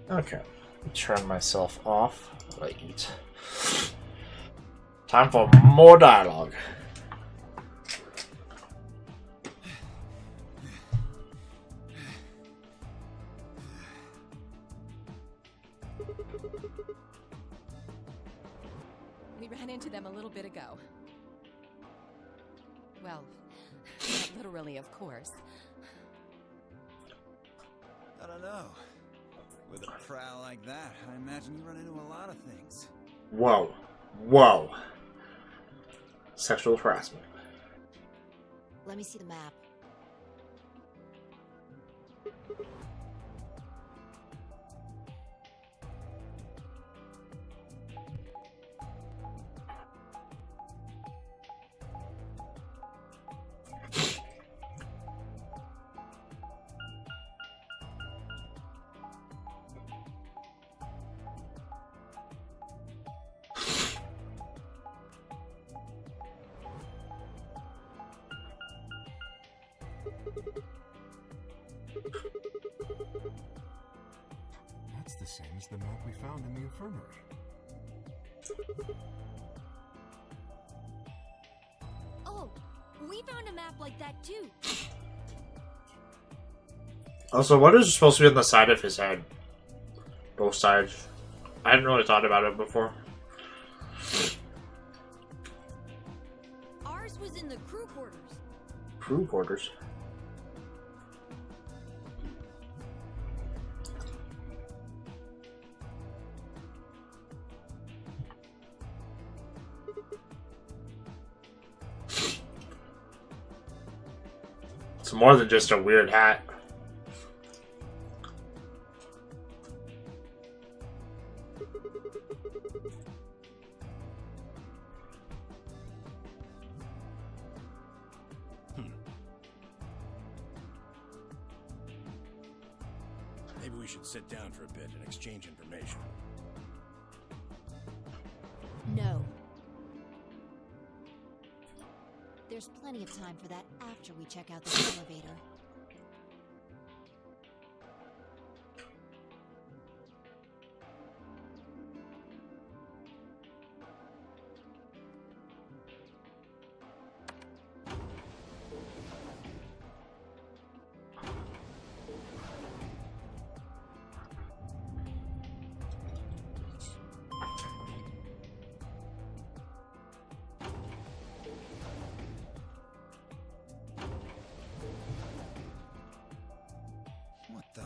Okay. Turn myself off. Wait. Time for more dialogue. We ran into them a little bit ago. Well, not literally, of course. I don't know. With a prowl like that, I imagine you run into a lot of things. Whoa. Whoa. Sexual harassment. Let me see the map. That's the same as the map we found in the infirmary. Oh, we found a map like that too. Also, what is supposed to be on the side of his head? Both sides. I hadn't really thought about it before. Ours was in the crew quarters. Crew quarters. It's more than just a weird hat. Maybe we should sit down for a bit and exchange information. No. There's plenty of time for that after we check out this elevator. What the?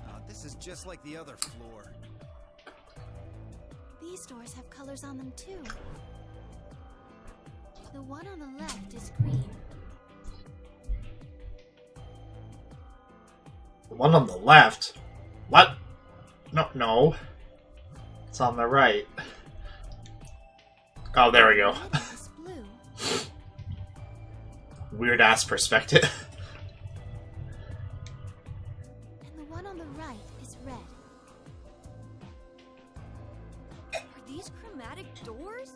Oh, this is just like the other floor. These doors have colors on them too. The one on the left is green. The one on the left? What? No, no. It's on the right. Oh, there we go. The red is blue. Weird ass perspective. And the one on the right is red. Are these chromatic doors?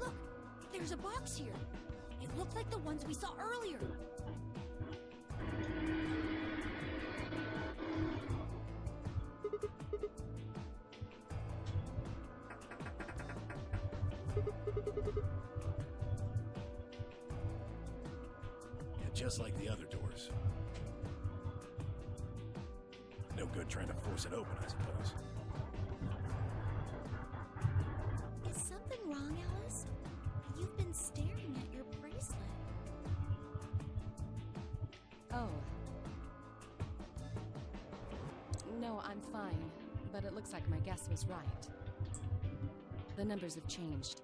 Look, there's a box here. It looks like the ones we saw earlier. Yeah, just like the other doors. No good trying to force it open, I suppose. Is something wrong, Alice? You've been staring at your bracelet. Oh. No, I'm fine. But it looks like my guess was right. The numbers have changed.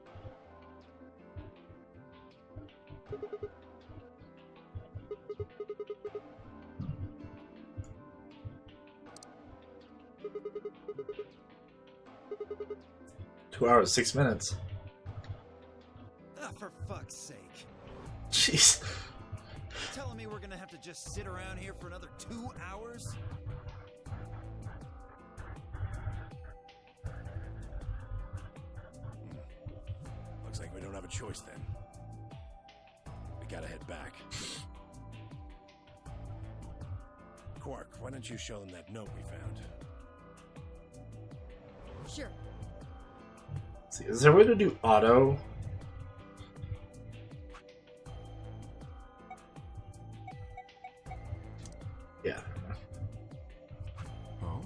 Two hours, 6 minutes. Ah, for fuck's sake. Jeez. Telling me we're gonna have to just sit around here for another 2 hours? Looks like we don't have a choice then. We gotta head back. Quark, why don't you show them that note we found? Sure. Let's see, is there a way to do auto? Yeah. Oh?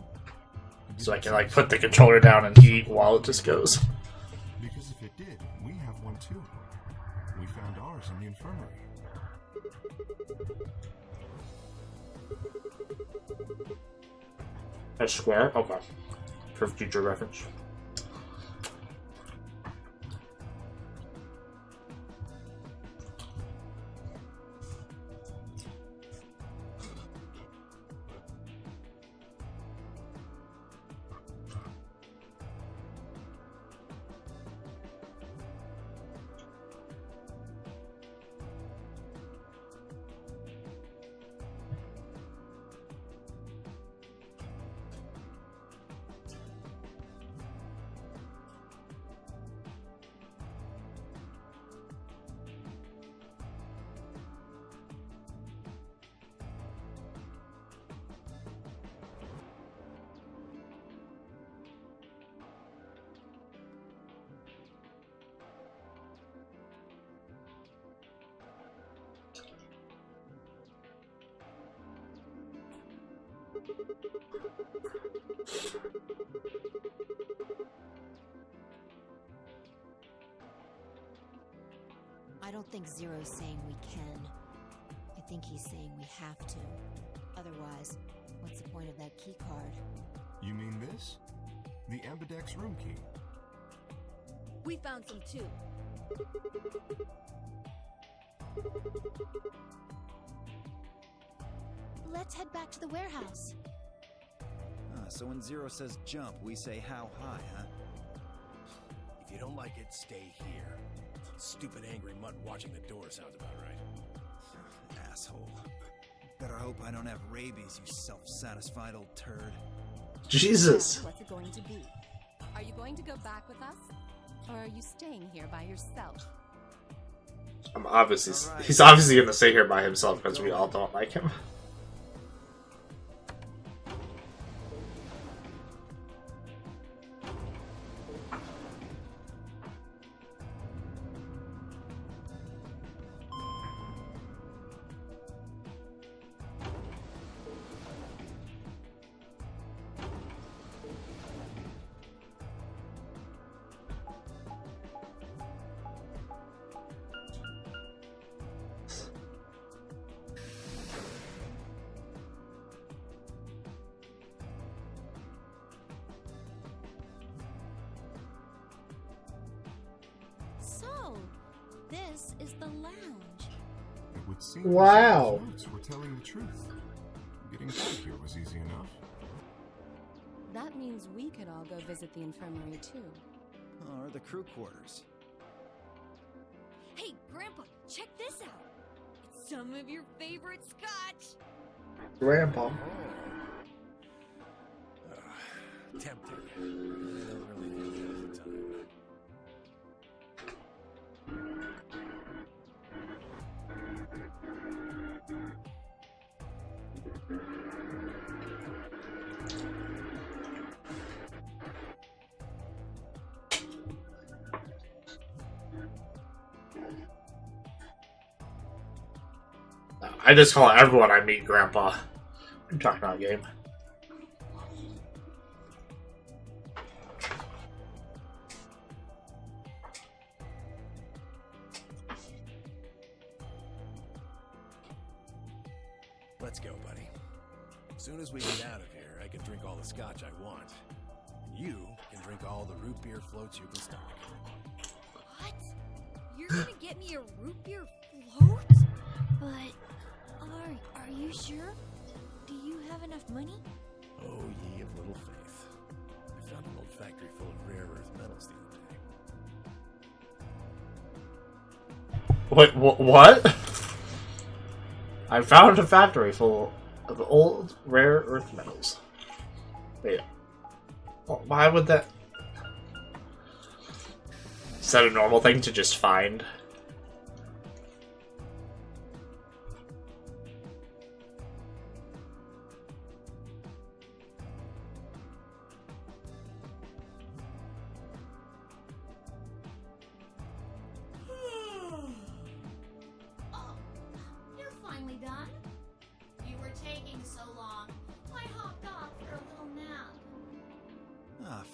So I can like put the controller down and eat while it just goes. Because if it did, we have one too. We found ours in the infirmary. That's square? Okay. For future reference. I don't think Zero's saying we can. I think he's saying we have to. Otherwise, what's the point of that key card? You mean this? The Ambidex room key. We found some too. Let's head back to the warehouse. So when Zero says jump, we say how high, huh? If you don't like it, stay here. Stupid angry mutt watching the door sounds about right. Asshole. Better hope I don't have rabies, you self-satisfied old turd. Jesus. What's it going to be? Are you going to go back with us? Or are you staying here by yourself? He's obviously gonna stay here by himself because we all don't like him. So, this is the lounge. It would seem Wow. those notes were telling the truth. Getting back here was easy enough. That means we could all go visit the infirmary too. Or the crew quarters. Hey, Grandpa, check this out. It's some of your favorite scotch. Grandpa. Tempting. I don't really think it at the time. I just call everyone I meet Grandpa. I'm talking about a game. Let's go, buddy. As soon as we get out of here, I can drink all the scotch I want. And you can drink all the root beer floats you can stomach. What? You're gonna get me a root beer float? But, are you sure? Do you have enough money? Oh, ye of little faith. I found an old factory full of rare earth metals the other day. Wait, what? I found a factory full of old, rare earth metals. Wait. Why would that... Is that a normal thing to just find?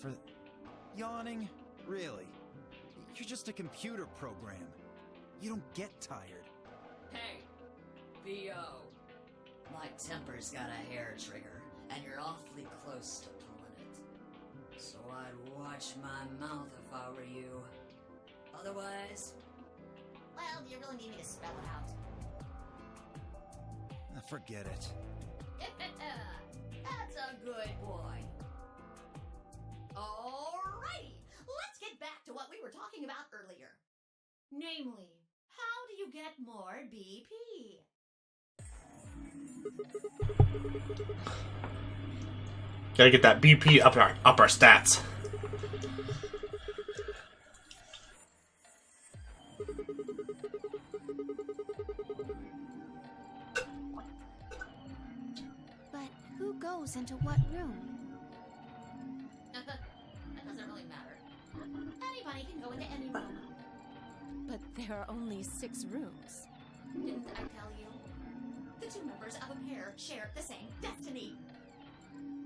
for... Yawning? Really? You're just a computer program. You don't get tired. Hey, B.O. My temper's got a hair trigger, and you're awfully close to pulling it. So I'd watch my mouth if I were you. Otherwise... Well, do you really need me to spell it out? Forget it. That's a good boy. Alrighty, let's get back to what we were talking about earlier. Namely, how do you get more BP? Gotta get that BP up our stats. But who goes into what room? That doesn't really matter. Anybody can go into any room. But there are only 6 rooms. Didn't I tell you? The two members of a pair share the same destiny.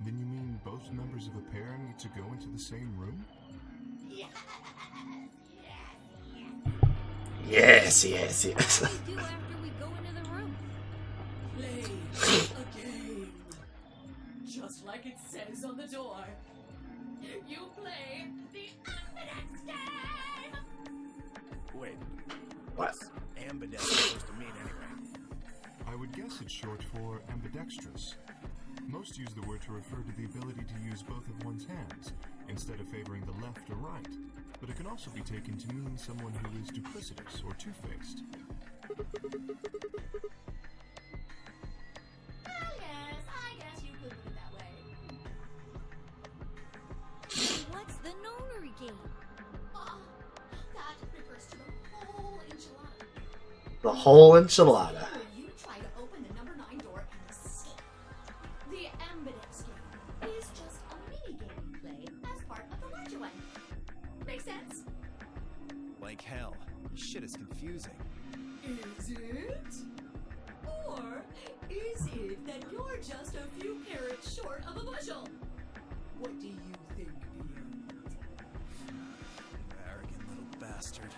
Then you mean both members of a pair need to go into the same room? Yes, Yes, yes, yes. What do we do after we go into the room? Play a game. Just like it says on the door. You play the Ambidex game! Wait, What? ambidextrous supposed to mean anyway? I would guess it's short for ambidextrous. Most use the word to refer to the ability to use both of one's hands, instead of favoring the left or right. But it can also be taken to mean someone who is duplicitous or two-faced. yes, I guess you could put it that way. What's the nonary game? That refers to the whole enchilada. The whole enchilada. Where you try to open the number 9 door and escape. The Ambidex game is just a mini game you play as part of the larger one. Make sense? Like hell. This shit is confusing. Is it? Or is it that you're just a few carrots short of a bushel? What do you think, B.O.? Arrogant little bastard.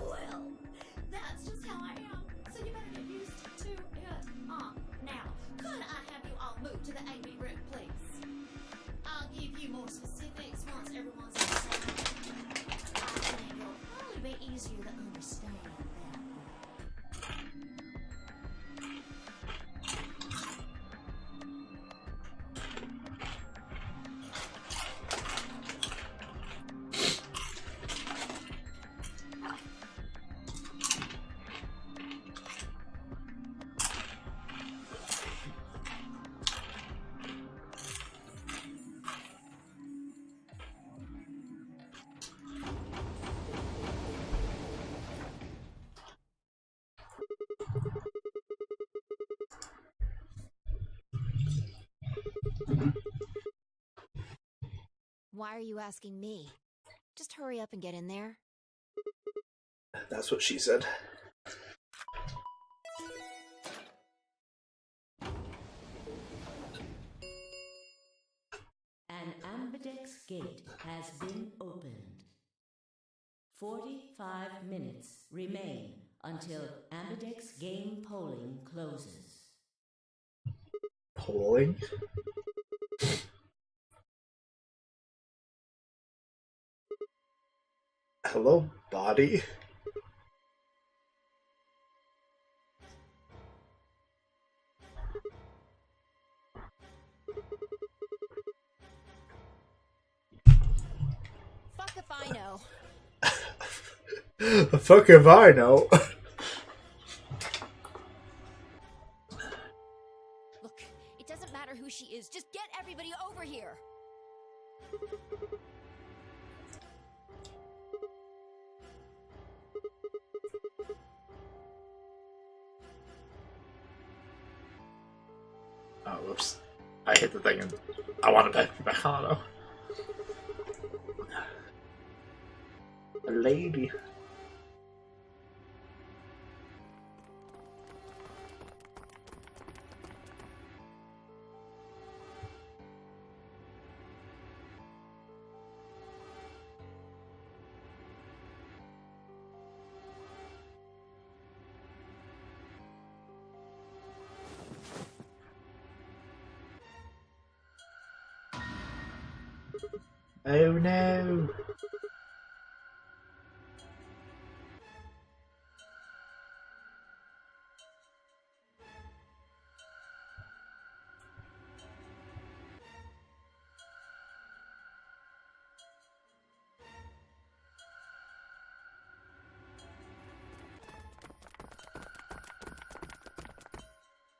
Well, that's just how I am. So you better get used to it. Now, could I have you all move to the AB room, please? I'll give you more specifics once everyone's inside. I think it'll probably be easier to understand that way. Why are you asking me? Just hurry up and get in there. That's what she said. An Ambidex gate has been opened. 45 minutes remain until Ambidex game polling closes. Polling? Hello, body? Fuck if I know. The fuck if I know? Look, it doesn't matter who she is. Just get everybody over here. Oh, whoops. I hit the thing and I want to back on though. A lady. Oh no!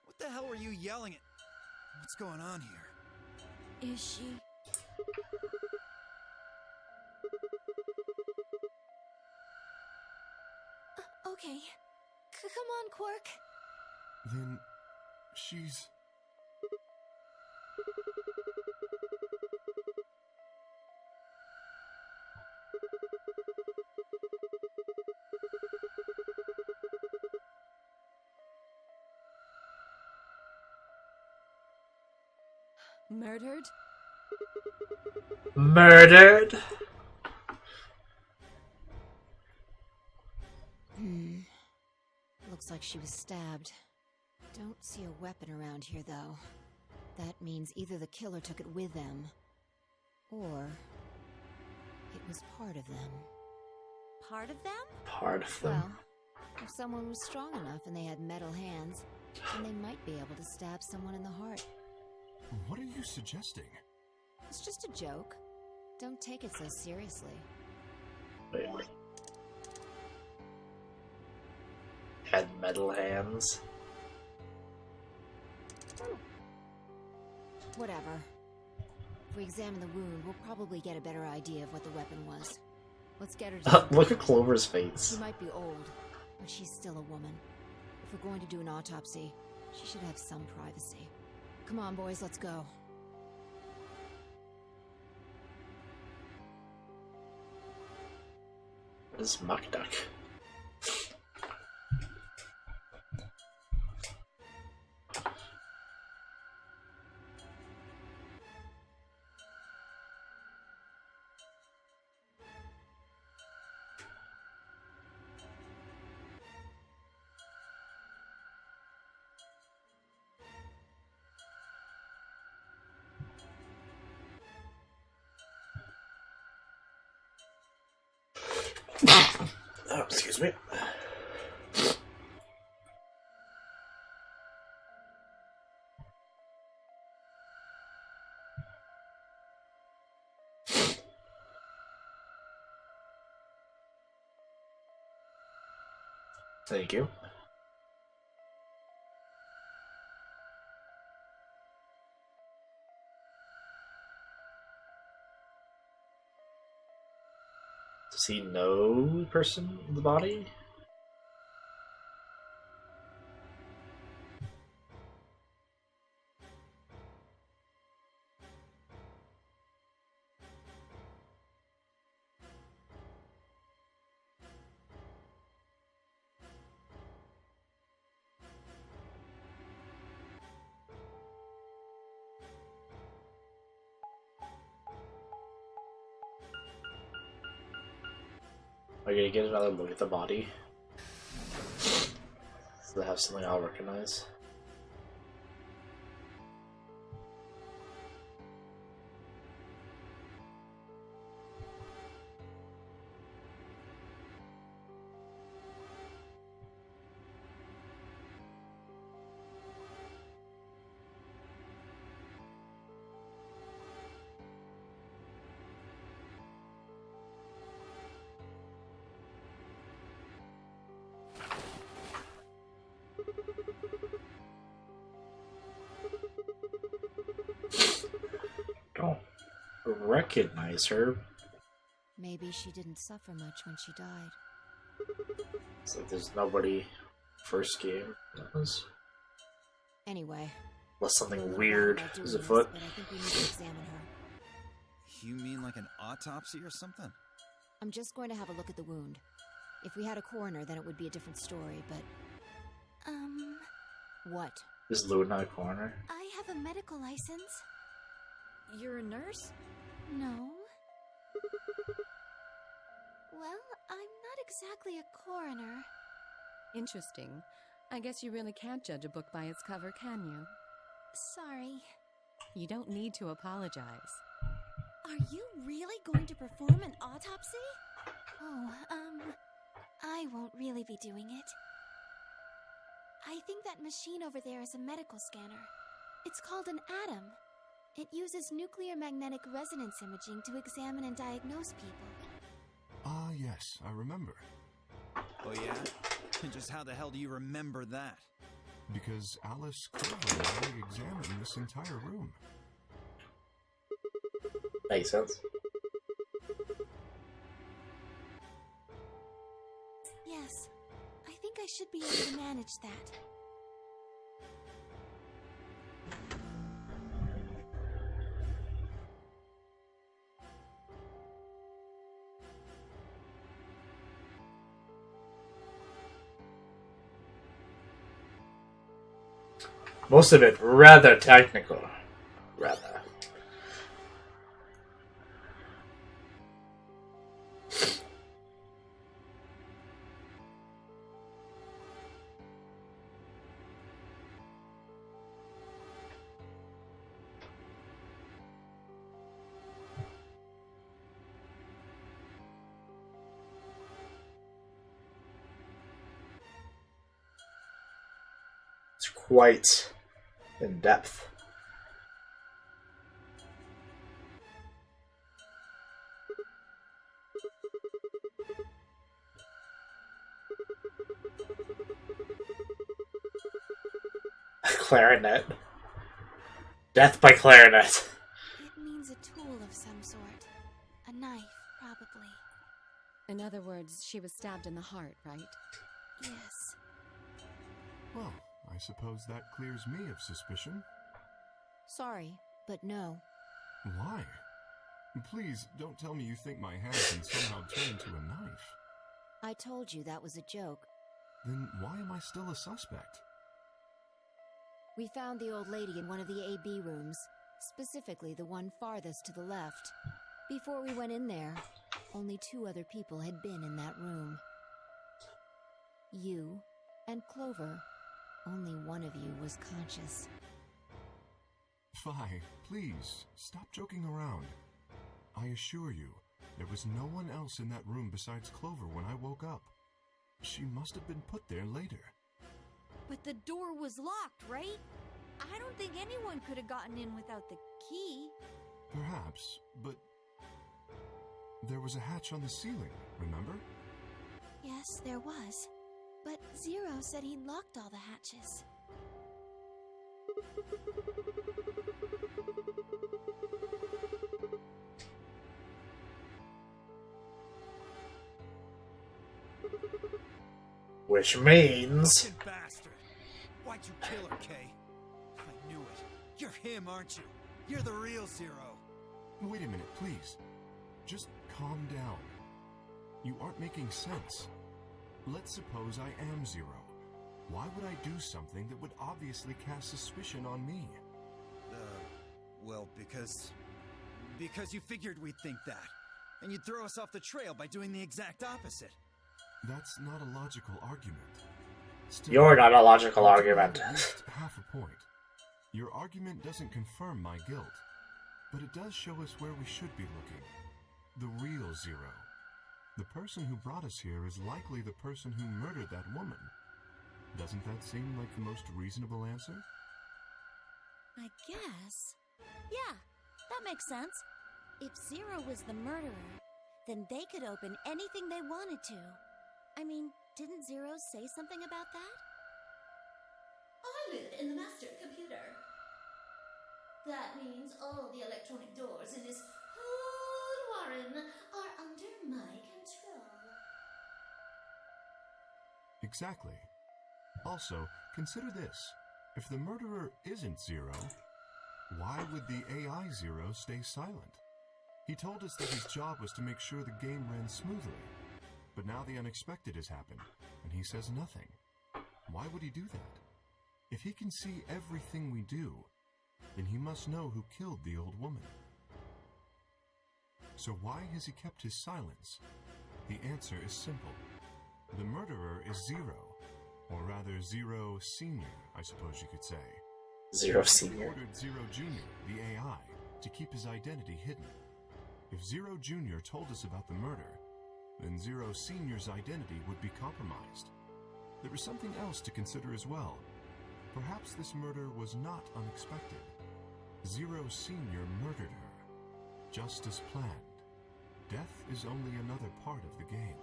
What the hell were you yelling at? What's going on here? Is she? Okay. Come on, Quark. Then she's... Murdered? Murdered? Looks like she was stabbed. Don't see a weapon around here, though. That means either the killer took it with them, or it was part of them. Part of them? Part of them. Well, if someone was strong enough and they had metal hands, then they might be able to stab someone in the heart. What are you suggesting? It's just a joke. Don't take it so seriously. Wait. Had metal hands. Whatever. If we examine the wound, we'll probably get a better idea of what the weapon was. Let's get her to Look at Clover's face. She might be old, but she's still a woman. If we're going to do an autopsy, she should have some privacy. Come on, boys, let's go. This is Muck Duck. Oh, excuse me. Thank you. Does he know the person in the body? Are you gonna get another look at the body? Does it have something I'll recognize? Don't recognize her. Maybe she didn't suffer much when she died. It's like there's nobody first game that was. Anyway. Unless something weird is afoot. But I think we need to examine her. You mean like an autopsy or something? I'm just going to have a look at the wound. If we had a coroner, then it would be a different story, but... What? Is Luna a coroner? I have a medical license. You're a nurse? No. Well, I'm not exactly a coroner. Interesting. I guess you really can't judge a book by its cover, can you? Sorry. You don't need to apologize. Are you really going to perform an autopsy? Oh, I won't really be doing it. I think that machine over there is a medical scanner. It's called an atom. It uses nuclear magnetic resonance imaging to examine and diagnose people. Ah, yes, I remember. Oh yeah? And just how the hell do you remember that? Because Alice Clover and I examined this entire room. Makes sense. Yes, I think I should be able to manage that. Most of it rather technical. Rather. It's quite in depth. Clarinet. Death by clarinet. It means a tool of some sort. A knife, probably. In other words, she was stabbed in the heart, right? Yes. Well, I suppose that clears me of suspicion. Sorry, but no. Why? Please, don't tell me you think my hand can somehow turn into a knife. I told you that was a joke. Then why am I still a suspect? We found the old lady in one of the AB rooms, specifically the one farthest to the left. Before we went in there, only 2 other people had been in that room. You and Clover. Only one of you was conscious. Fi, please, stop joking around. I assure you, there was no one else in that room besides Clover when I woke up. She must have been put there later. But the door was locked, right? I don't think anyone could have gotten in without the key. Perhaps, but there was a hatch on the ceiling, remember? Yes, there was. But Zero said he locked all the hatches. Which means... Fucking bastard! Why'd you kill her, Kay? I knew it. You're him, aren't you? You're the real Zero. Wait a minute, please. Just calm down. You aren't making sense. Let's suppose I am Zero. Why would I do something that would obviously cast suspicion on me? Well, because you figured we'd think that. And you'd throw us off the trail by doing the exact opposite. That's not a logical argument. Still, You're not a logical argument. At least half a point. Your argument doesn't confirm my guilt, but it does show us where we should be looking. The real Zero. The person who brought us here is likely the person who murdered that woman. Doesn't that seem like the most reasonable answer? I guess. Yeah, that makes sense. If Zero was the murderer, then they could open anything they wanted to. I mean, didn't Zero say something about that? I live in the master computer. That means all the electronic doors in this whole warren are under my control. Exactly. Also, consider this. If the murderer isn't Zero, why would the AI Zero stay silent? He told us that his job was to make sure the game ran smoothly. But now the unexpected has happened, and he says nothing. Why would he do that? If he can see everything we do, then he must know who killed the old woman. So why has he kept his silence? The answer is simple. The murderer is Zero. Or rather, Zero Senior, I suppose you could say. Zero He Senior. ordered Zero Junior, the AI, to keep his identity hidden. If Zero Jr. told us about the murder, then Zero Sr.'s identity would be compromised. There was something else to consider as well. Perhaps this murder was not unexpected. Zero Sr. murdered her, just as planned. Death is only another part of the game.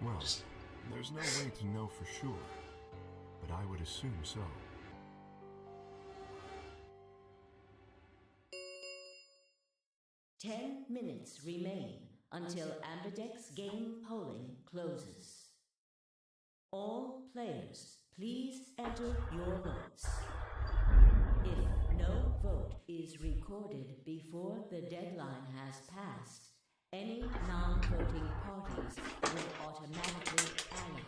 Well, there's no way to know for sure, but I would assume so. Ten minutes remain until Ambidex game polling closes. All players, please enter your votes. If no vote is recorded before the deadline has passed, any non-voting parties will automatically ally.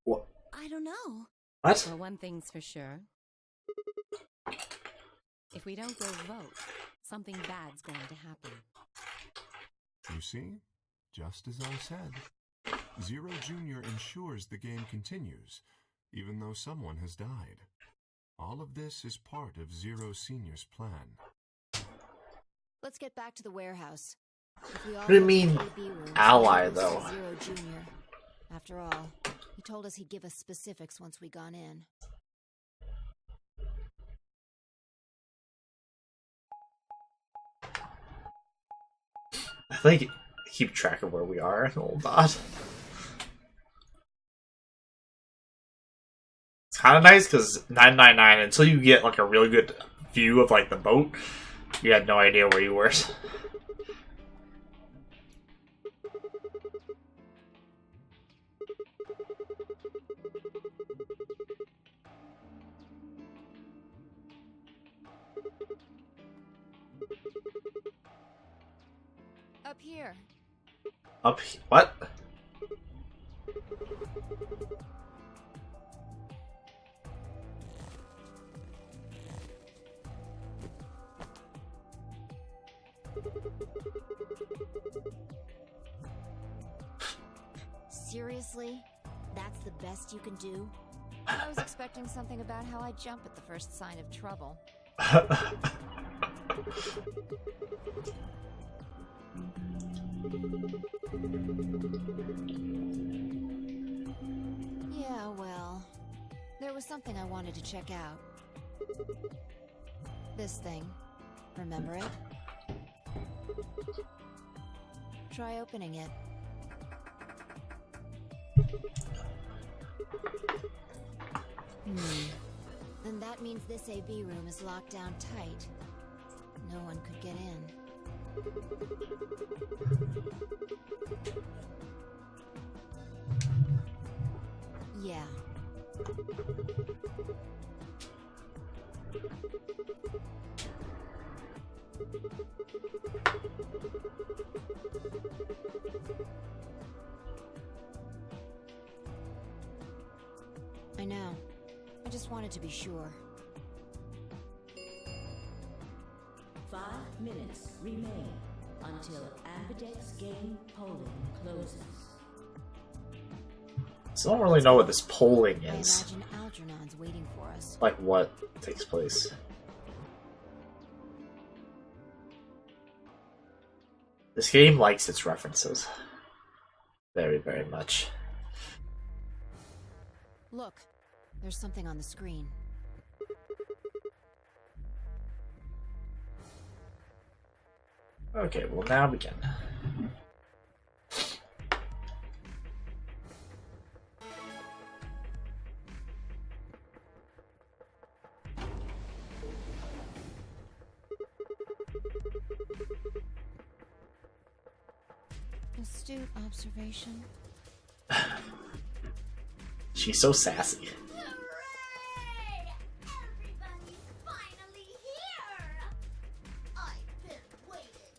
What? I don't know. What? Well, one thing's for sure. If we don't go vote, something bad's going to happen. You see? Just as I said. Zero Jr. ensures the game continues, even though someone has died. All of this is part of Zero Sr.'s plan. Let's get back to the warehouse. If we all What do you go to mean, the AB room, ally, we'll see though? Zero Jr. After all, he told us he'd give us specifics once we gone in. I think keep track of where we are and all that. It's kind of nice because 999, until you get like a really good view of like the boat, you had no idea where you were. Up here. What? Seriously? That's the best you can do? I was expecting something about how I jump at the first sign of trouble. Yeah, well, there was something I wanted to check out. This thing. Remember it? Try opening it. Then that means this AB room is locked down tight. No one could get in. Yeah. I know. I just wanted to be sure. 5 minutes remain until Ambidex game polling closes. So I don't really know what this polling I is. imagine Algernon's waiting for us. Like what takes place. This game likes its references. Very, very much. Look, there's something on the screen. Okay, well now begin. Astute observation. She's so sassy. Hooray! Everybody's finally here! I've been waiting.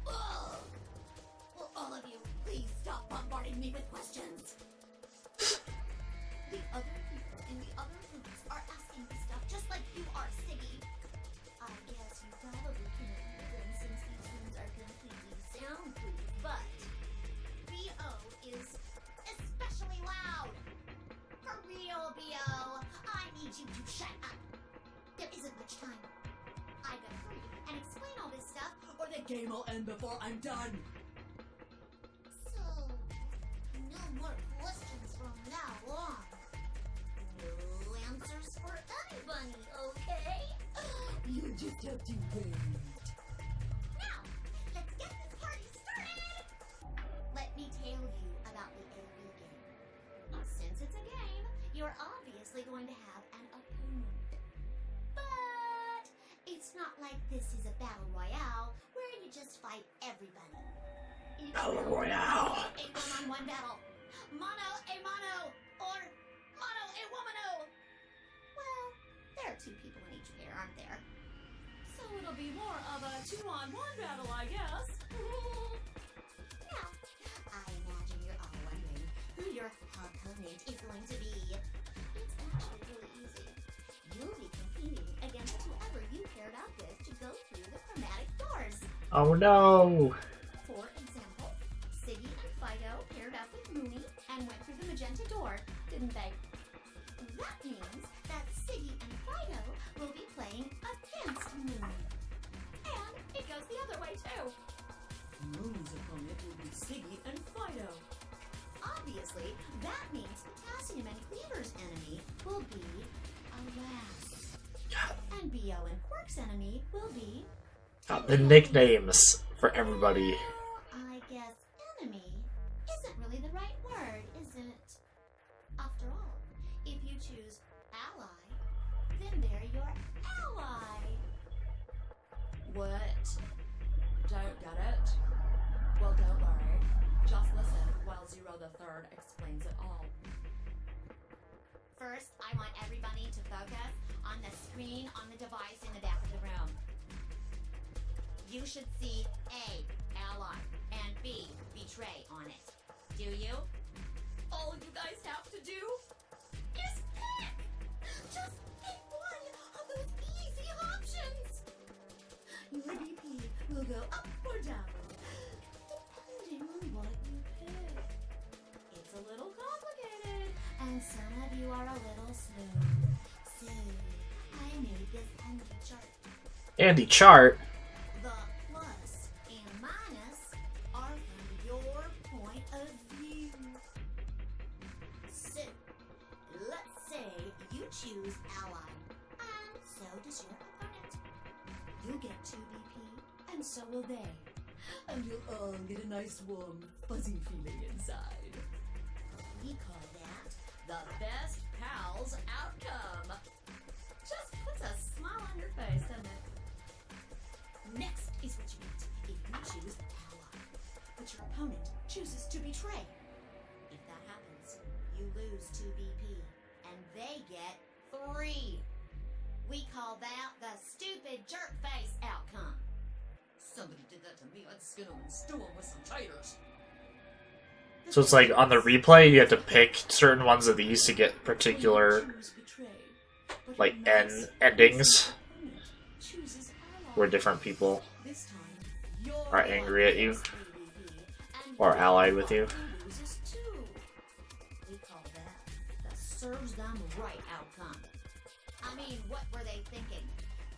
Ugh. Will all of you please stop bombarding me with questions? The other people in the other rooms are asking me stuff just like you are, Siggy. I guess you probably can game will end before I'm done. So, no more questions from now on. No answers for anybody, okay? You just have to wait. Now, let's get this party started! Let me tell you about the AV game. Since it's a game, you're obviously going to have an opponent. But it's not like this is a battle royale where you just fight everybody. Each Battle round royale. is a one-on-one battle. Mono a mono, or mono a womano. Well, there are 2 people in each pair, aren't there? So it'll be more of a 2-on-1 battle, I guess. Now, I imagine you're all wondering who your opponent is going to be. It's actually really easy. You'll be competing against whoever you paired up with to go through the chromatic doors. Oh no! For example, Siggy and Fido paired up with Mooney and went through the magenta door, didn't they? That means that Siggy and Fido will be playing against Mooney. And it goes the other way too. Mooney's opponent will be Siggy and Fido. Obviously, that means Potassium and Cleaver's enemy will be Alas. And Bo and Quark's enemy will be... The nicknames for everybody. Well, I guess enemy isn't really the right word, is it? After all, if you choose ally, then they're your ally. What? Don't get it? Well, don't worry. Just listen while Zero the Third explains it all. First, I want everybody to focus on the screen on the device in the back of the room. You should see A, ally, and B, betray on it. Do you? All you guys have to do Is pick! Just pick one of those easy options! Your BP will go up or down, depending on what you pick. It's a little complicated, and some of you are a little slow. So, I made this handy chart. Andy Chart. The plus and minus are from your point of view. So, let's say you choose ally, and so does your opponent. You get 2 BP, and so will they. and you'll all get a nice warm, fuzzy feeling inside. We call that the best pals outcome. Just puts a smile on your face, doesn't it? Next is what you get if you choose ally, but your opponent chooses to betray. If that happens, you lose 2 BP, and they get 3. We call that the stupid jerk face outcome. Somebody did that to me, I'd skin them and stew them with some taters. So it's like on the replay, you have to pick certain ones of these to get particular, like, endings where different people are angry at you or allied with you. We call that the serves them right outcome. I mean, what were they thinking?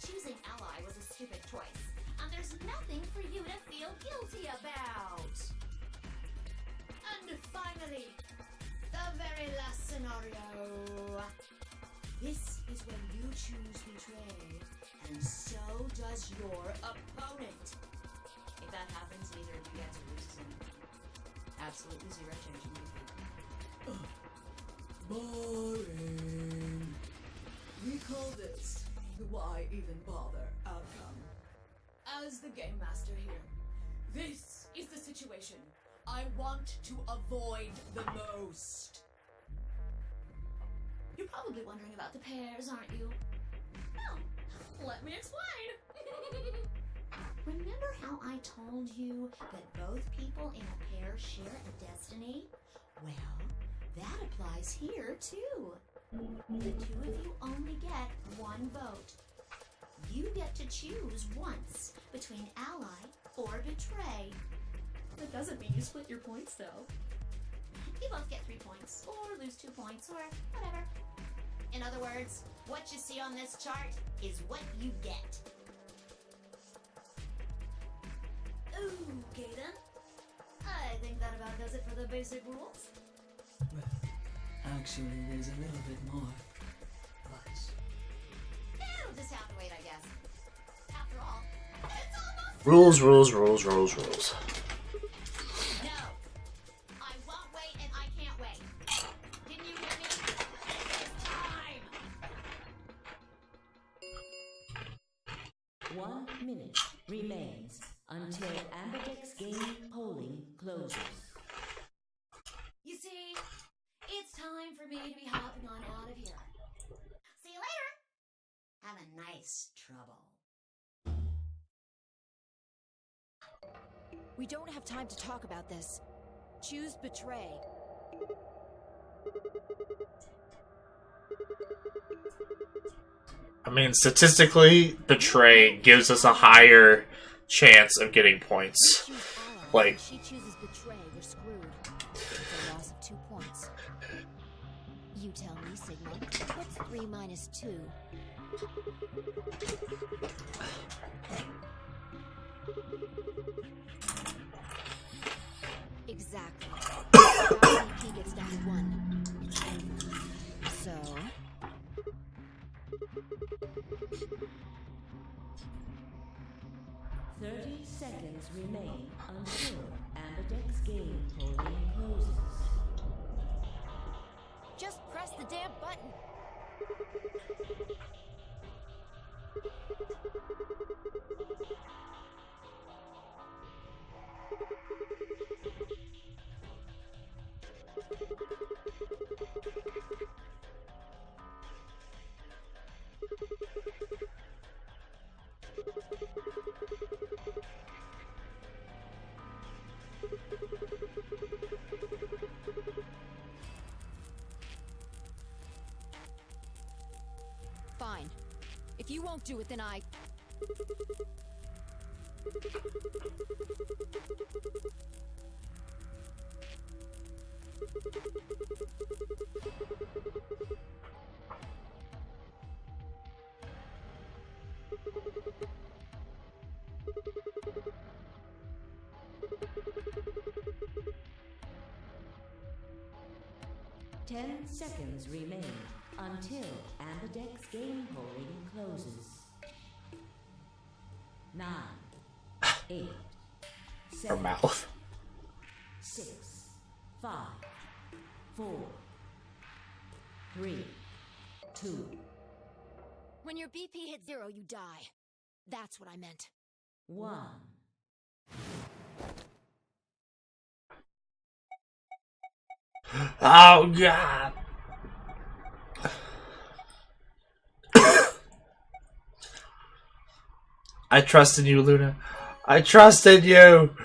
Choosing ally was a stupid choice, and there's nothing for you to feel guilty about. And finally, the very last scenario. This is when you choose betray, and so does your opponent. If that happens, neither of you get to lose some. Absolutely zero change in BP. Boring. We call this the why even bother outcome. As the game master here, this is the situation I want to avoid the most. You're probably wondering about the pairs, aren't you? Well, let me explain. Remember how I told you that both people in a pair share a destiny? Well, that applies here too. The 2 of you only get 1 vote. You get to choose once between ally or betray. That doesn't mean you split your points, though. You both get 3 points, or lose 2 points, or whatever. In other words, what you see on this chart is what you get. Okay then. I think that about does it for the basic rules. Actually, there's a little bit more. But It'll just have to wait, I guess. After all, it's almost Rules, rules, rules, rules, rules. No. I won't wait and I can't wait. Didn't you hear me? It's time! 1 minute remains until Ambidex game polling closes. You see, it's time for me to be hopping on out of here. See you later. have a nice trouble. We don't have time to talk about this. Choose betray. I mean, statistically, betray gives us a higher chance of getting points. Like, If she chooses betray, we're screwed. It's a loss of 2 points. You tell me, Sigma. What's 3 minus 2? Exactly. Now BP gets down to 1. It's over. So... 30 seconds remain until Ambidex game polling closes. just press the damn button. Fine. If you won't do it, then I... Ten seconds remain until Ambidex game polling closes. 9, 8, her 7, mouth. 6, 5, 4, 3, 2, When your BP hits 0, you die. That's what I meant. 1. Oh, God. I trust in you, Luna. I trust in you.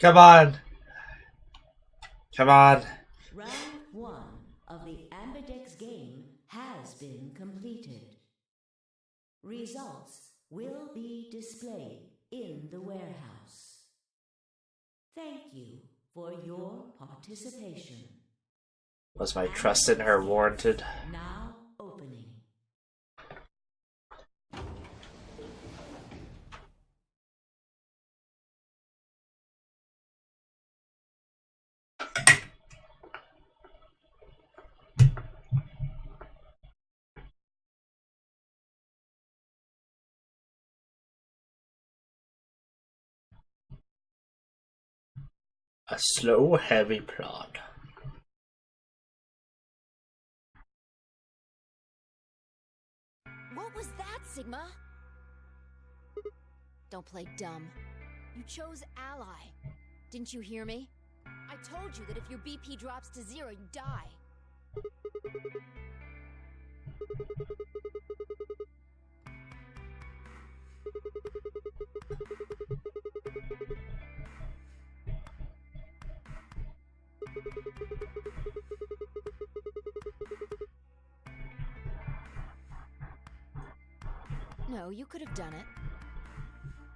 Come on. Come on. Round 1 of the Ambidex game has been completed. Results will be displayed in the warehouse. Thank you for your participation. Was my trust in her warranted? Now opening. A slow, heavy plot. What was that, Sigma? Don't play dumb. You chose ally. Didn't you hear me? I told you that if your BP drops to 0, you die. No, you could have done it.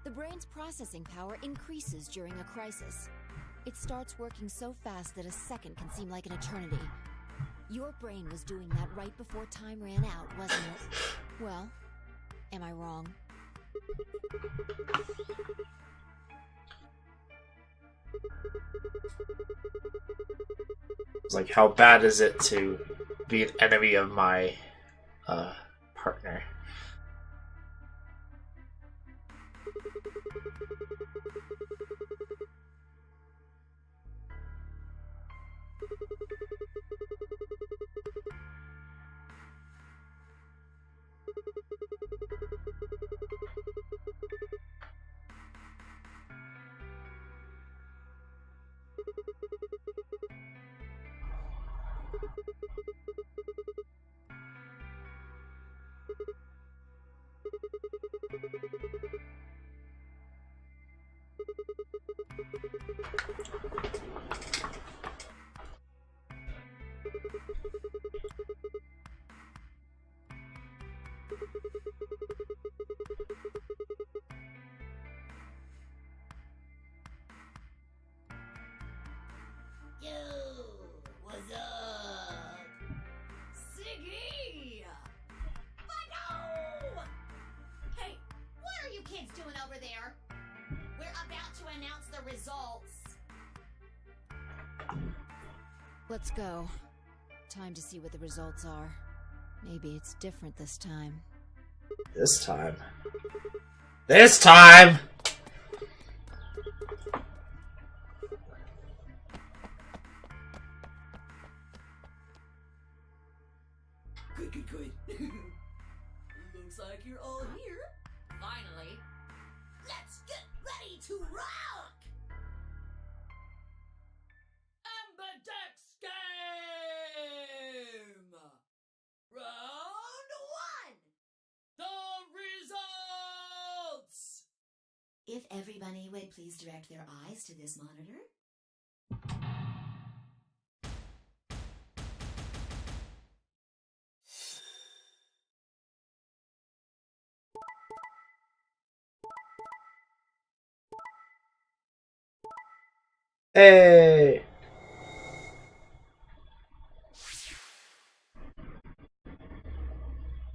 The brain's processing power increases during a crisis. It starts working so fast that a second can seem like an eternity. Your brain was doing that right before time ran out, wasn't it? Well, am I wrong? It's like, how bad is it to be an enemy of my partner? Yo, what's up? Siggy! Fido! Hey, what are you kids doing over there? We're about to announce the results. Let's go. Time to see what the results are. Maybe it's different this time. This time. This time! Good. Looks like you're all here. Finally. Let's get ready to rock! Ambidex game! Round one! The results! If everybody would please direct their eyes to this monitor. Hey!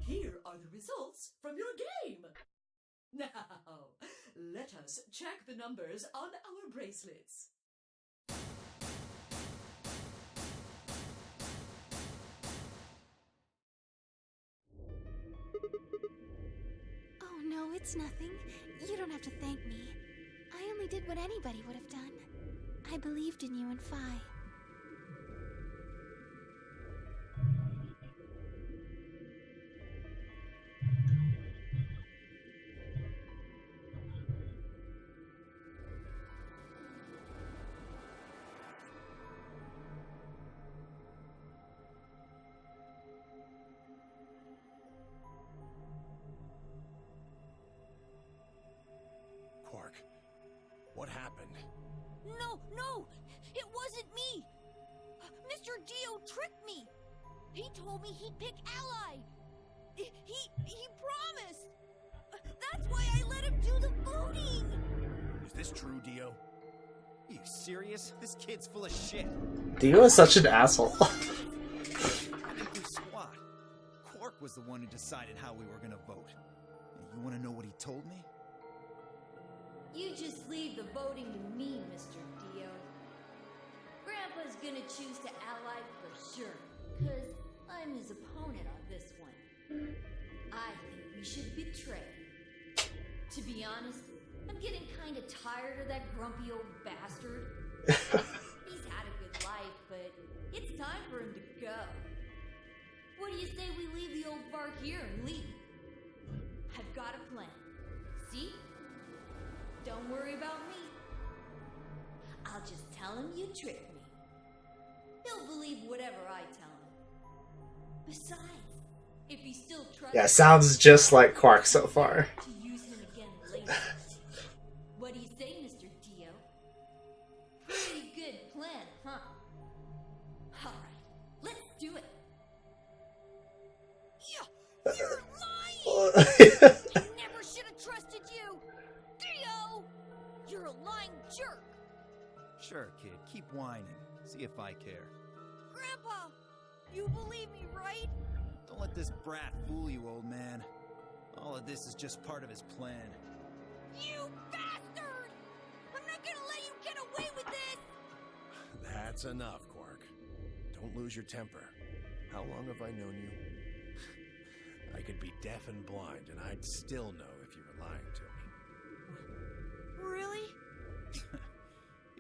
Here are the results from your game. Now, let us check the numbers on our bracelets. Oh no, it's nothing. You don't have to thank me. I only did what anybody would have done. I believed in you and Phi. Quark, what happened? No! It wasn't me! Mr. Dio tricked me! He told me he'd pick Ally! He promised! That's why I let him do the voting! Is this true, Dio? Are you serious? This kid's full of shit. Dio is such an asshole. I didn't do squat. Quark was the one who decided how we were gonna vote. And you wanna know what he told me? You just leave the voting to me, Mr. Dio. Grandpa's gonna choose to ally for sure, 'cause I'm his opponent on this one. I think we should betray. To be honest, I'm getting kinda tired of that grumpy old bastard. He's had a good life, but it's time for him to go. What do you say we leave the old fart here and leave? I've got a plan. See? Don't worry about me. I'll just tell him you tricked me. He'll believe whatever I tell him. Besides, if he still trusts Yeah, sounds just like Quark so far. to use him again later. What do you say, Mr. Dio? Pretty good plan, huh? Alright, let's do it. You're lying! I never should have trusted you! Dio! You're a lying jerk! Sure, kid. Keep whining. See if I care. Grandpa! You believe me, right? Don't let this brat fool you, old man. All of this is just part of his plan. You bastard! I'm not gonna let you get away with this! That's enough, Quark. Don't lose your temper. How long have I known you? I could be deaf and blind, and I'd still know if you were lying to me. Really?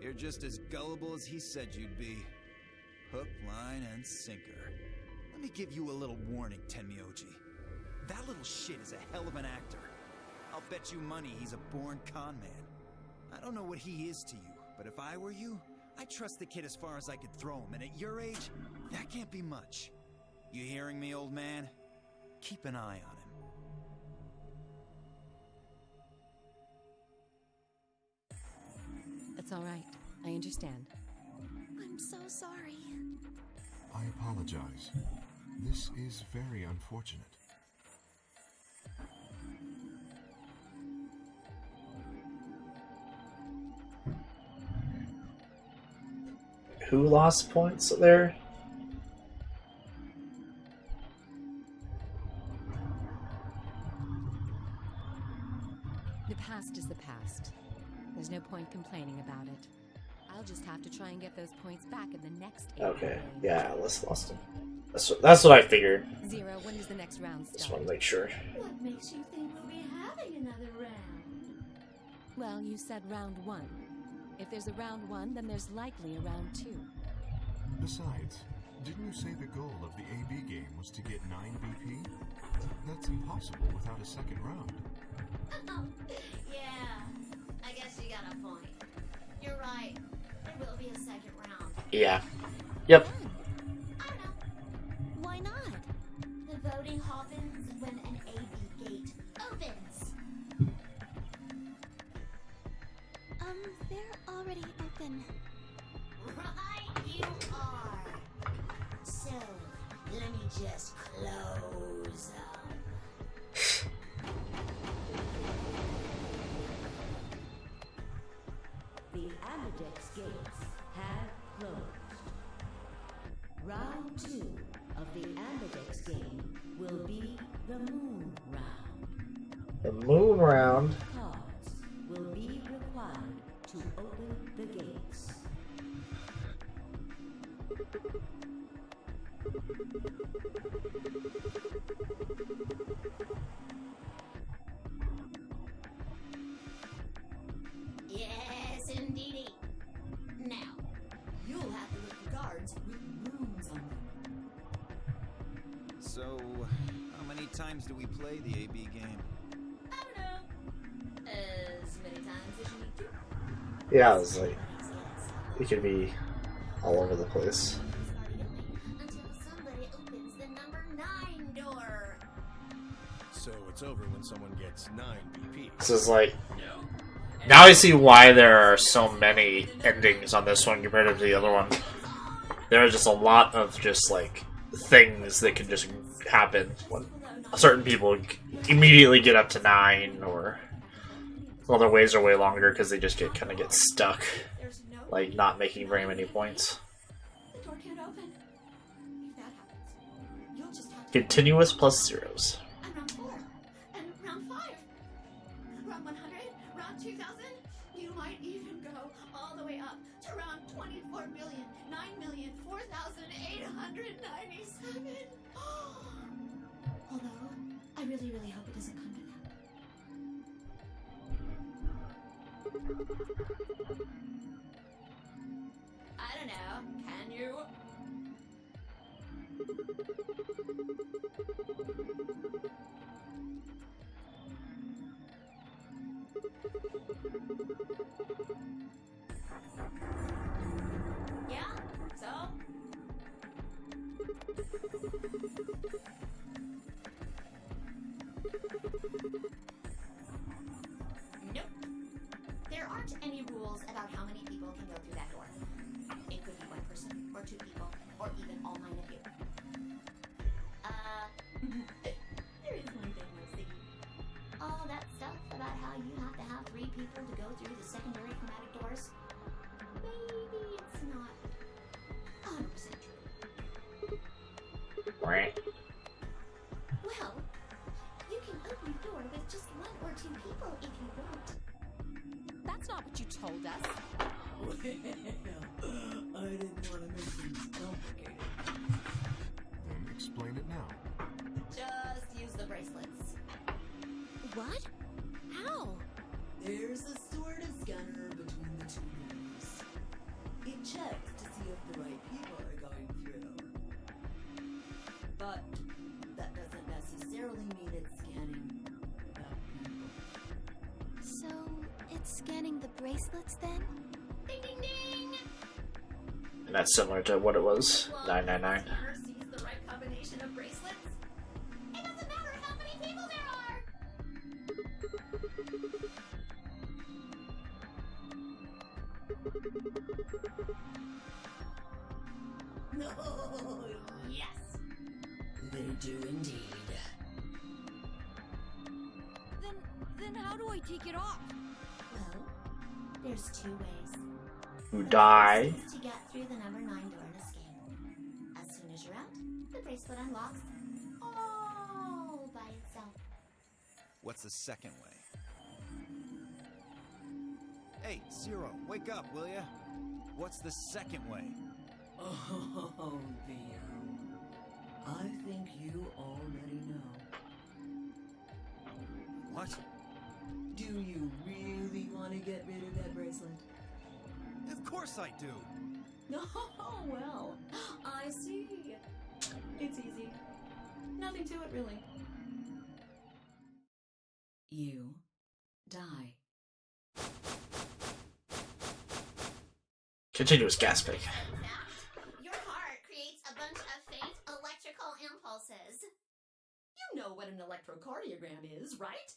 You're just as gullible as he said you'd be. Hook, line, and sinker. Let me give you a little warning, Tenmyoji. That little shit is a hell of an actor. I'll bet you money he's a born con man. I don't know what he is to you, but if I were you, I'd trust the kid as far as I could throw him, and at your age, that can't be much. You hearing me, old man? Keep an eye on him. That's all right. I understand. I'm so sorry. I apologize. This is very unfortunate. Who lost points there? The past is the past. There's no point complaining about it. I'll just have to try and get those points back in the next 8 Okay, games. yeah, Alice lost him. That's what I figured. Zero, when does the next round start? Just want to make sure. What makes you think we'll be having another round? Well, you said round 1. If there's a round 1, then there's likely a round 2. Besides, didn't you say the goal of the AB game was to get 9 BP? That's impossible without a second round. Yeah, I guess you got a point. You're right. There will be a second round. Yeah. Yep. I don't know. Why not? The voting happens when an AB gate opens. They're already open. Right, you are. So, let me just close up. The Amadex gates have closed. Round 2 of the Amadex game will be the Moon Round. The moon round. Cards will be required to open the gates. Yes, indeedy. Now, you'll have to look for cards with runes on them. So, how many times do we play the AB game? I don't know. As many times as you need to. Yeah, I was like, it could be all over the place. Until somebody opens the number 9 door. So it's over when someone gets 9 BP. This is like, now I see why there are so many endings on this one compared to the other one. There are just a lot of just like things that can just happen when certain people immediately get up to 9, or other ways are way longer because they just kind of get stuck, like not making very many points. The door can't open. If that happens, you'll just have to. Continuous plus zeros. And round 4. And round 5. Round 100. Round 2000. You might even go all the way up to round 24,009,004,897. Although, I really, really hope it doesn't come to that. I don't know. Can you? Yeah? So? Nope. There aren't any rules about how many people can go through that door. It could be 1 person, or 2 people, or even all 9 of you. There is one thing I'm thinking. All that stuff about how you have to have 3 people to go through the secondary chromatic doors. Maybe it's not 100% true. Right. Well, you can open the door with just 1 or 2 people if you want. That's not what you told us. Well, I didn't want to make things complicated. Then explain it now. Just use the bracelets. What? How? There's a sort of scanner between the two rooms. It checks to see if the right people are going through. But that doesn't necessarily mean it's scanning the people. So, it's scanning the bracelets then? Ding ding ding! And that's similar to what it was, 999. Scanner sees the right combination of bracelets. It doesn't matter how many people there are. No, Yes. they do indeed. Then how do I take it off? Well, there's two ways. You The die. first is to get through the number 9 door and escape. As soon as you're out, the bracelet unlocks all by itself. What's the second way? Hey, Zero, wake up, will ya? What's the second way? Oh, Theo. I think you already know. What? Do you really want to get rid of that bracelet? Of course I do! Oh, well, I see. It's easy. Nothing to it, really. You die. Continuous gasping. In fact, your heart creates a bunch of faint electrical impulses. You know what an electrocardiogram is, right?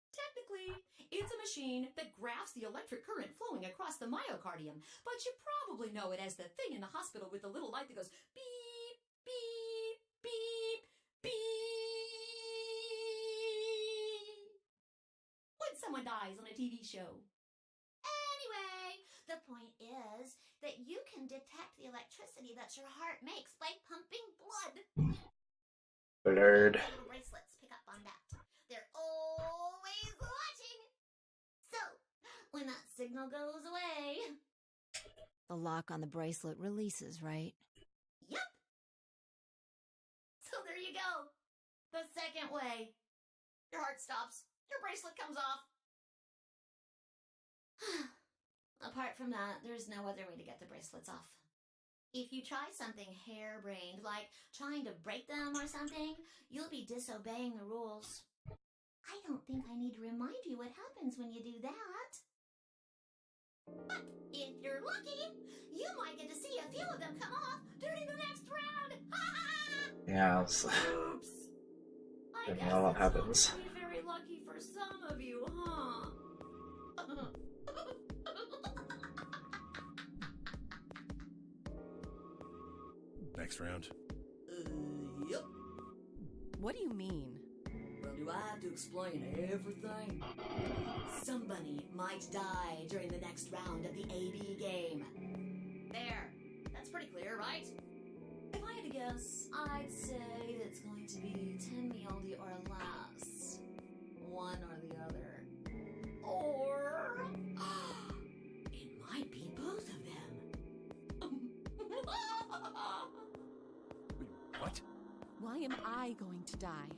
Technically, it's a machine that graphs the electric current flowing across the myocardium, but you probably know it as the thing in the hospital with the little light that goes beep, beep, beep, beep. When someone dies on a TV show. Anyway, the point is that you can detect the electricity that your heart makes by pumping blood. Blurred. The little bracelets pick up on that. They're always watching. So, when that signal goes away... The lock on the bracelet releases, right? Yep. So there you go. The second way. Your heart stops. Your bracelet comes off. Apart from that, there's no other way to get the bracelets off. If you try something harebrained, like trying to break them or something, you'll be disobeying the rules. I don't think I need to remind you what happens when you do that. But if you're lucky, you might get to see a few of them come off during the next round. Yeah, it's, Oops. I don't guess know what it's happens. not really very lucky for some of you, huh? Next round. Yep. What do you mean? Well, do I have to explain everything? Somebody might die during the next round of the AB game. There. That's pretty clear, right? If I had to guess, I'd say it's going to be 10 Mjolnir or less. One or the other. Or... it might be both of them. What? Why am I going to die?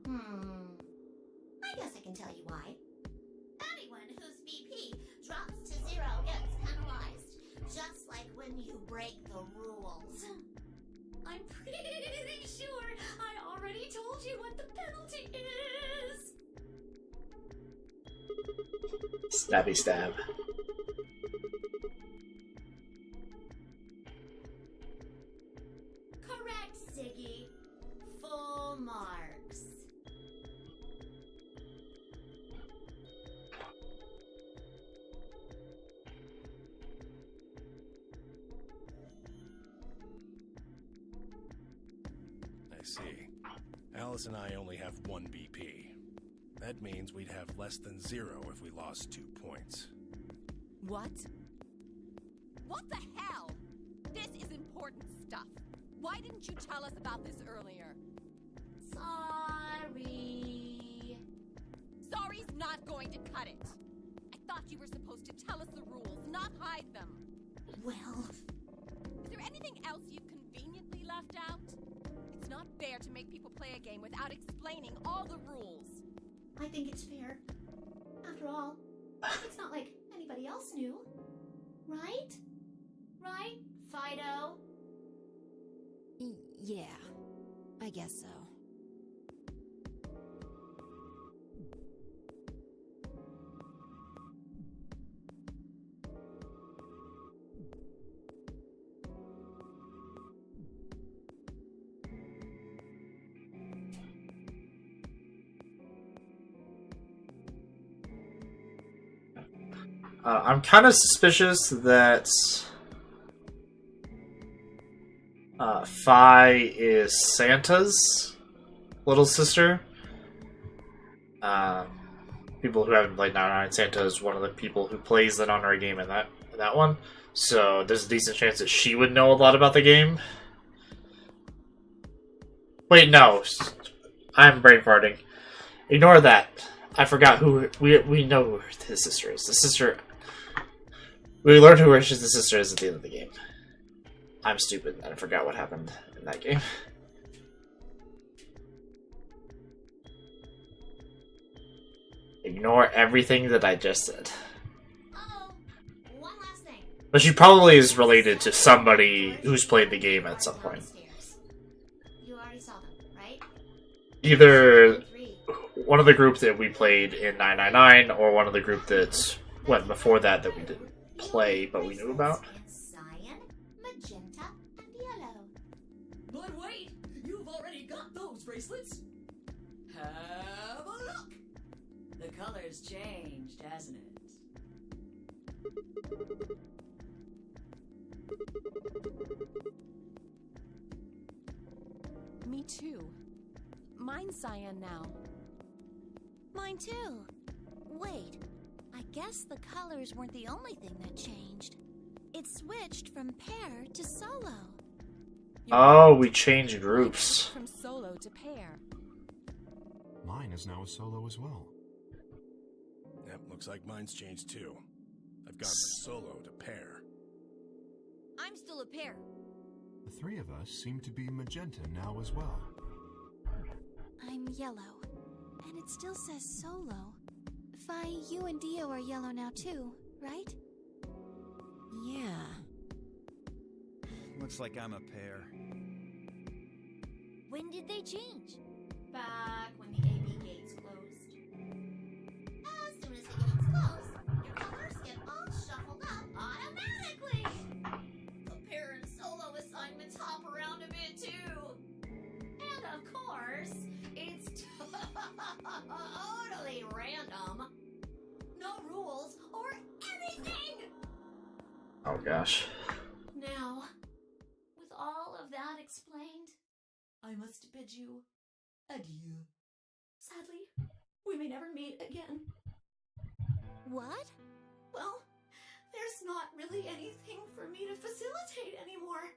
I guess I can tell you why. Anyone whose BP drops to 0 gets penalized, just like when you break the rules. I'm pretty sure I already told you what the penalty is. Stabby stab. Correct, Siggy. Full marks. I see. Alice and I only have 1 BP. That means we'd have less than 0 if we lost 2 points. What? What the hell? This is important stuff. Why didn't you tell us about this earlier? Sorry. Sorry's not going to cut it. I thought you were supposed to tell us the rules, not hide them. Well, left out? It's not fair to make people play a game without explaining all the rules. I think it's fair. After all, it's not like anybody else knew. Right? Right, Fido? Yeah, I guess so. I'm kind of suspicious that Fi is Santa's little sister. People who haven't played 99, Santa is one of the people who plays the non-rare game in that one. So there's a decent chance that she would know a lot about the game. Wait, no. I'm brain farting. Ignore that. I forgot who... We know who his sister is. The sister... We learned who the sister is at the end of the game. I'm stupid and I forgot what happened in that game. Ignore everything that I just said. Uh-oh. One last thing. But she probably is related to somebody who's played the game at some point. You already saw them, right? Either one of the group that we played in 999 or one of the group that went before that we didn't play but we knew about. Cyan, magenta, and yellow. But wait, you've already got those bracelets. Have a look. The color's changed, hasn't it? Me too. Mine's cyan now. Mine too. Wait, I guess the colors weren't the only thing that changed. It switched from pair to solo. Oh, we changed groups. From solo to pair. Mine is now a solo as well. Yep, looks like mine's changed too. I've gone from solo to pair. I'm still a pair. The three of us seem to be magenta now as well. I'm yellow, and it still says solo. Fi, you and Dio are yellow now too, right? Yeah. Looks like I'm a pair. When did they change? Back when the AB gates closed. As soon as the gates close, your colors get all shuffled up automatically. The pair and solo assignments hop around a bit too. And of course, it's totally random. No rules or anything. Oh gosh. Now, with all of that explained, I must bid you adieu. Sadly, we may never meet again. What? Well, there's not really anything for me to facilitate anymore.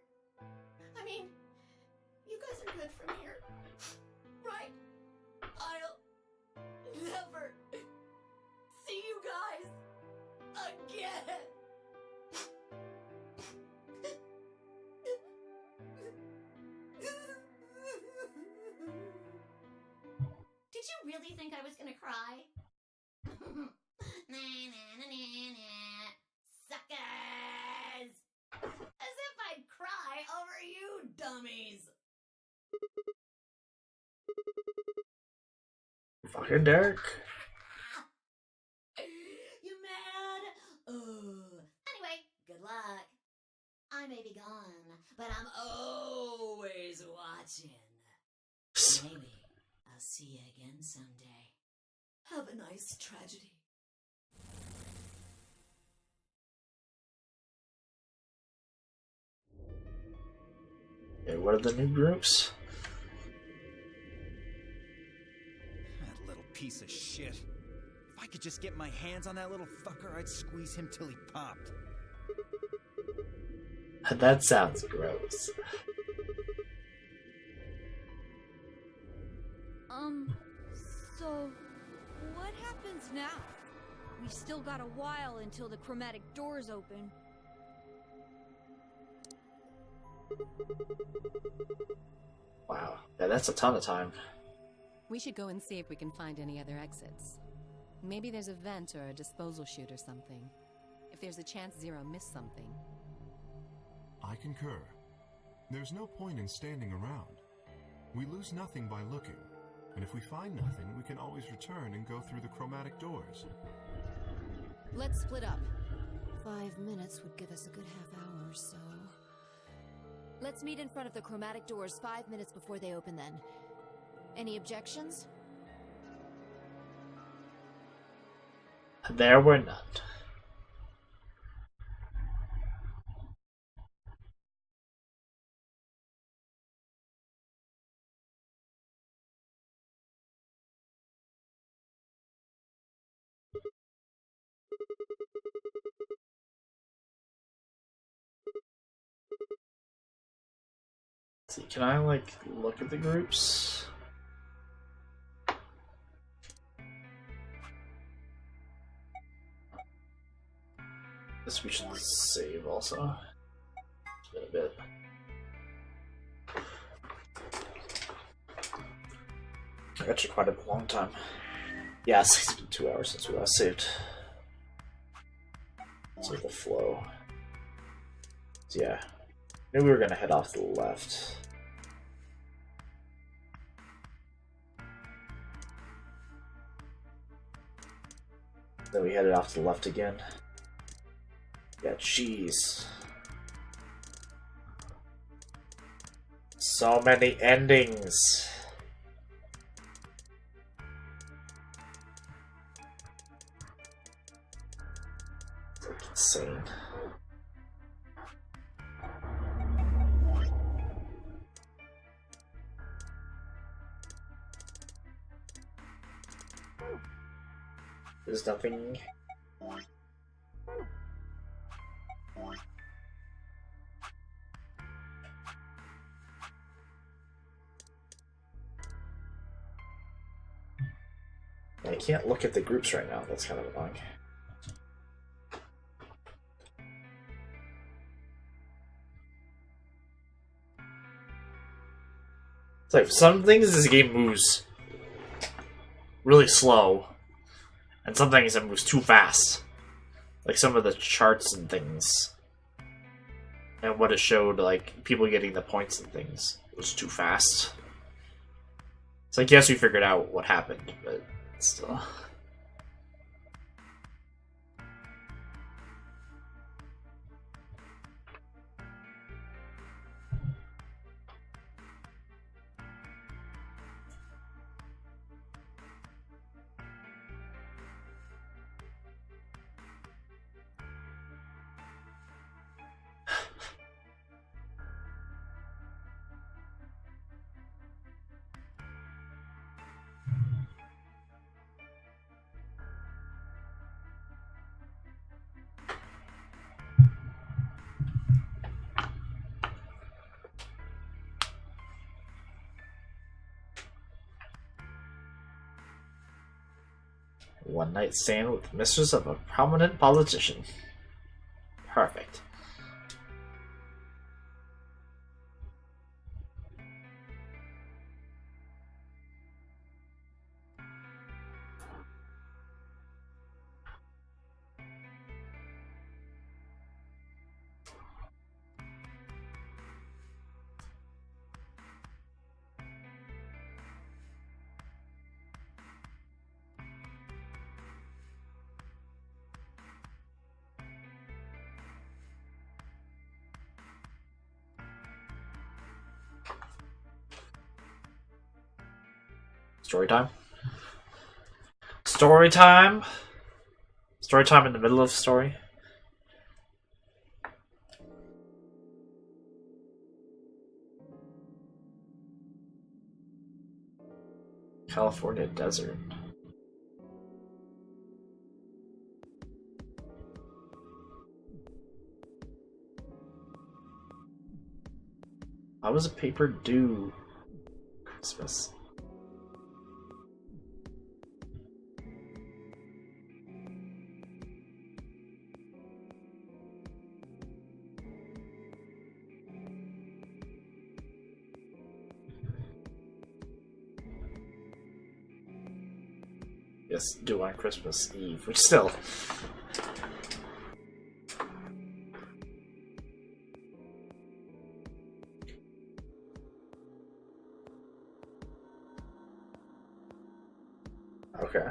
I mean, you guys are good from here, right? I'll never see you guys again. Did you really think I was gonna cry? Suckers! As if I'd cry over you dummies! Fucking Derek. You mad? Anyway, good luck. I may be gone, but I'm always watching. Maybe I'll see you again someday. Have a nice tragedy. Okay, what are the new groups? That little piece of shit. If I could just get my hands on that little fucker, I'd squeeze him till he popped. That sounds gross. So what happens now? We've still got a while until the chromatic doors open. Wow, yeah, that's a ton of time. We should go and see if we can find any other exits. Maybe there's a vent or a disposal chute or something. If there's a chance Zero missed something. I concur. There's no point in standing around. We lose nothing by looking, and if we find nothing, we can always return and go through the chromatic doors. Let's split up. 5 minutes would give us a good half hour or so. Let's meet in front of the chromatic doors 5 minutes before they open then. Any objections? There were none. See, can I like look at the groups? Guess we should save also. It's been a bit. Actually, quite a long time. Yeah, it's been 2 hours since we last saved. It's like the flow. So yeah, maybe we're gonna head off to the left. Then we headed off to the left again. Yeah, jeez. So many endings. It's like insane. There's nothing. I can't look at the groups right now. That's kind of annoying. It's like some things this game moves really slow, and some things it moves too fast. Like some of the charts and things, and what it showed, like people getting the points and things, it was too fast. It's like, yes, we figured out what happened, but still. One night stand with the mistress of a prominent politician. Perfect. Story time? Story time? Story time in the middle of story? California desert. How was a paper due Christmas? guess do on Christmas Eve, which still. Okay.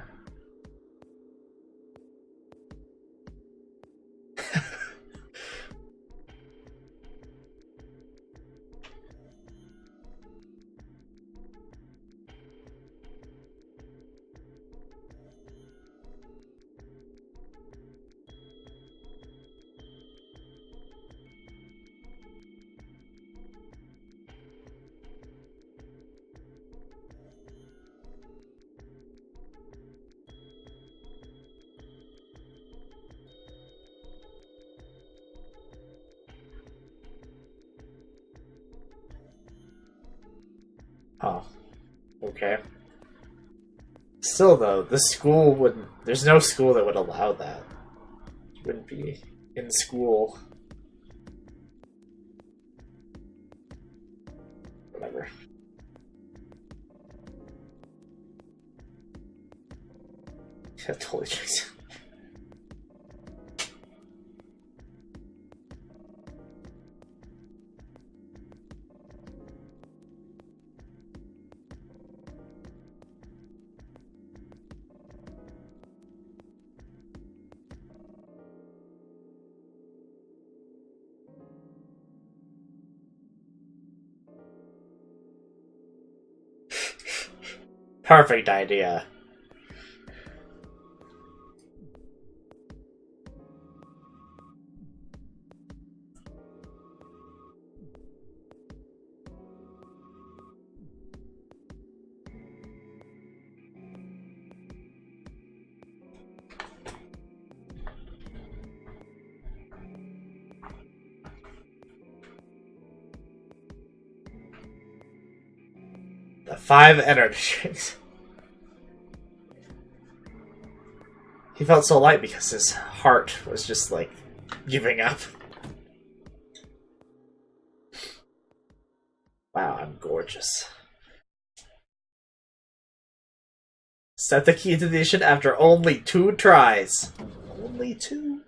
Oh, okay. Still, though, the school wouldn't. There's no school that would allow that. You wouldn't be in school. Whatever. Yeah, totally. Perfect idea. The 5 energy drinks. He felt so light because his heart was just like giving up. Wow, I'm gorgeous. Set the key to the ignition after only 2 tries. Only 2?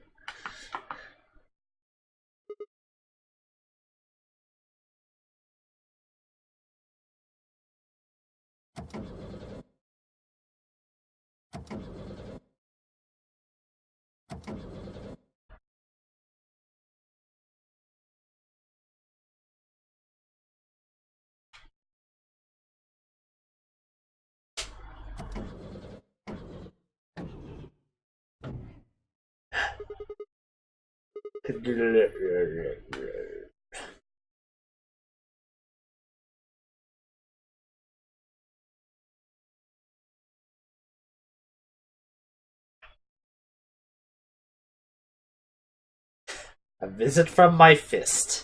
A visit from my fist.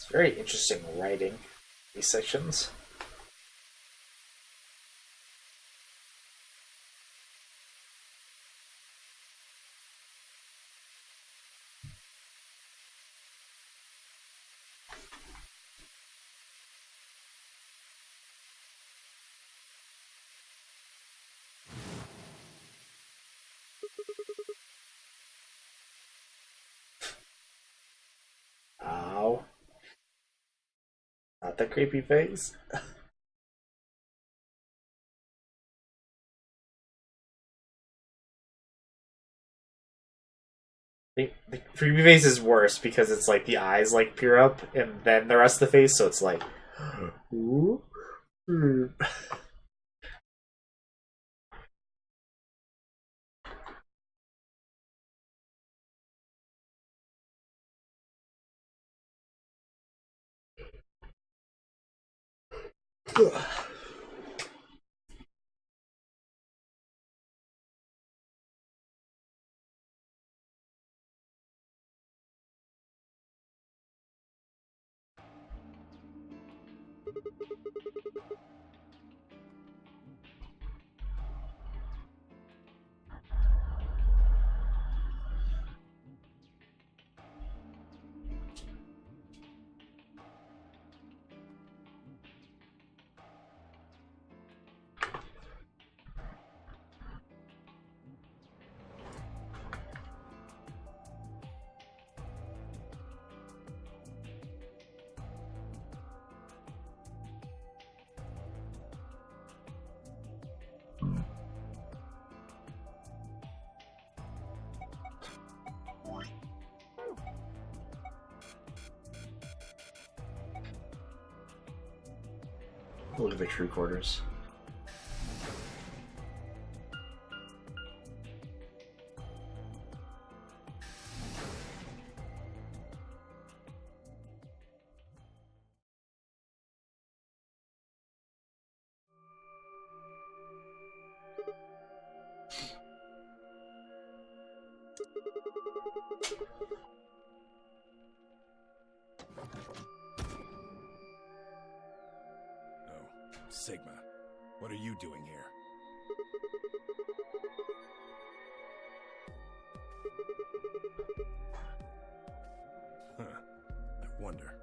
It's very interesting writing, these sections. Ow. Not the creepy face. The creepy face is worse because it's like the eyes like peer up and then the rest of the face, so it's like ooh. Look at the crew quarters. Sigma, what are you doing here? Huh. I wonder.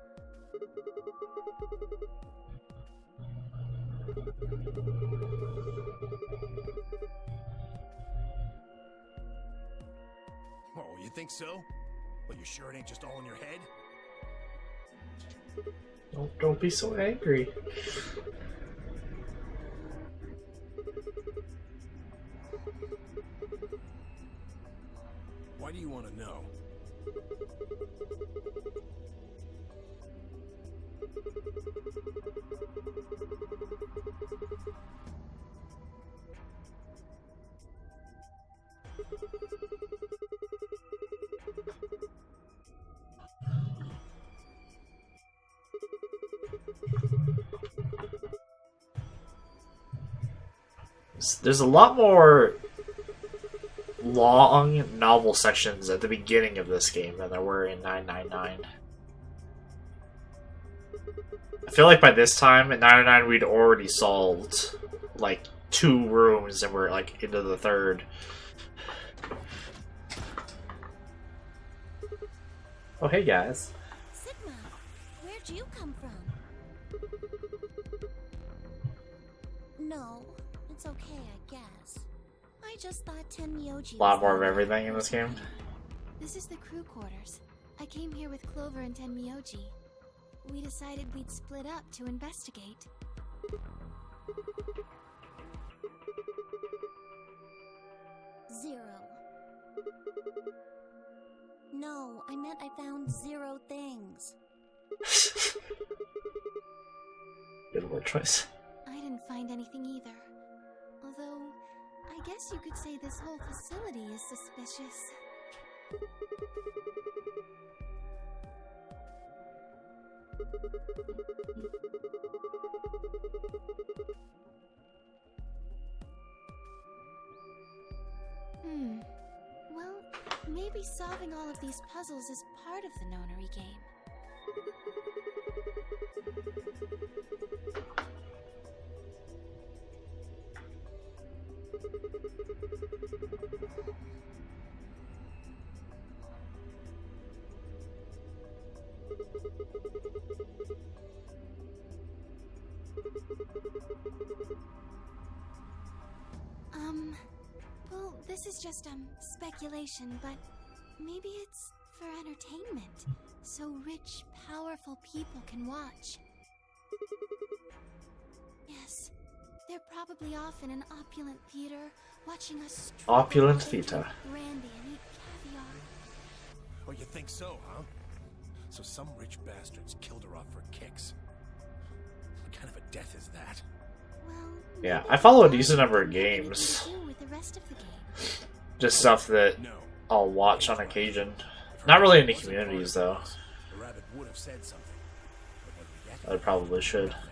Oh, you think so? Well, you sure it ain't just all in your head? Don't be so angry. Why do you want to know? There's a lot more long novel sections at the beginning of this game than there were in 999. I feel like by this time in 999 we'd already solved like 2 rooms and we're like into the 3rd. Oh hey guys. Sigma, where'd you come from? No, it's okay, I guess. I just thought Tenmyoji. A lot more of everything in this game. This is the crew quarters. I came here with Clover and Tenmyoji. We decided we'd split up to investigate. Zero. No, I meant I found 0 things. Good word choice. I didn't find anything either. Although, I guess you could say this whole facility is suspicious. Well, maybe solving all of these puzzles is part of the nonary game. Well, this is just, speculation, but maybe it's for entertainment, so rich, powerful people can watch. Yes, they're probably off in an opulent theater, watching us Opulent theater. brandy and eat caviar. you think so, huh? So some rich bastards killed her off for kicks. What kind of a death is that? Well, Yeah, I follow a decent number of games. what do with the rest of the game? Just stuff that No. I'll watch on occasion. Not really any communities, though. The rabbit would have said something. But what we get? I probably should. Nothing.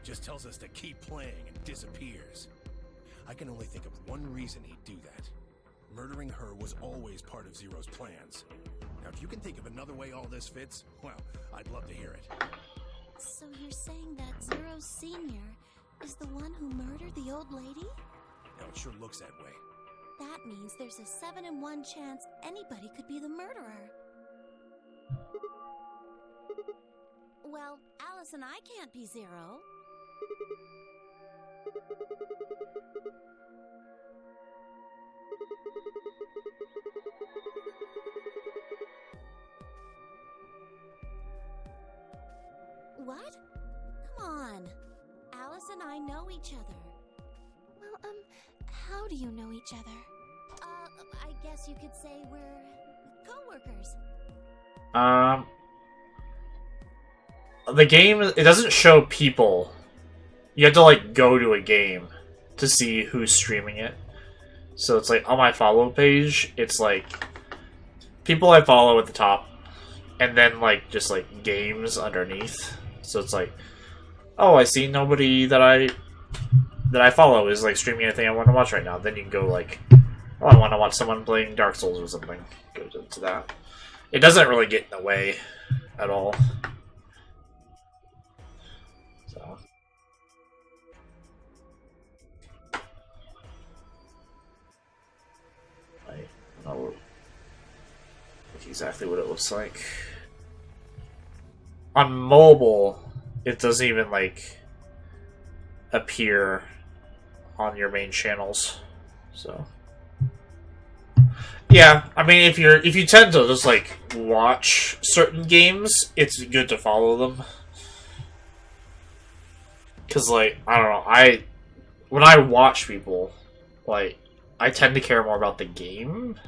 Just tells us to keep playing and disappears. I can only think of one reason he'd do that. Murdering her was always part of Zero's plans. Now, if you can think of another way all this fits, well, I'd love to hear it. So you're saying that Zero Sr. is the one who murdered the old lady? Now, it sure looks that way. That means there's a 7 in 1 chance anybody could be the murderer. Well, Alice and I can't be Zero. What? Come on. Alice and I know each other. Well, how do you know each other? I guess you could say we're co-workers. The game, it doesn't show people. You have to, like, go to a game to see who's streaming it. So it's like, on my follow page, it's like, people I follow at the top, and then, like, just, like, games underneath. So it's like, oh, I see nobody that I follow is, like, streaming anything I want to watch right now. Then you can go, like, oh, I want to watch someone playing Dark Souls or something. Go to that. It doesn't really get in the way at all. So. I don't know exactly what it looks like. On mobile, it doesn't even, like, appear on your main channels. So. Yeah, I mean, if you tend to just, like, watch certain games, it's good to follow them. Cause, like, I don't know, when I watch people, like, I tend to care more about the game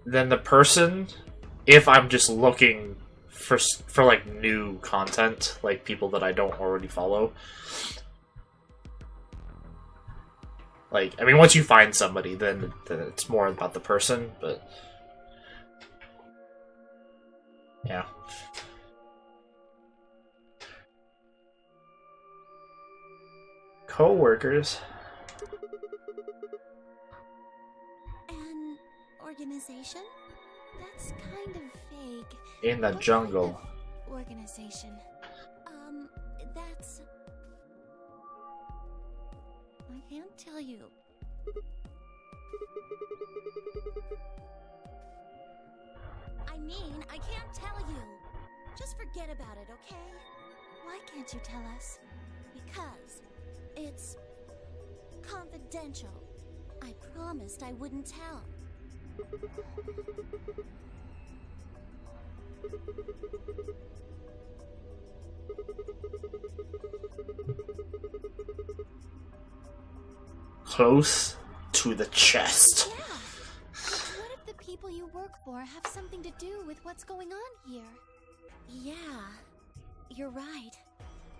than the person, if I'm just looking for like, new content, like, people that I don't already follow. Like, I mean, once you find somebody, then it's more about the person, but... Yeah. Co-workers. An organization? That's kind of vague. In the What jungle. kind of organization. That's... I can't tell you. I mean, I can't tell you. Just forget about it, okay? Why can't you tell us? Because it's confidential. I promised I wouldn't tell. Close to the chest. Yeah. What if the people you work for have something to do with what's going on here? Yeah, you're right.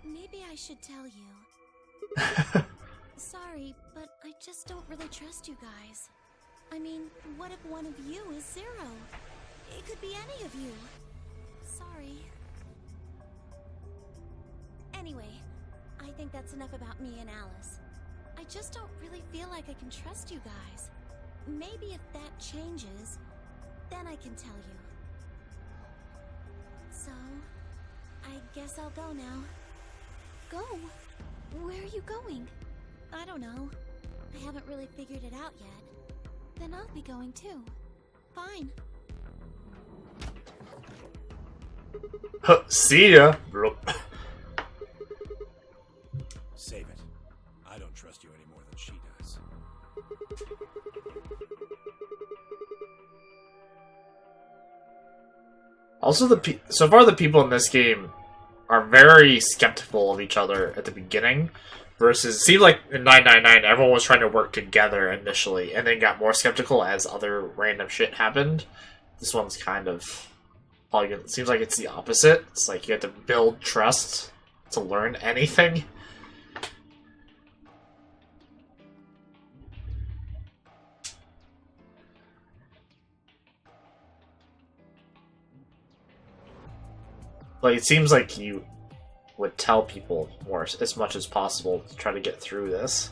Maybe I should tell you. Sorry, but I just don't really trust you guys. I mean, what if one of you is Zero? It could be any of you. Sorry. Anyway, I think that's enough about me and Alice. I just don't really feel like I can trust you guys. Maybe if that changes, then I can tell you. So, I guess I'll go now. Go? Where are you going? I don't know. I haven't really figured it out yet. Then I'll be going too. Fine. See ya. Bloop. Save it. I don't trust you any more than she does. Also, so far the people in this game are very skeptical of each other at the beginning, Versus, it seemed like in 999, everyone was trying to work together initially, and then got more skeptical as other random shit happened. This one's kind of... it seems like it's the opposite. It's like you have to build trust to learn anything. Like, it seems like you would tell people more as much as possible to try to get through this.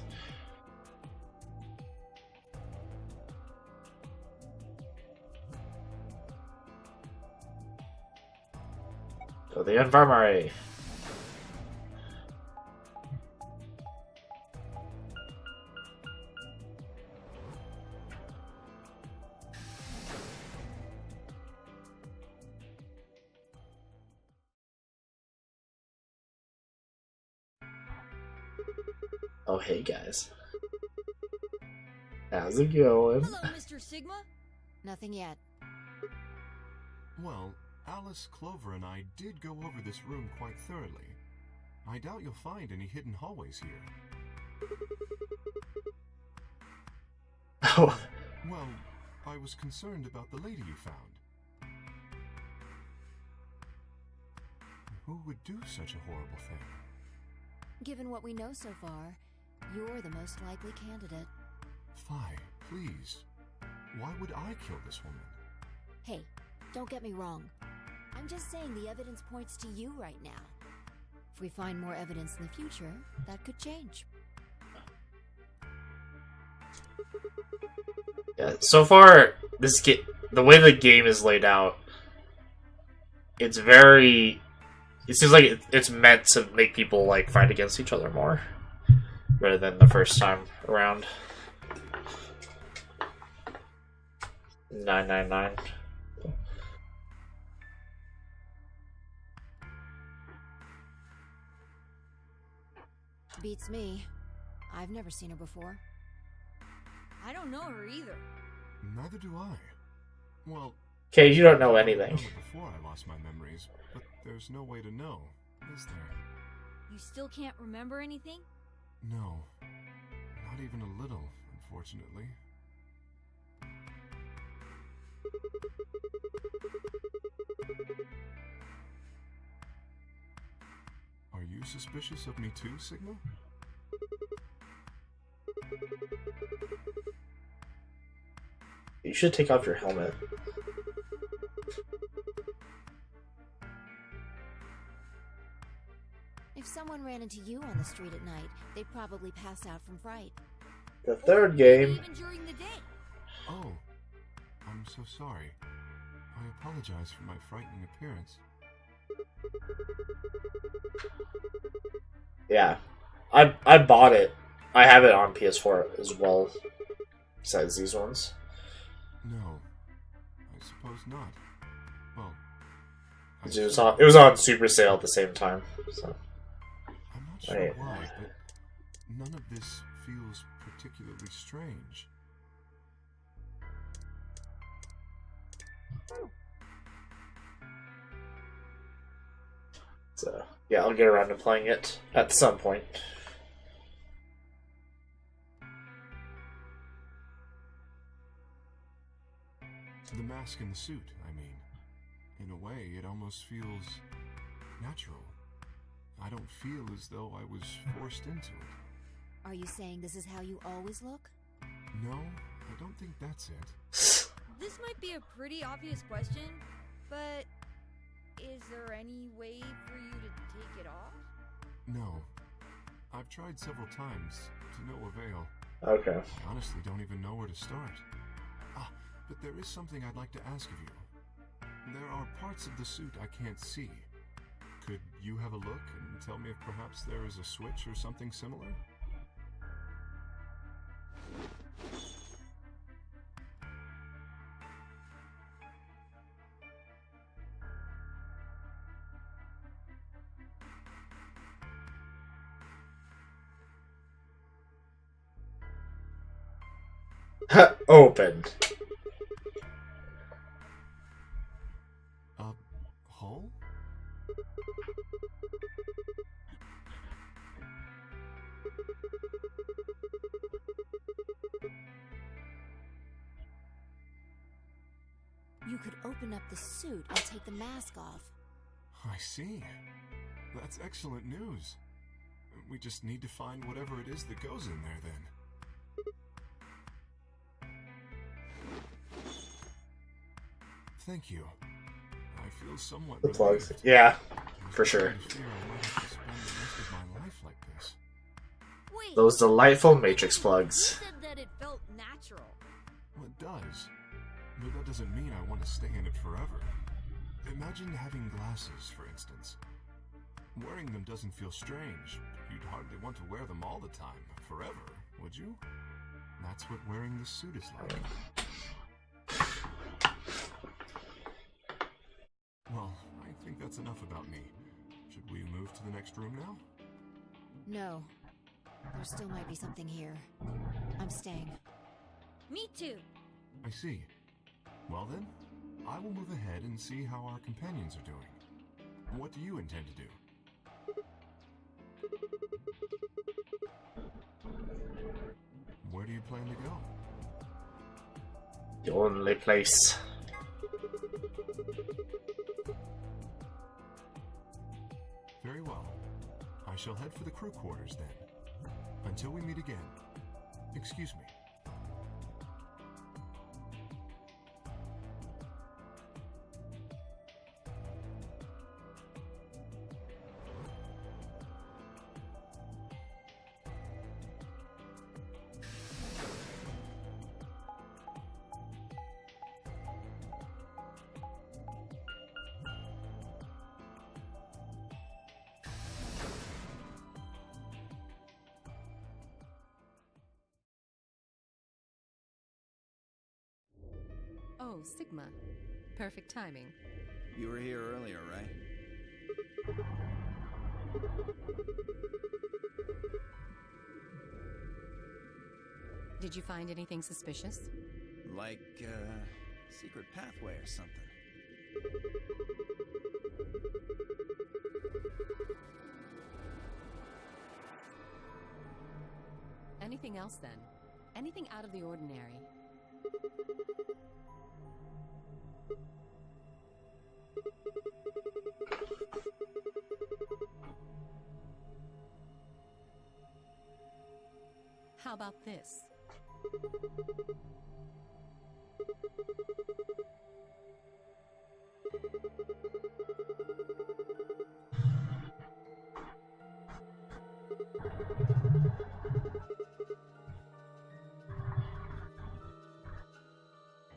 So the infirmary. Oh, hey guys. How's it going? Hello, Mr. Sigma. Nothing yet. Well, Alice, Clover, and I did go over this room quite thoroughly. I doubt you'll find any hidden hallways here. Oh. Well, I was concerned about the lady you found. Who would do such a horrible thing? Given what we know so far, you're the most likely candidate. Fly, please. Why would I kill this woman? Hey, don't get me wrong. I'm just saying the evidence points to you right now. If we find more evidence in the future, that could change. Yeah, so far, the way the game is laid out, it's very... It seems like it's meant to make people, like, fight against each other more, rather than the first time around. 999. Beats me. I've never seen her before. I don't know her either. Neither do I. Well... Okay, you don't know anything. Before I lost my memories, but there's no way to know, is there? You still can't remember anything? No. Not even a little, unfortunately. Are you suspicious of me too, Sigma? You should take off your helmet. If someone ran into you on the street at night, they'd probably pass out from fright. The third game. Even during the day. Oh, I'm so sorry. I apologize for my frightening appearance. Yeah. I bought it. I have it on PS4 as well, besides these ones. No, I suppose not. Well, it was on super sale at the same time, so... I'm not sure why, but none of this feels particularly strange. So, yeah, I'll get around to playing it at some point. The mask and the suit, I mean. In a way, it almost feels natural. I don't feel as though I was forced into it. Are you saying this is how you always look? No, I don't think that's it. This might be a pretty obvious question, but is there any way for you to take it off? No. I've tried several times, to no avail. Okay. I honestly don't even know where to start. Ah, but there is something I'd like to ask of you. There are parts of the suit I can't see. Could you have a look and tell me if perhaps there is a switch or something similar? Open. A hole? you could open up the suit and take the mask off. I see. That's excellent news. We just need to find whatever it is that goes in there, then. Thank you. I feel somewhat Plugs. relieved. Yeah, for sure. I fear I might have to spend the rest of my life like this. Wait, Those delightful Matrix plugs. you said that it felt natural. Well, it does. But that doesn't mean I want to stay in it forever. Imagine having glasses, for instance. Wearing them doesn't feel strange, but you'd hardly want to wear them all the time, forever, would you? That's what wearing the suit is like. Well, I think that's enough about me. Should we move to the next room now? No. There still might be something here. I'm staying. Me too. I see. Well then, I will move ahead and see how our companions are doing. What do you intend to do? Where do you plan to go? The only place. Very well. I shall head for the crew quarters then. Until we meet again. Excuse me. Oh, Sigma. Perfect timing. You were here earlier, right? Did you find anything suspicious? Like, secret pathway or something. Anything else then? Anything out of the ordinary? How about this?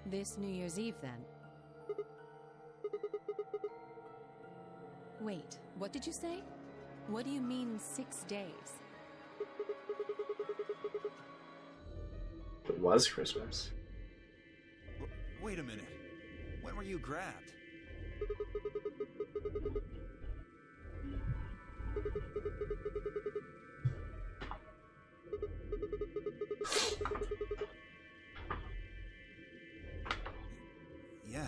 This New Year's Eve, then? Wait, what did you say? What do you mean 6 days? It was Christmas. Wait a minute. When were you grabbed? Yeah.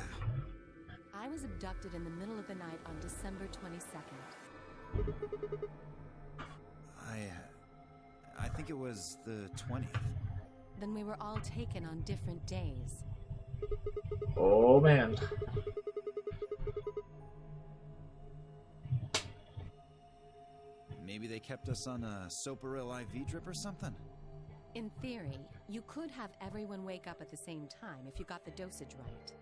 I was abducted in the middle of the night on December 22nd. I think it was the 20th. Then we were all taken on different days. Oh man. Maybe they kept us on a Soparil IV drip or something? In theory, you could have everyone wake up at the same time if you got the dosage right.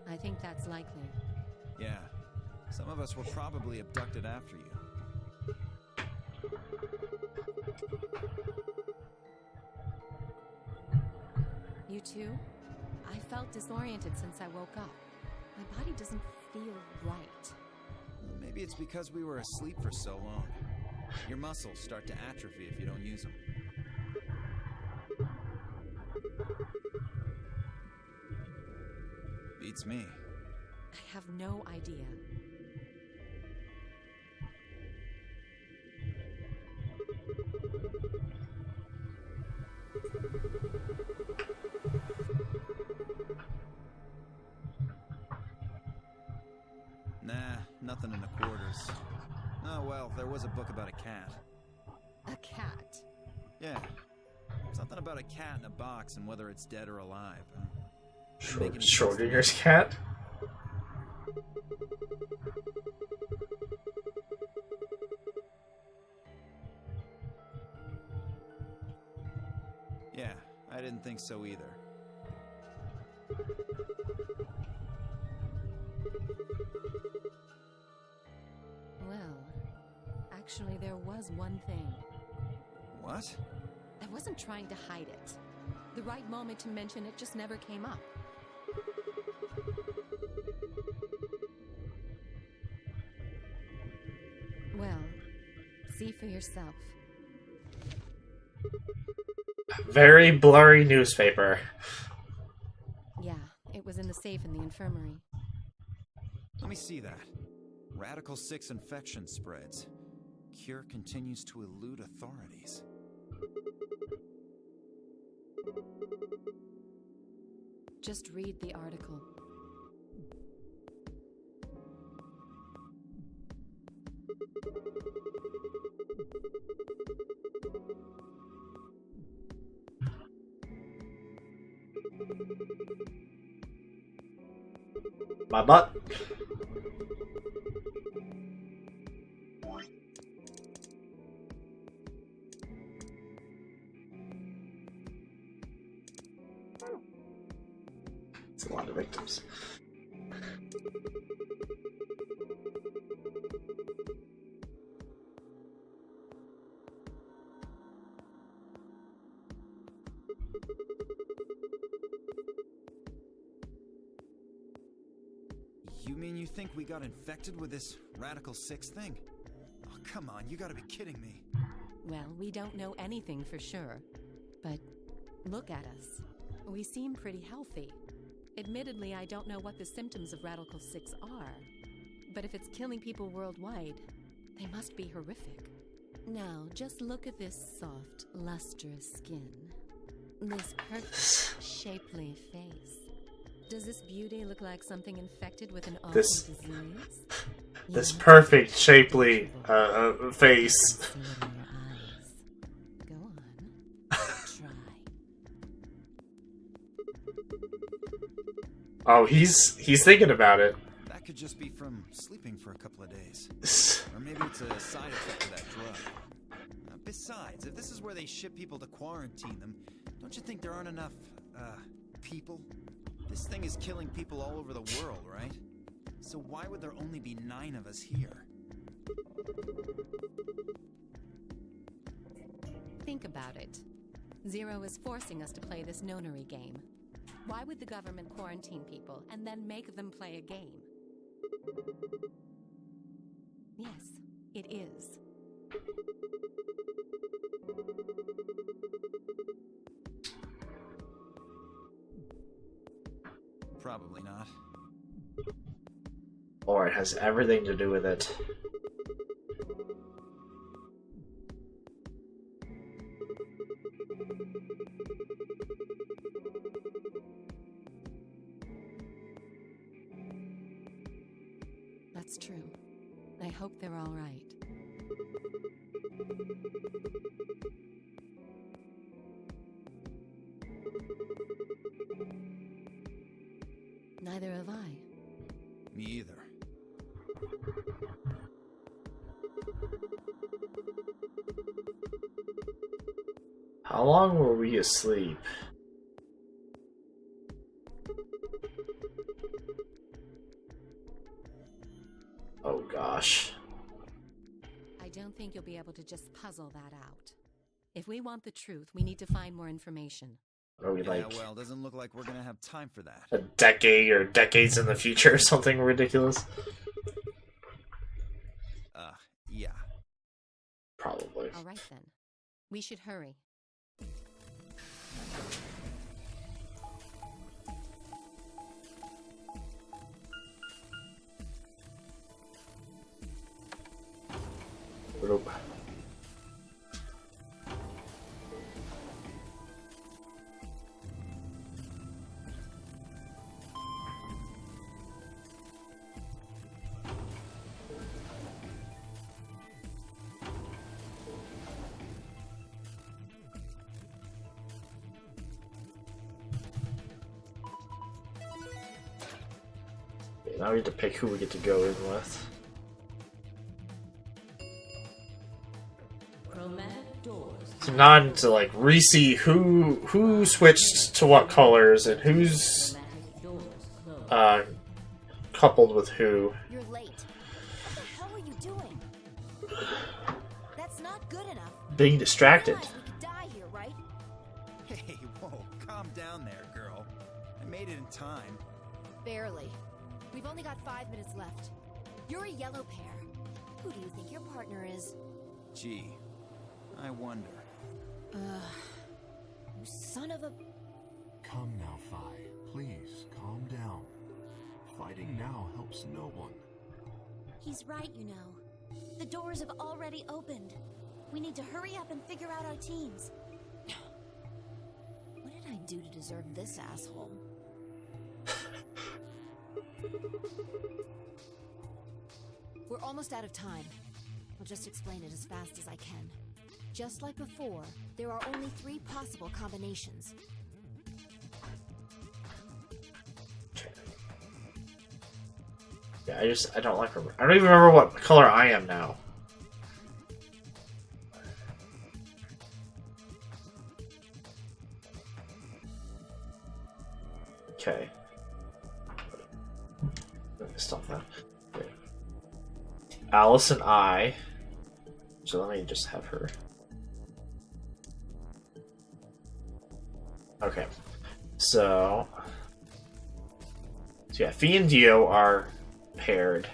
I think that's likely. Yeah. Some of us were probably abducted after you. You too? I felt disoriented since I woke up. My body doesn't feel right. Maybe it's because we were asleep for so long. Your muscles start to atrophy if you don't use them. Beats me. I have no idea. Nah, nothing in the quarters. Oh well, there was a book about a cat. A cat? Yeah. Something about about a cat in a box and whether it's dead or alive. Schrodinger's cat? Yeah, I didn't think so either. Well, actually there was one thing. What? I wasn't trying to hide it. The right moment to mention it just never came up. Well, see for yourself. Very blurry newspaper. Yeah, it was in the safe in the infirmary. Let me see that. Radical 6 infection spreads. Cure continues to elude authorities. Just read the article. My butt. It's a lot of victims. You mean you think we got infected with this Radical 6 thing? Oh, come on, you gotta be kidding me. Well, we don't know anything for sure. But look at us. We seem pretty healthy. Admittedly, I don't know what the symptoms of Radical 6 are. But if it's killing people worldwide, they must be horrific. Now, just look at this soft, lustrous skin. This perfect, shapely face. Does this beauty look like something infected with an awful disease? This perfect, shapely face. Go on. Try. Oh, he's thinking about it. That could just be from sleeping for a couple of days. Or maybe it's a side effect of that drug. Besides, if this is where they ship people to quarantine them, don't you think there aren't enough, people? This thing is killing people all over the world, right? So why would there only be 9 of us here? Think about it. Zero is forcing us to play this nonary game. Why would the government quarantine people and then make them play a game? Yes, it is. Probably not. Or it has everything to do with it. That's true. I hope they're all right. Neither have I. Me either. How long were we asleep? Oh gosh. I don't think you'll be able to just puzzle that out. If we want the truth, we need to find more information. Are we like well, doesn't look like we're gonna have time for that. a decade or decades in the future or something ridiculous? Yeah. Probably. All right then. We should hurry. Nope. Now we get to pick who we get to go in with. Chromatic doors. So now I need to like re-see who switched to what colors and who's coupled with who. You're late. What the hell are you doing? That's not good enough. Being distracted. Realize we could die here, right? Hey, whoa, calm down there, girl. I made it in time. Barely. We've only got 5 minutes left. You're a yellow pair. Who do you think your partner is? Gee, I wonder. You son of a... Come now, Phi. Please, calm down. Fighting now helps no one. He's right, you know. The doors have already opened. We need to hurry up and figure out our teams. What did I do to deserve this asshole? We're almost out of time. I'll just explain it as fast as I can. Just like before, there are only 3 possible combinations. Yeah, I don't like her. I don't even remember what color I am now. Okay. Let me stop that. Okay. Alice and I. So let me just have her. Okay. So yeah, Fee and Dio are paired.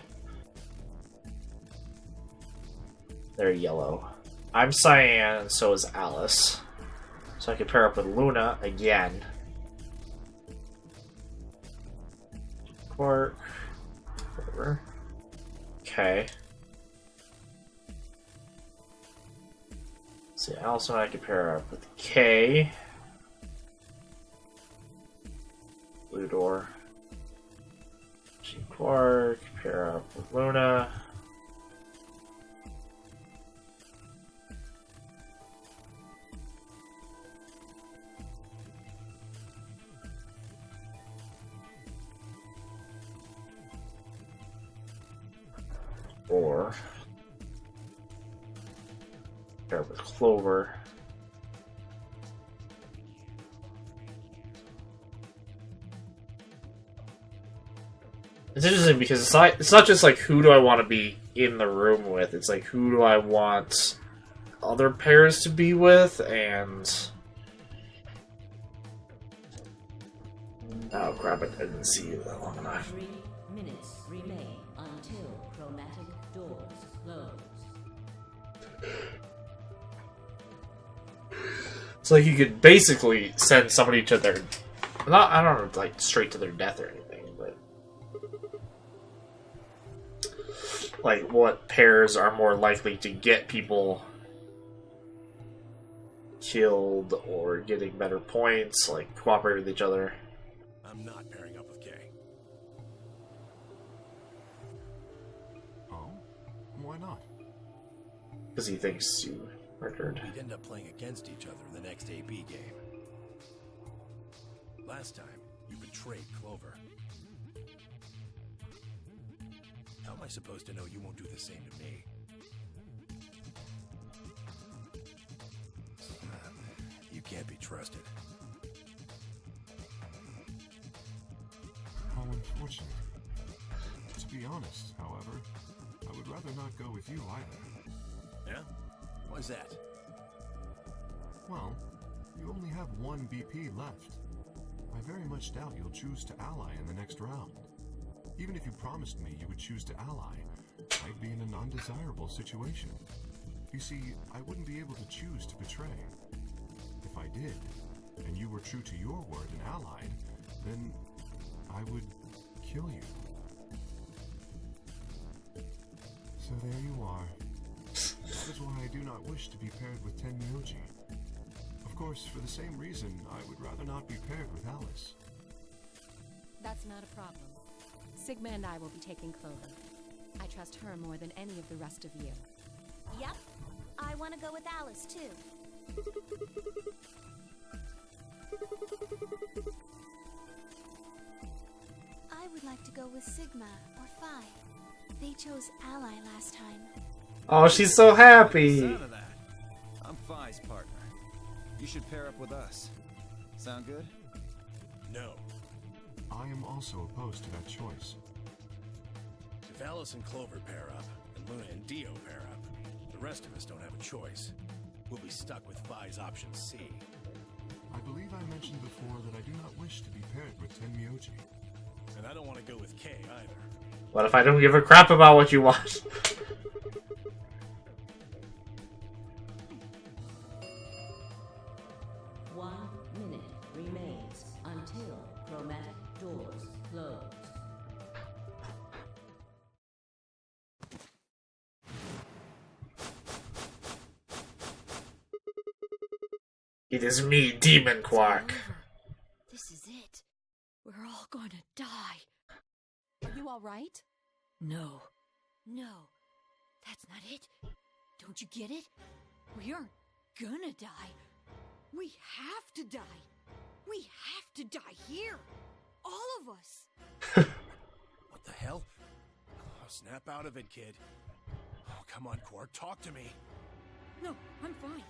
They're yellow. I'm cyan, and so is Alice. So I can pair up with Luna again. Quark. Whatever. Okay. See, Alice and I can pair up with Kay. Blue door. Quark, pair up with Luna. Or pair up with Clover. It's interesting because it's not just like who do I want to be in the room with, it's like who do I want other pairs to be with, and... Oh crap, I didn't see you that long enough. 3 minutes remain until chromatic doors close. So like you could basically send somebody to their... Not, I don't know, like straight to their death or anything, but... Like, what pairs are more likely to get people killed or getting better points, like cooperate with each other. I'm not pairing up with Kay. Oh? Why not? Because he thinks you murdered. We'd end up playing against each other in the next AB game. Last time, you betrayed Clover. How am I supposed to know you won't do the same to me? You can't be trusted. How unfortunate. To be honest, however, I would rather not go with you either. Yeah? Why's that? Well, you only have 1 BP left. I very much doubt you'll choose to ally in the next round. Even if you promised me you would choose to ally, I'd be in an undesirable situation. You see, I wouldn't be able to choose to betray. If I did, and you were true to your word and allied, then I would kill you. So there you are. That is why I do not wish to be paired with Tenmyoji. Of course, for the same reason, I would rather not be paired with Alice. That's not a problem. Sigma and I will be taking Clover. I trust her more than any of the rest of you. Yep. I want to go with Alice, too. I I would like to go with Sigma or Phi. They chose Ally last time. Oh, she's so happy. Sound of that. I'm Phi's partner. You should pair up with us. Sound good? No. I am also opposed to that choice. If Alice and Clover pair up, and Luna and Dio pair up, the rest of us don't have a choice. We'll be stuck with Phi's option C. I believe I mentioned before that I do not wish to be paired with Tenmyoji. And I don't want to go with Kay either. What if I don't give a crap about what you want? One minute remains until chromatic doors close. It is me, Demon Quark. This is it. We're all gonna die. Are you all right? No. No. That's not it. Don't you get it? We aren't gonna die. We have to die. We have to die here. All of us. What the hell? Oh, snap out of it, kid. Oh, come on, Quark, talk to me. No, I'm fine.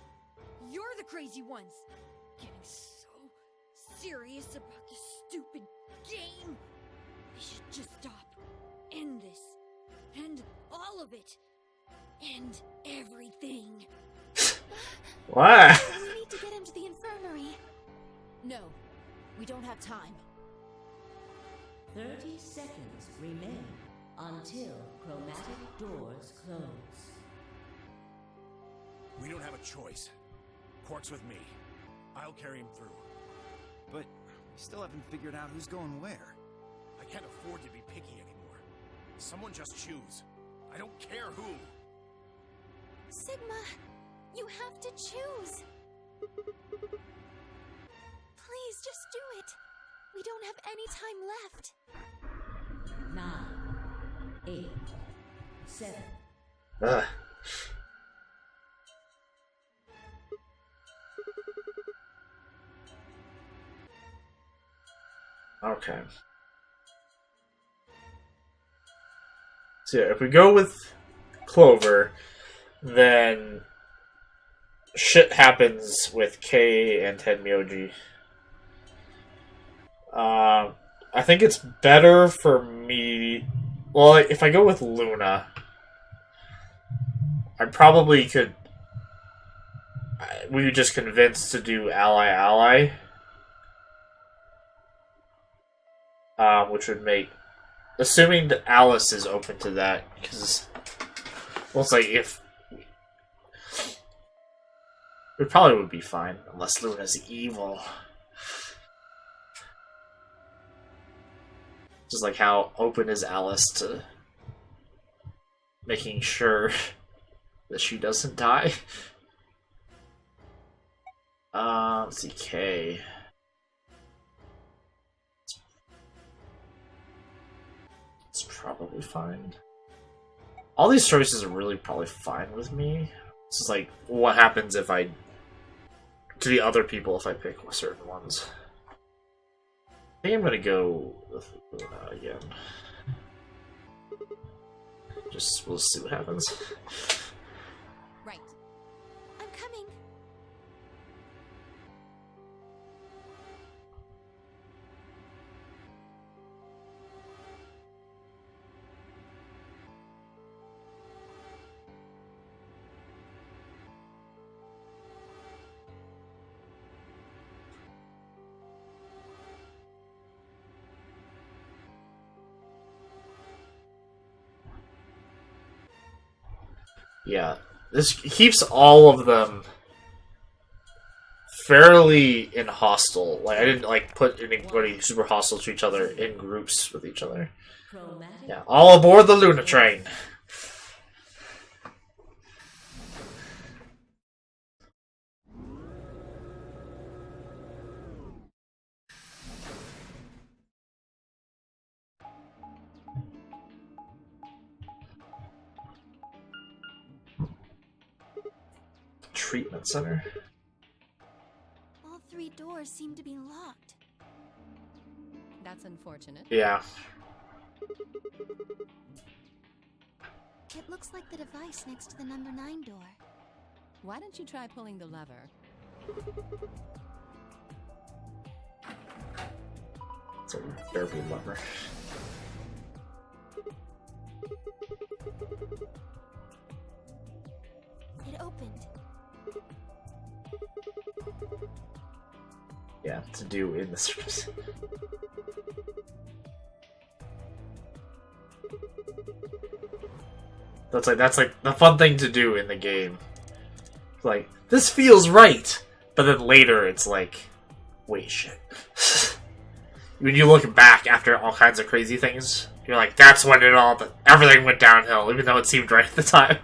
You're the crazy ones. Getting so serious about this stupid game. We should just stop. End this. End all of it. End everything. What? We need to get him to the infirmary. No, we don't have time. 30 seconds remain until chromatic doors close. We don't have a choice. Quark's with me. I'll carry him through. But we still haven't figured out who's going where. I can't afford to be picky anymore. Someone just choose. I don't care who. Sigma, you have to choose. Please, just do it. We don't have any time left. 9, 8, 7. Ugh. Okay. So yeah, if we go with Clover, then shit happens with Kay and Tenmyoji. I think it's better for me. Well, if I go with Luna, I probably could. We were just convinced to do ally, which would make, assuming that Alice is open to that, because well, it's like if it probably would be fine unless Luna's evil. Just like how open is Alice to making sure that she doesn't die. Let's see, Kay. It's probably fine. All these choices are really probably fine with me. It's just like, what happens if I... to the other people if I pick certain ones. I think I'm gonna go with Luna again. We'll see what happens. Right. I'm coming. Yeah, this keeps all of them fairly in hostile. Like I didn't like put anybody super hostile to each other in groups with each other. Yeah, all aboard the Luna train. Treatment center. All 3 doors seem to be locked. That's unfortunate. Yeah. It looks like the device next to the number 9 door. Why don't you try pulling the lever? It's a derby lever. It opened. Yeah, to do in the service. That's like the fun thing to do in the game. Like, this feels right, but then later it's like, wait, shit. When you look back after all kinds of crazy things, you're like, that's when everything went downhill, even though it seemed right at the time.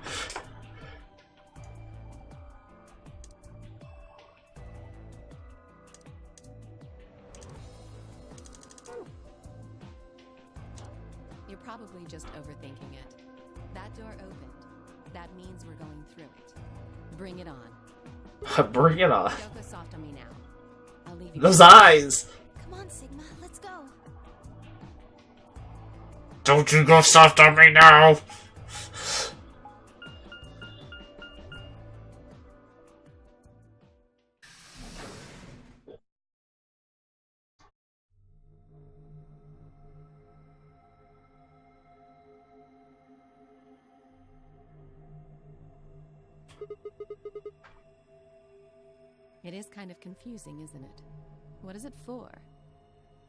You're probably just overthinking it. That door opened. That means we're going through it. Bring it on. Bring it on. Don't go soft on me now. I'll leave you. Those eyes! Come on, Sigma, let's go. Don't you go soft on me now! It is kind of confusing, isn't it? What is it for?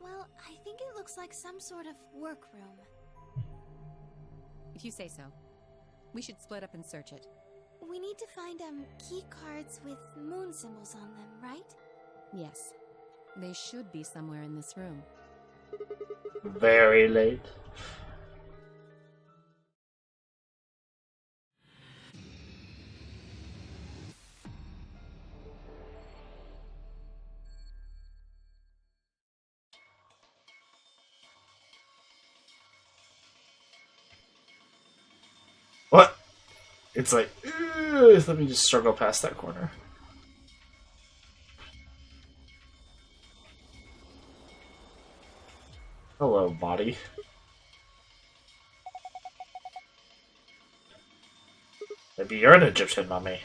Well, I think it looks like some sort of workroom. If you say so. We should split up and search it. We need to find, key cards with moon symbols on them, right? Yes. They should be somewhere in this room. Very late. What? It's like, let me just struggle past that corner. Hello, body. Maybe you're an Egyptian mummy.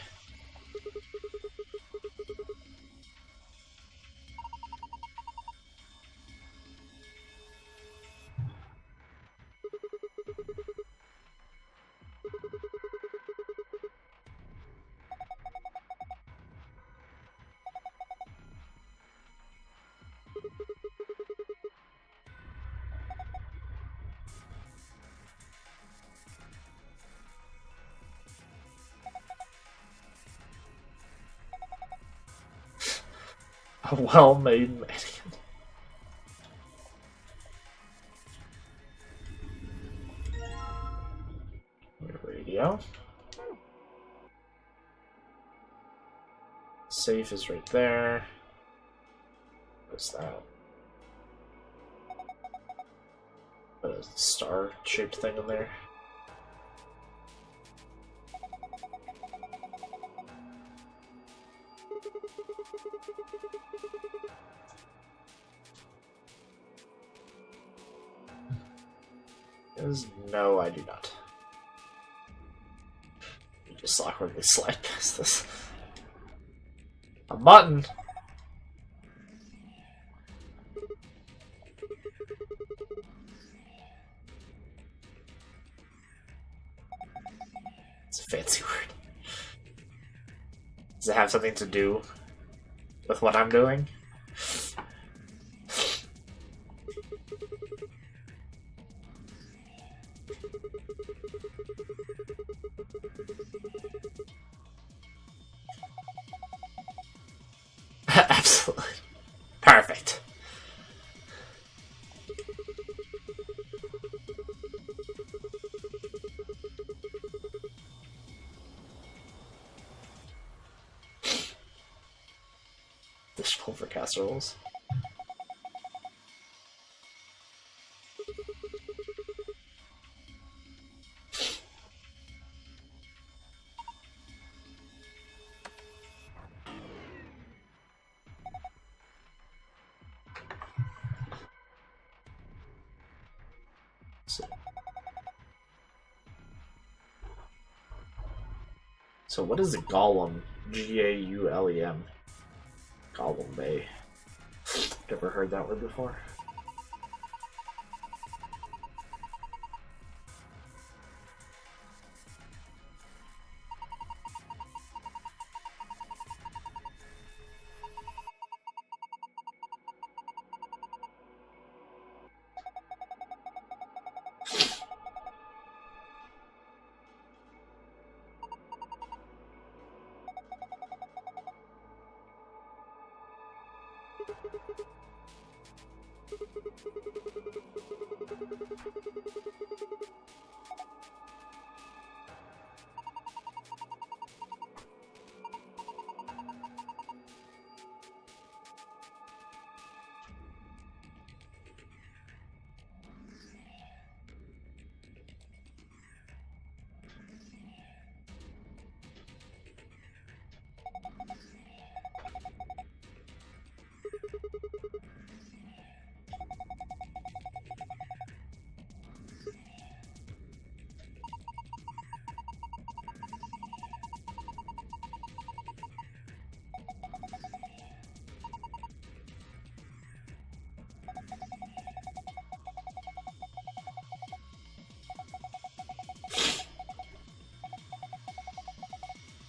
A well-made mannequin. Radio. Safe is right there. What's that? A star-shaped thing in there. No, I do not. You just awkwardly slide past this. A button! It's a fancy word. Does it have something to do with what I'm doing? Absolutely. Perfect. Dish pulver casseroles. So what is a golem? Gaulem. Golem Bay. Never heard that word before.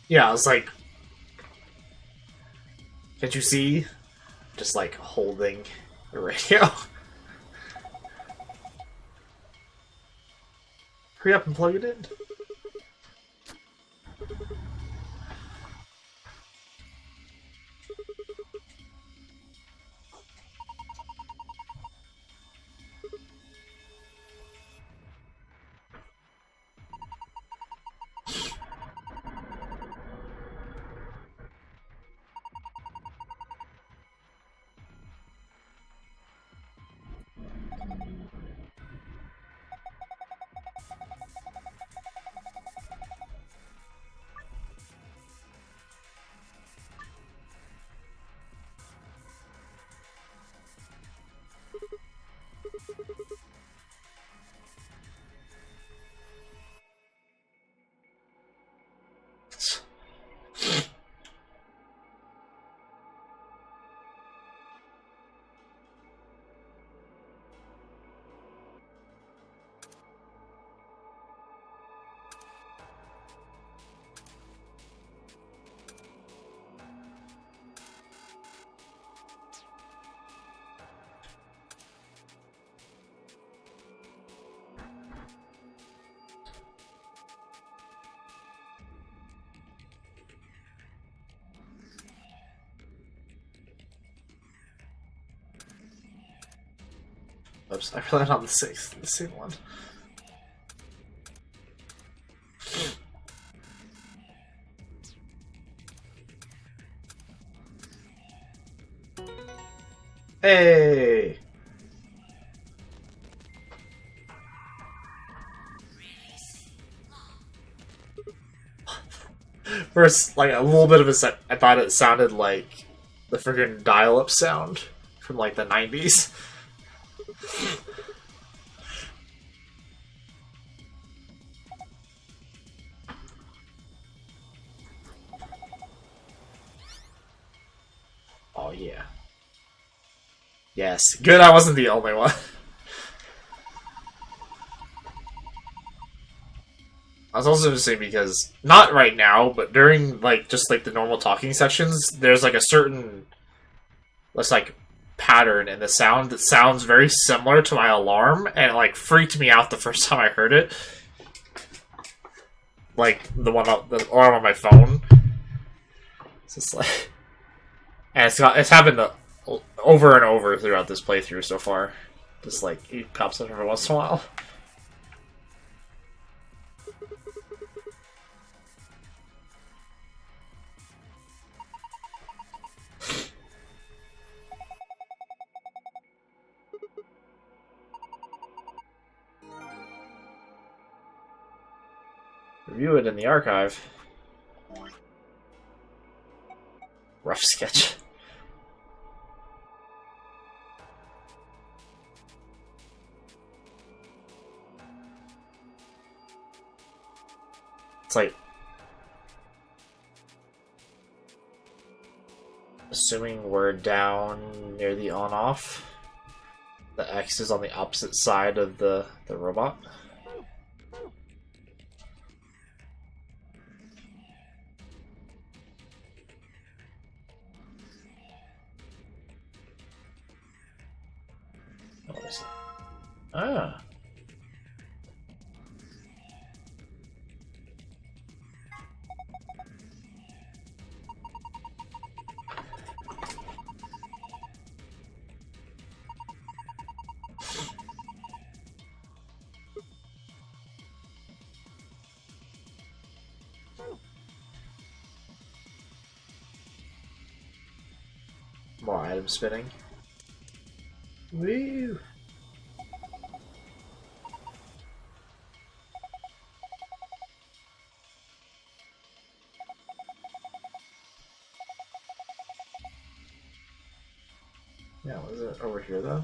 Yeah, I was like, can't you see? Just like holding the radio. Hurry up and plug it in. Oops, I relied on the same one. Hey! First, like, a little bit of a sec, I thought it sounded like the friggin' dial-up sound from, like, the 90s. Oh, yeah. Yes. Good, I wasn't the only one. I was also just saying because, not right now, but during, like, just, like, the normal talking sections, there's, like, a certain, let's, like, pattern in the sound that sounds very similar to my alarm, and it, like, freaked me out the first time I heard it. Like, the alarm on my phone. It's just, like... And it's happened over and over throughout this playthrough so far. Just, like, it pops up every once in a while. Review it in the archive. Rough sketch. It's like Assuming we're down near the on-off. The X is on the opposite side of the robot. What is it? Ah. More item spinning. Woo! Yeah, what is it over here though?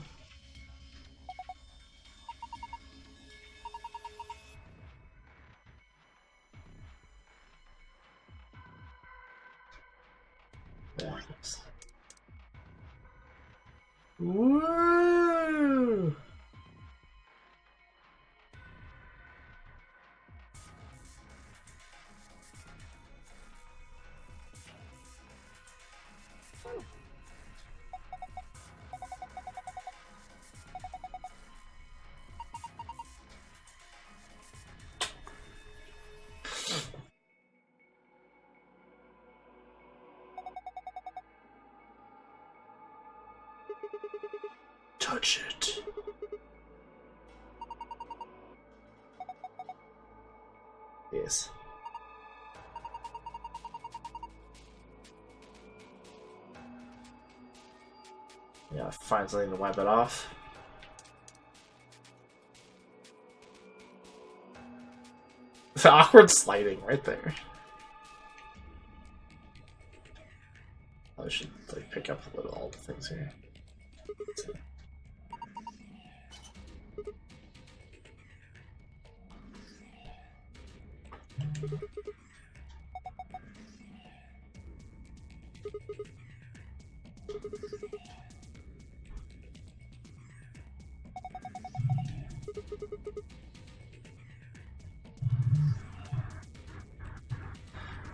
Yeah. Woo! Touch it. Yes. Yeah, find something to wipe it off. The awkward sliding right there. I should like pick up all the things here.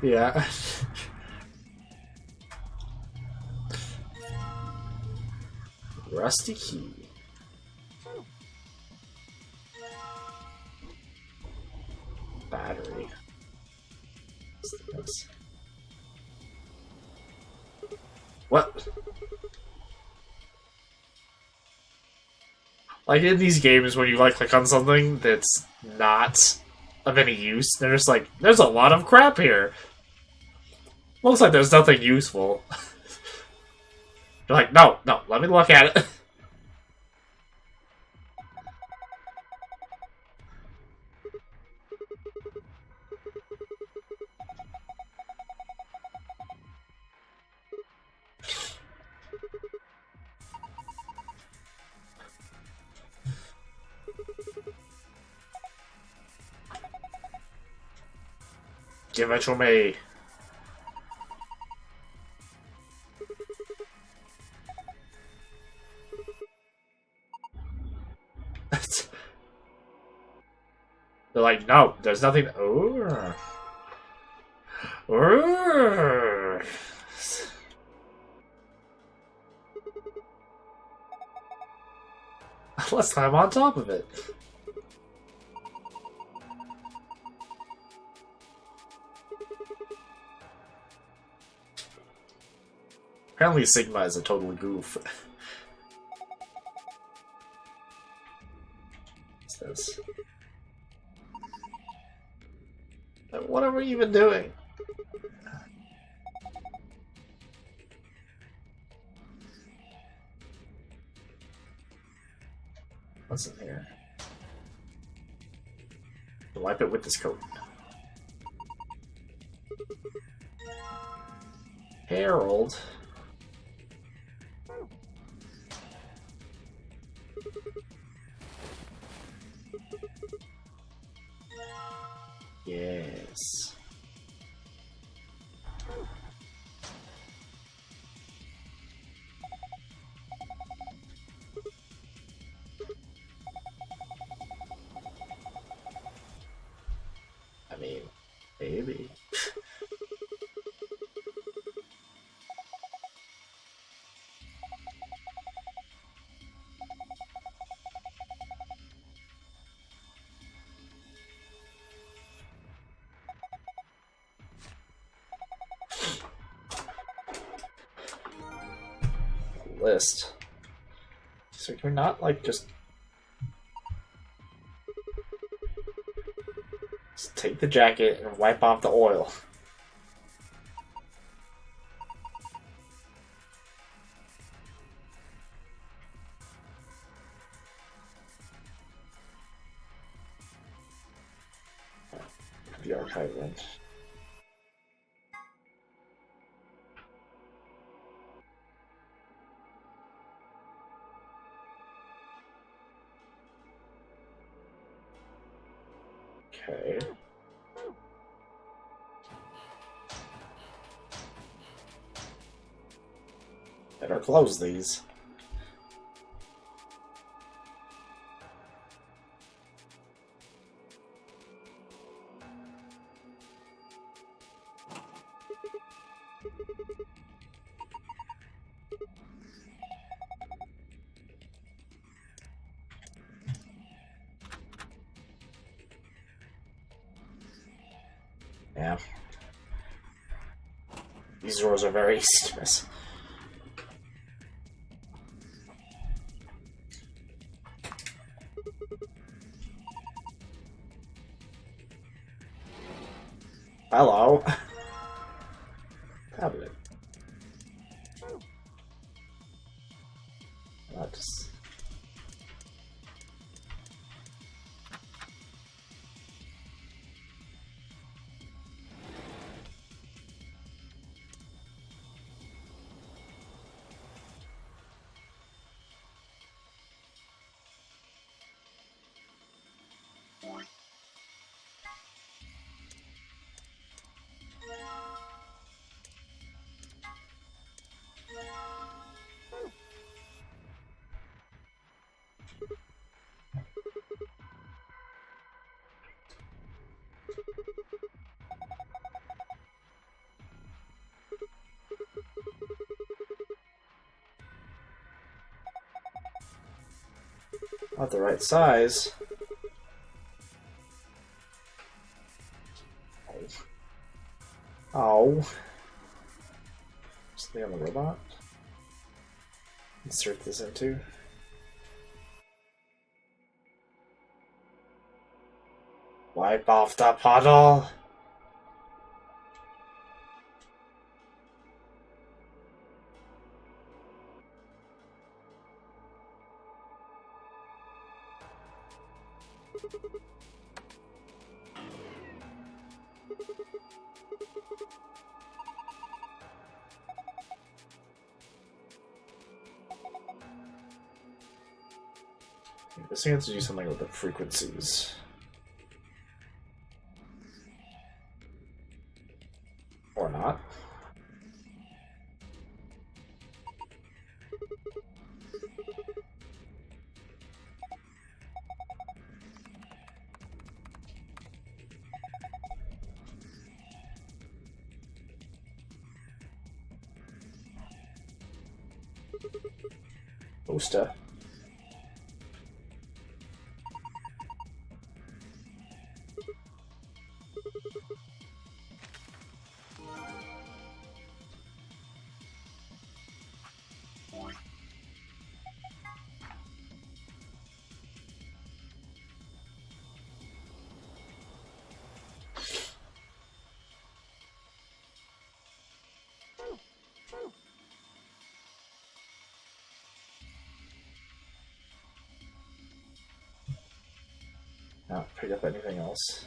Yeah. Rusty key. Battery. What's this? What? Like in these games when you like click on something that's not of any use, they're just like, there's a lot of crap here. Looks like there's nothing useful. You're like, no, let me look at it. Give it to me. They're like, no, there's nothing. Ooh. Ooh. Let's climb on top of it. Apparently Sigma is a total goof. What's this? What are we even doing? What's in here? Wipe it with this coat. Harold. Yes. list. So can we not, like, just take the jacket and wipe off the oil? The archive then. Okay. Better close these. Yeah. These doors are very easy to miss. Hello. Tablet. Just... Not the right size. Oh. Stay on the robot. Insert this into. Wipe off the puddle. This thing has to do something with the frequencies. Or not. Booster. Not pick up anything else.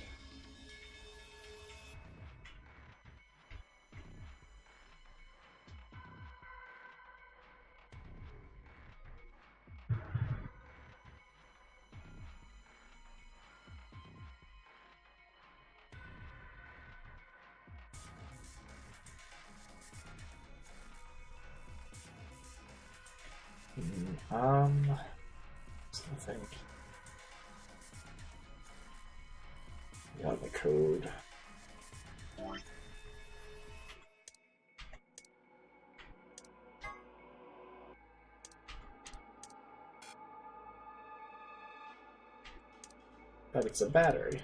There's nothing. Got the code. But it's a battery.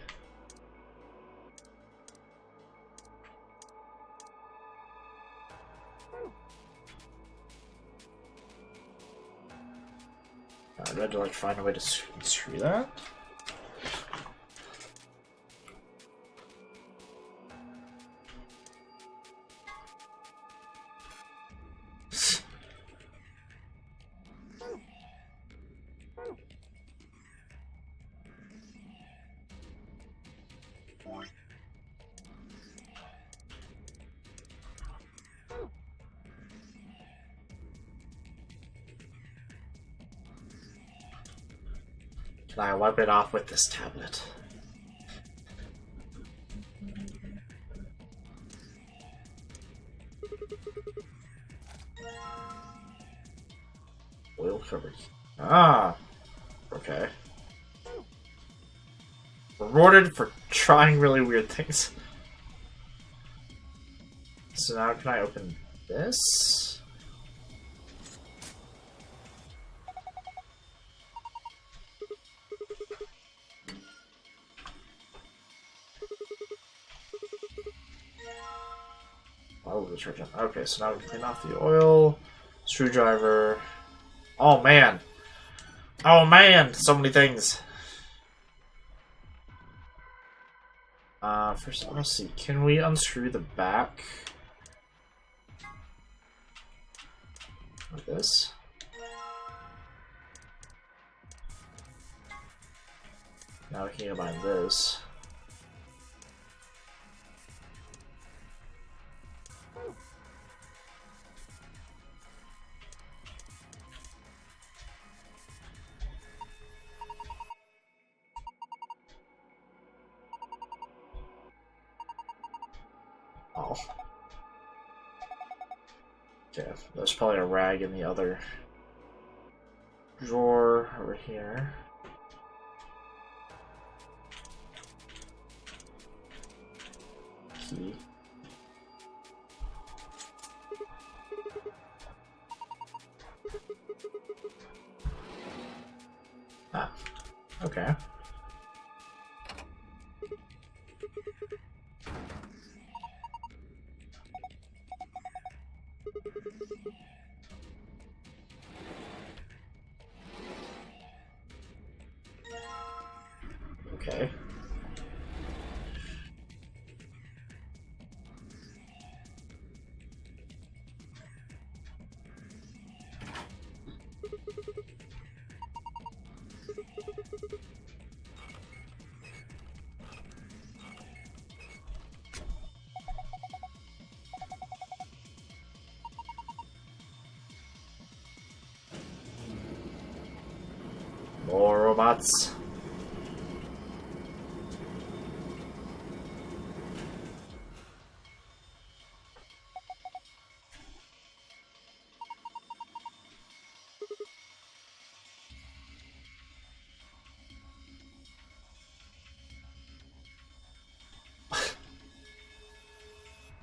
I had to like find a way to screw that. Can I wipe it off with this tablet? Oil covered. Ah! Okay. Rewarded for trying really weird things. So now can I open this? Oh, the charge. Okay, so now we can clean off the oil. Screwdriver. Oh man! Oh man! So many things! First, let's see. Can we unscrew the back? Like this? Now we can combine this. Oh. Okay, there's probably a rag in the other drawer over here. Key. Ah, okay. Okay. More robots.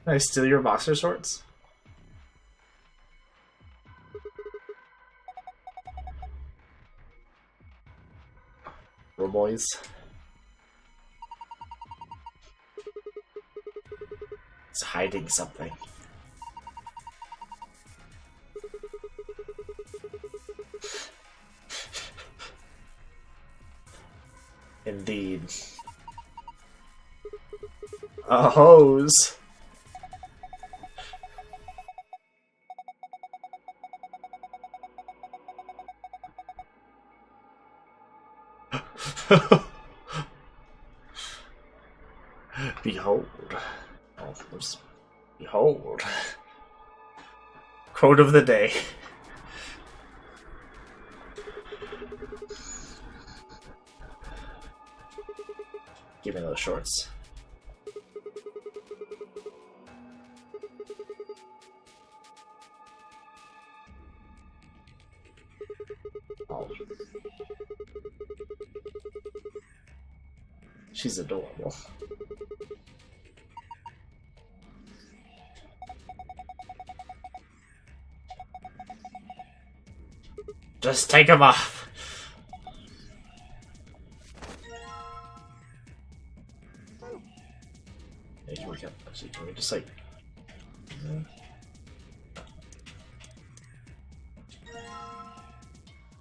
Can I steal your boxer shorts? Boys. It's hiding something. Indeed. A hose. Behold. Oh, behold. Quote of the day. Give me those shorts. Oh. She's adorable. Just take him off. Hey, can we just like...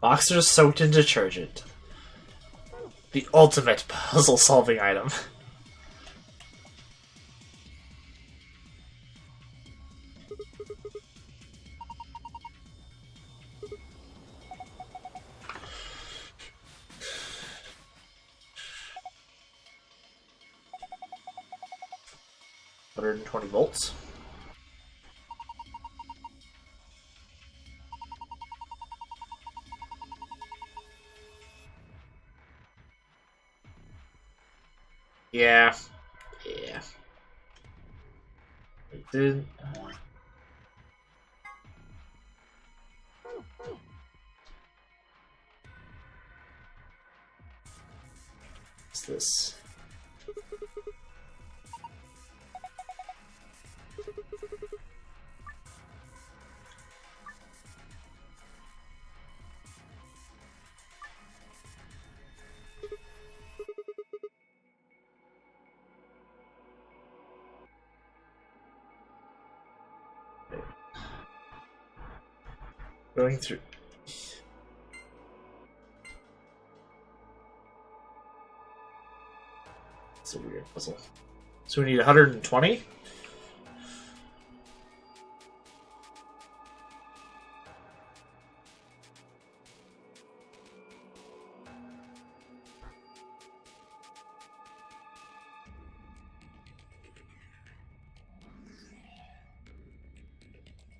Boxers soaked in detergent. The ultimate puzzle-solving item. $120 volts. Yeah. Yeah. It did. What's this? Going through. It's a weird puzzle. So we need 120?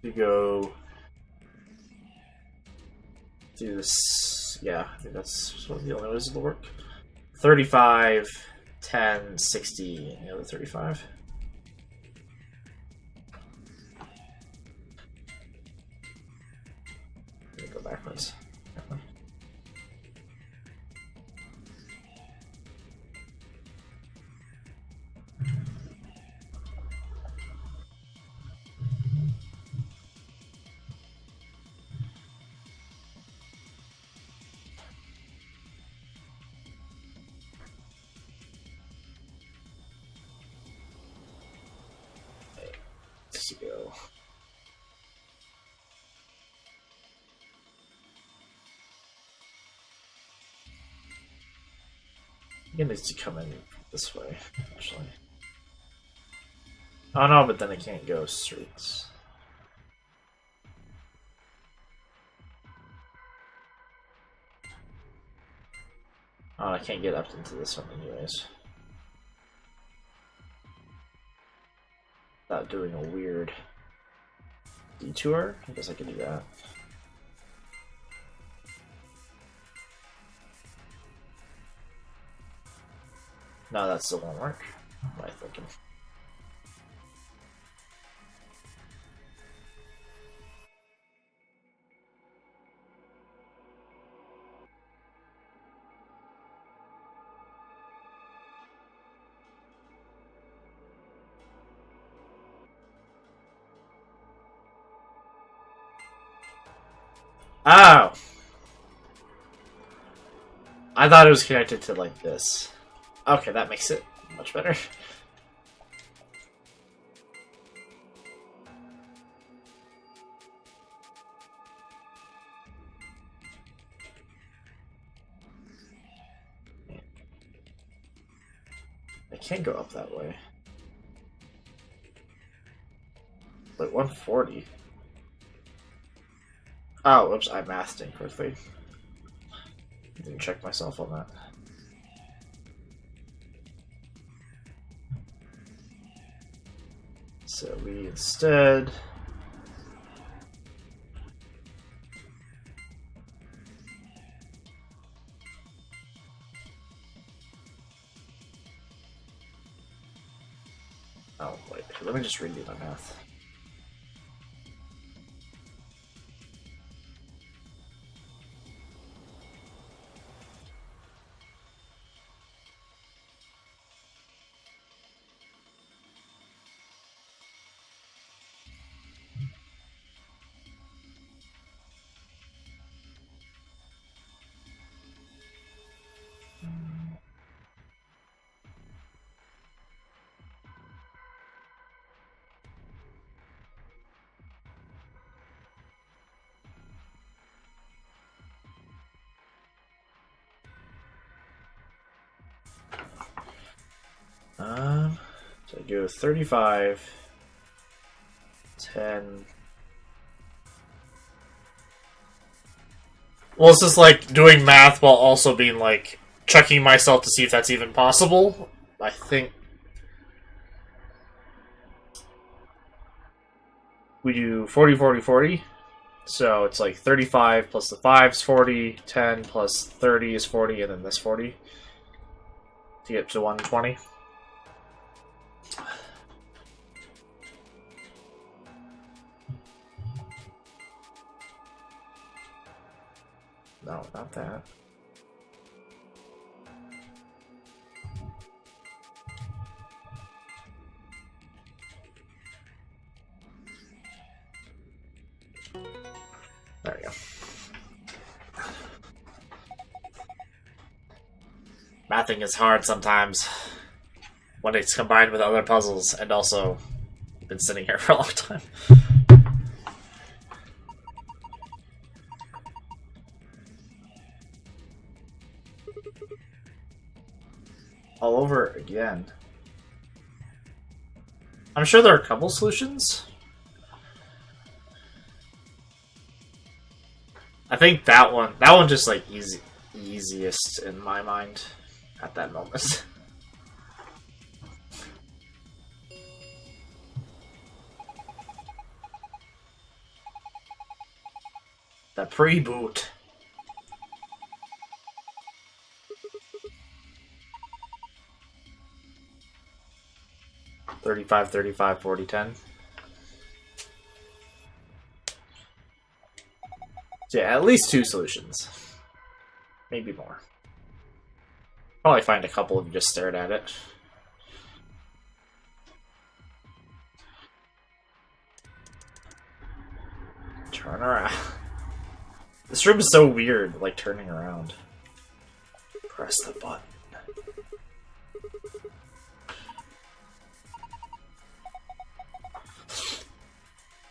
We go do this. Yeah, I think that's one of the only ways it'll work. 35, 10, 60, and the other 35. Go backwards. Let's go. It needs to come in this way, actually. Oh no, but then it can't go straight. Oh, I can't get up into this one anyways. Without doing a weird detour? I guess I could do that. No, that still won't work. What am I thinking? Oh! I thought it was connected to like this. Okay, that makes it much better. I can't go up that way. Wait, 140? Oh, whoops, I mathed incorrectly. Didn't check myself on that. So we instead... Oh, wait, let me just redo my math. So I go 35, 10. Well, it's just like doing math while also being like checking myself to see if that's even possible. I think we do 40, 40, 40. So it's like 35 plus the 5 is 40, 10 plus 30 is 40, and then this 40 to get to 120. No, not that. There we go. Mathing is hard sometimes when it's combined with other puzzles, and also been sitting here for a long time. All over again. I'm sure there are a couple solutions. I think that one just like easiest in my mind at that moment. The pre-boot. $35, $35, $40, $10. So yeah, at least 2 solutions. Maybe more. Probably find a couple if you just stared at it. Turn around. This room is so weird, like turning around. Press the button.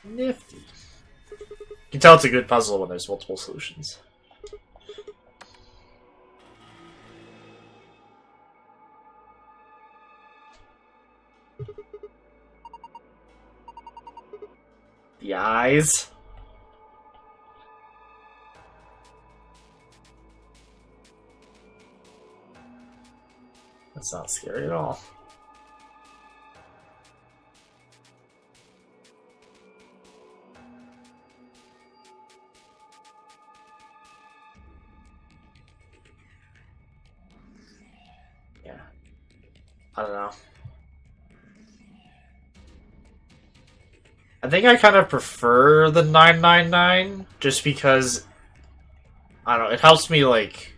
Nifty. You can tell it's a good puzzle when there's multiple solutions. The eyes. That's not scary at all. Yeah. I don't know. I think I kind of prefer the 999 just because I don't know, it helps me like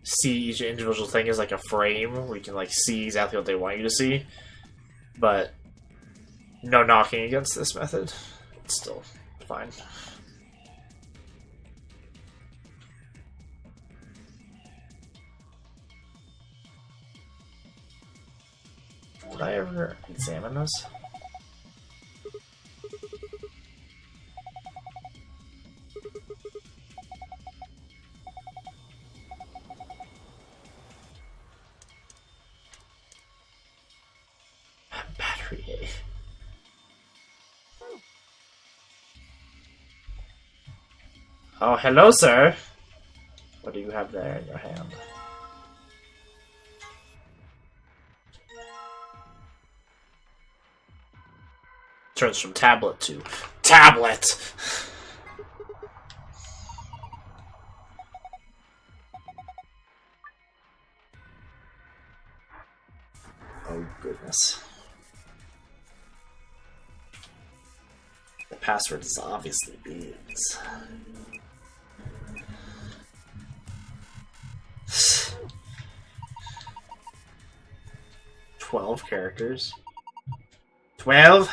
see each individual thing as like a frame where you can like see exactly what they want you to see. But no knocking against this method. It's still fine. Did I ever examine this? Battery A. Oh, hello, sir. What do you have there in your hand? Turns from tablet to tablet! Oh, goodness. The password is obviously beans. $12 characters. 12?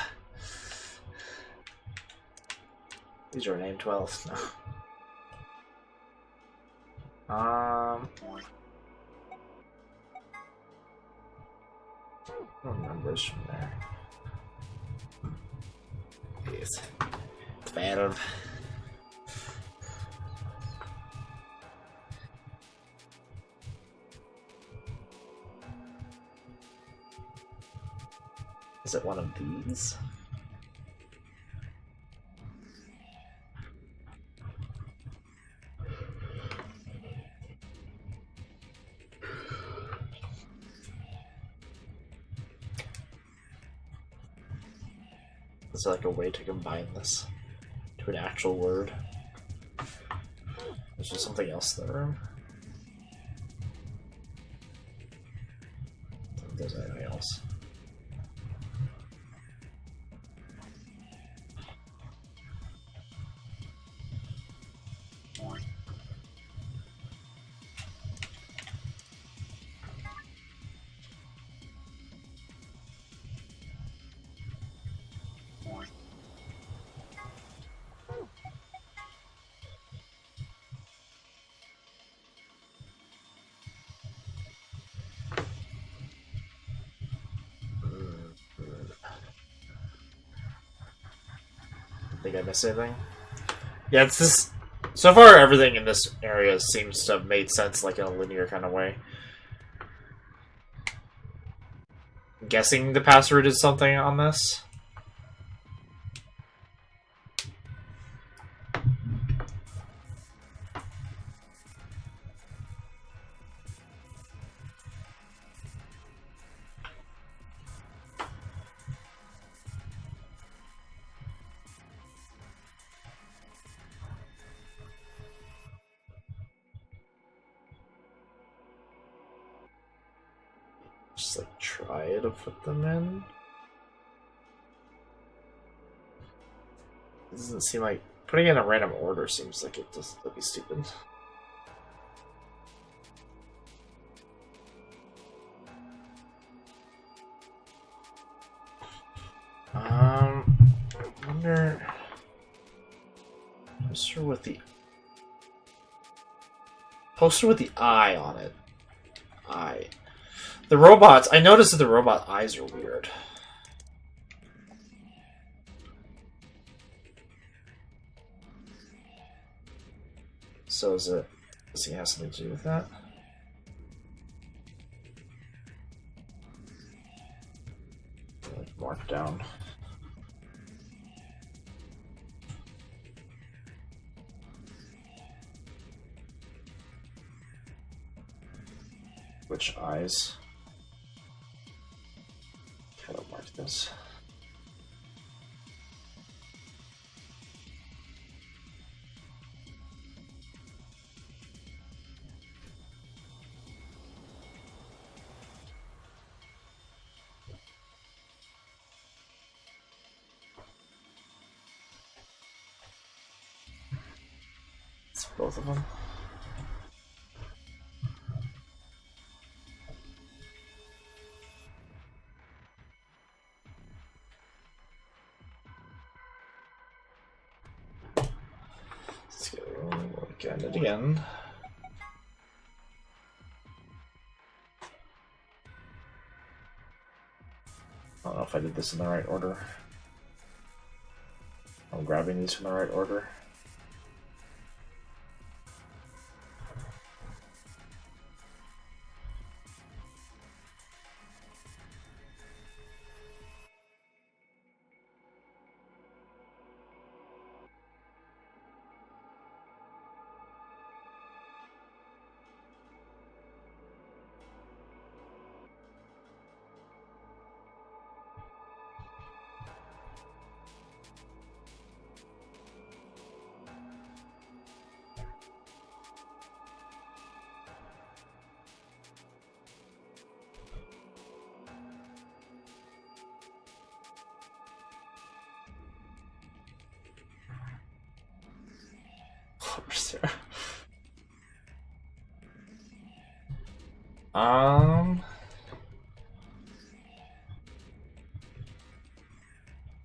Is your name 12? No. No numbers from there. Yes. 12. Is it one of these? Is there like a way to combine this to an actual word? There's just something else in the room. I don't think there's anything else. Think I missed anything? Yeah, it's this. So far, everything in this area seems to have made sense, like in a linear kind of way. I'm guessing the password is something on this. Just like try to put them in. It doesn't seem like putting in a random order seems like it just would be stupid. I wonder. Poster with the eye on it. Eye. The robots, I noticed that the robot eyes are weird. So does he have something to do with that? Like mark down. Which eyes? Kind of mark this. It's both of them. Let's go look at it again. I don't know if I did this in the right order. I'm grabbing these from the right order.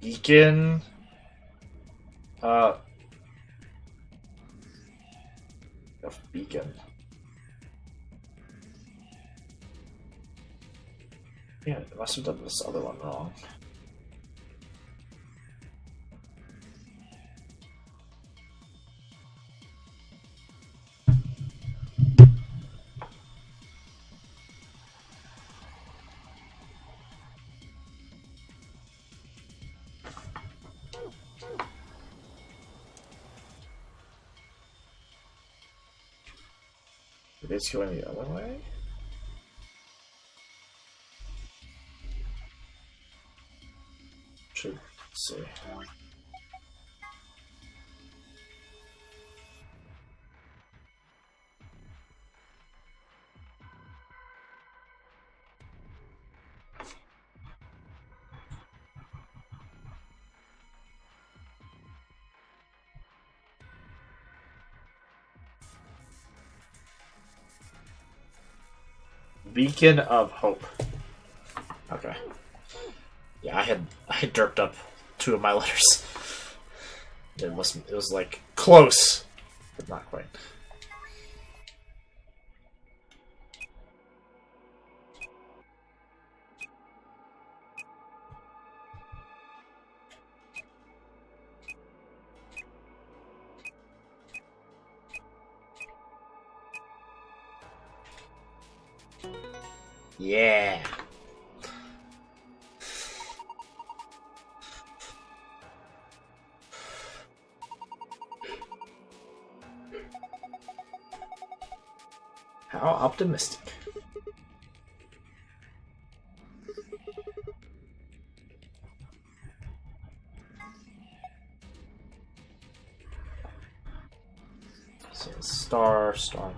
Beacon. Beacon. Yeah, I must have done this other one wrong. Maybe it's going the other way? Should see. Beacon of Hope. Okay. Yeah, I had derped up 2 of my letters. It was like close, but not quite. Yeah. How optimistic. So star room.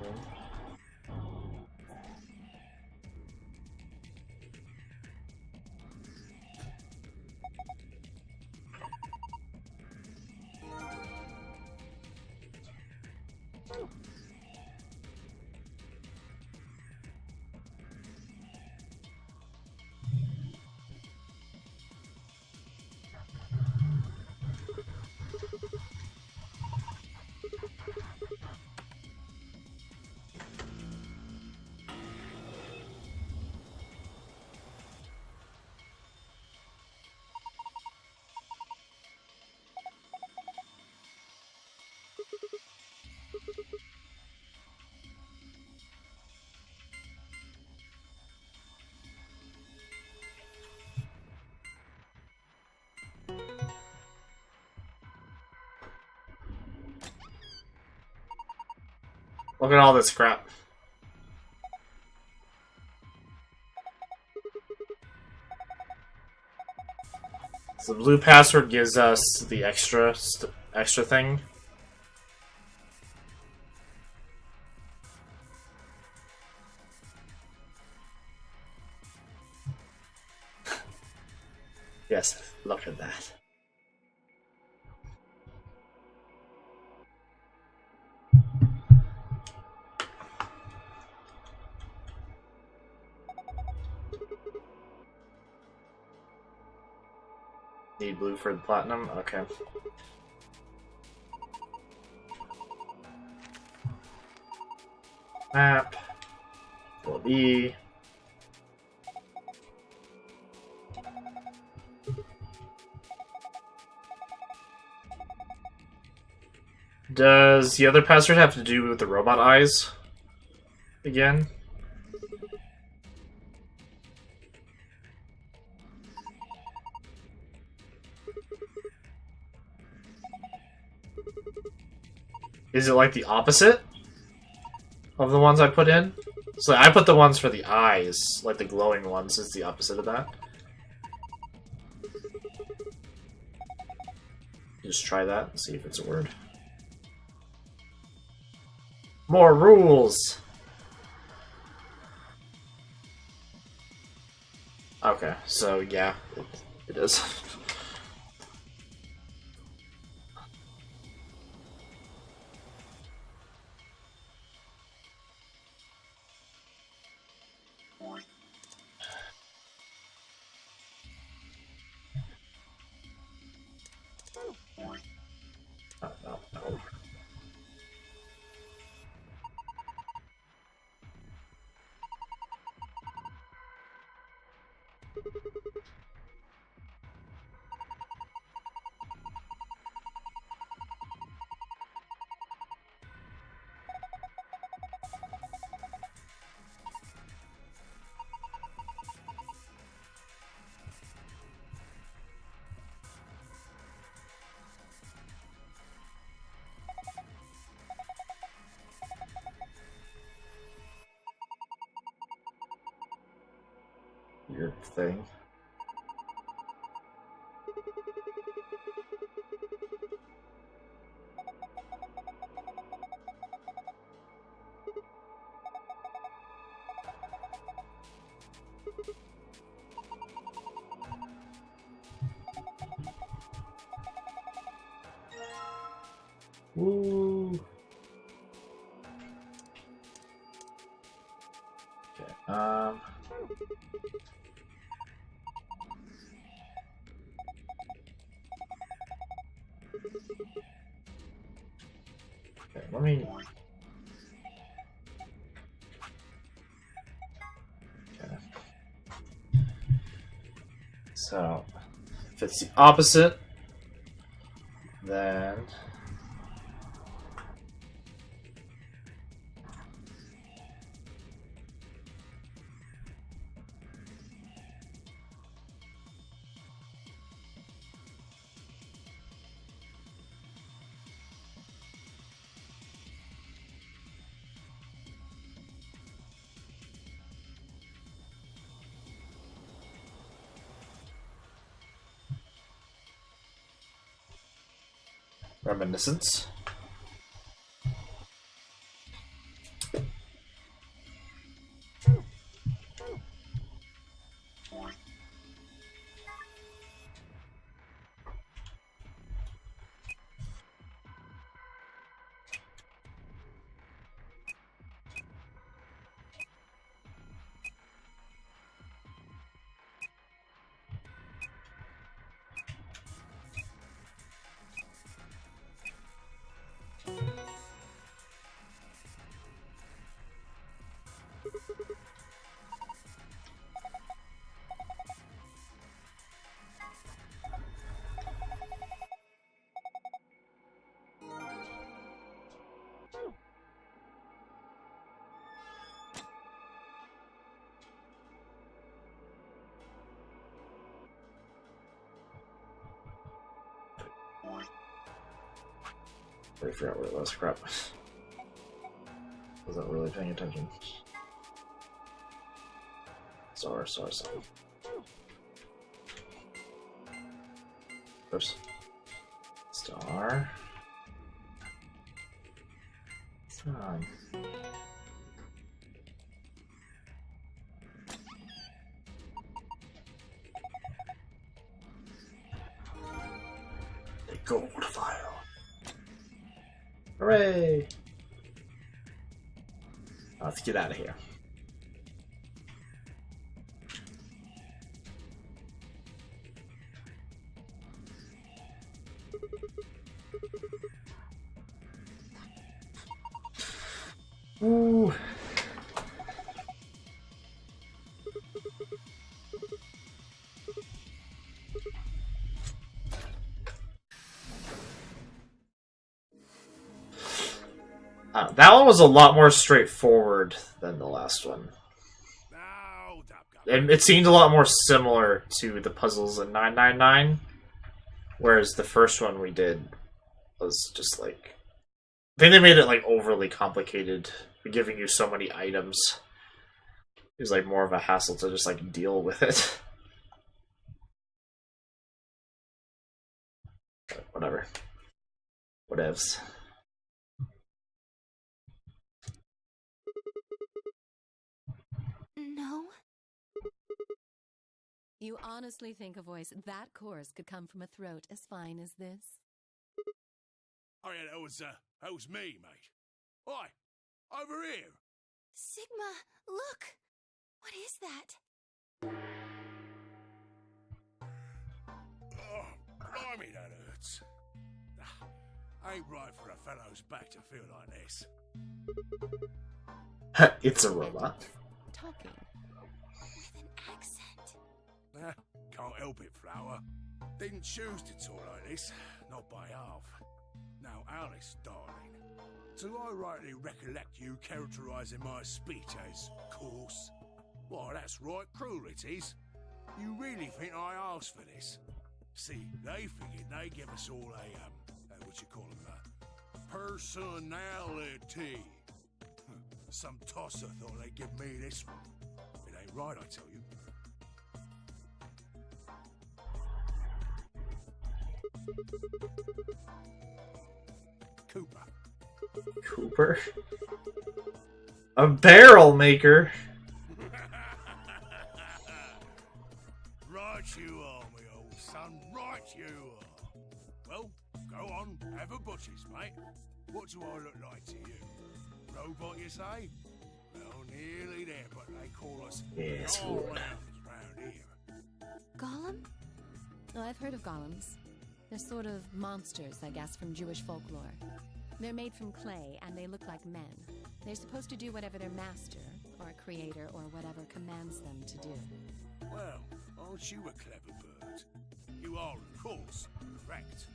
Look at all this crap. So the blue password gives us the extra thing. Yes, look at that. Need blue for the platinum? Okay. Map. Will be. Does the other password have to do with the robot eyes? Again? Is it like the opposite of the ones I put in? So I put the ones for the eyes, like the glowing ones, is the opposite of that. Just try that and see if it's a word. More rules! Okay, so yeah, it is. No. weird thing. Woo. Okay, okay, let me... Okay. So, if it's the opposite, then... Reminiscence. I forgot where it was. Crap. Wasn't really paying attention. Sorry. Oops. Star. Come. The gold file. Hooray! Let's get out of here. Ooh. That one was a lot more straightforward than the last one. And it seemed a lot more similar to the puzzles in 999, whereas the first one we did was just like... I think they made it like overly complicated, giving you so many items. It was like more of a hassle to just like deal with it. But whatever. Whatevs. No. You honestly think a voice that coarse could come from a throat as fine as this? Oh yeah, that was me, mate. Oi, over here. Sigma, look! What is that? Oh, blimey, that hurts. Ain't right for a fellow's back to feel like this. It's a robot. Talking. With an accent. Can't help it, Flower. Didn't choose to talk like this, not by half. Now, Alice, darling, do I rightly recollect you characterising my speech as coarse? Why, that's right cruel it is. You really think I asked for this? See, they figured they'd give us all a, what you call them, personality. Some tosser thought they'd give me this one. It ain't right, I tell you. Cooper. Cooper? A barrel maker? Right you are, me old son, right you are. Well, go on, have a butcher's, mate. What do I look like to you? Robot, you say? Well, nearly there, but they call us Yes, golems Lord. round here. Golem? Oh, I've heard of golems. They're sort of monsters, I guess, from Jewish folklore. They're made from clay, and they look like men. They're supposed to do whatever their master, or creator, or whatever commands them to do. Well, aren't you a clever bird? You are, of course, correct.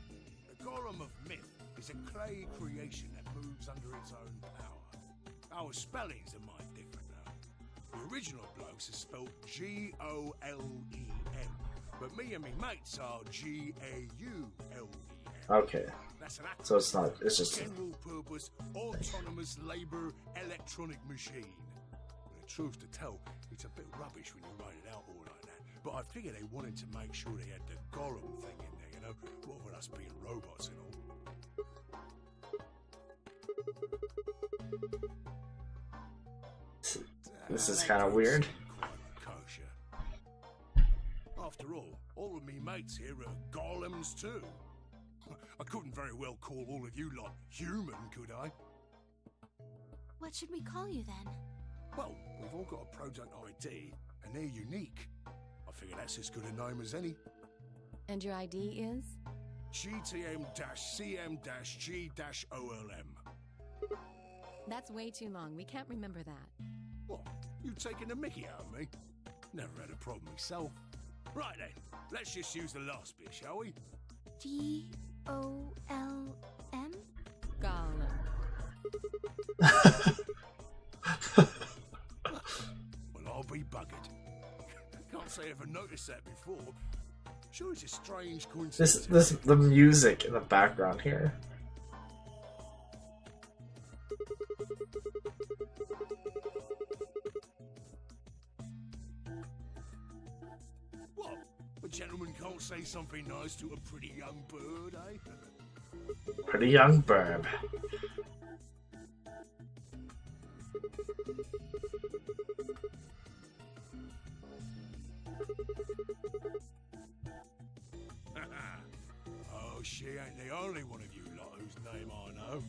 The golem of myth is a clay creation that moves under its own power. Our spellings are might different now. The original blokes are spelled G-O-L-E-M, but me and me mates are G-A-U-L-E-M. Okay. That's an So it's not, it's just... general purpose, autonomous labour, electronic machine. But the truth to tell, it's a bit rubbish when you write it out all like that. But I figure they wanted to make sure they had the golem thing in there, you know, what with us being robots and all. This is kind of weird. Kosher. After all of me mates here are golems too. I couldn't very well call all of you lot human, could I? What should we call you then? Well, we've all got a product ID, and they're unique. I figure that's as good a name as any. And your ID is? GTM-CM-G-OLM. That's way too long. We can't remember that. What? You taking the mickey out of me? Never had a problem myself. Right then, let's just use the last bit, shall we? G-O-L-M? Golem. Well, I'll be buggered. Can't say I ever noticed that before. Sure, it's a strange coincidence. The music in the background here. What? A gentleman can't say something nice to a pretty young bird, eh? Pretty young bird. Oh, she ain't the only one of you lot whose name I know.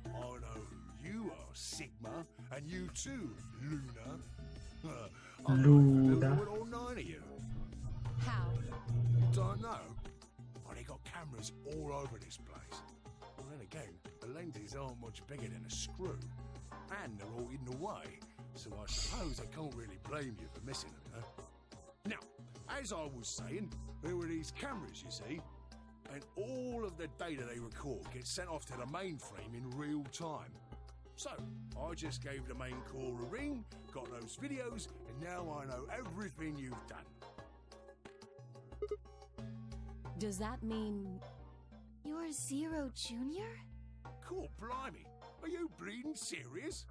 I know who you are, Sigma, and you too, Luna. Luna. With all 9 of you. How? You don't know? Well, they got cameras all over this place. Well, then again, the lenses aren't much bigger than a screw. And they're all hidden away, so I suppose I can't really blame you for missing them, huh? Now, as I was saying, there were these cameras, you see, and all of the data they record gets sent off to the mainframe in real time. So, I just gave the main core a ring, got those videos, and now I know everything you've done. Does that mean... You're Zero Jr.? Cool, blimey. Are you bleeding serious?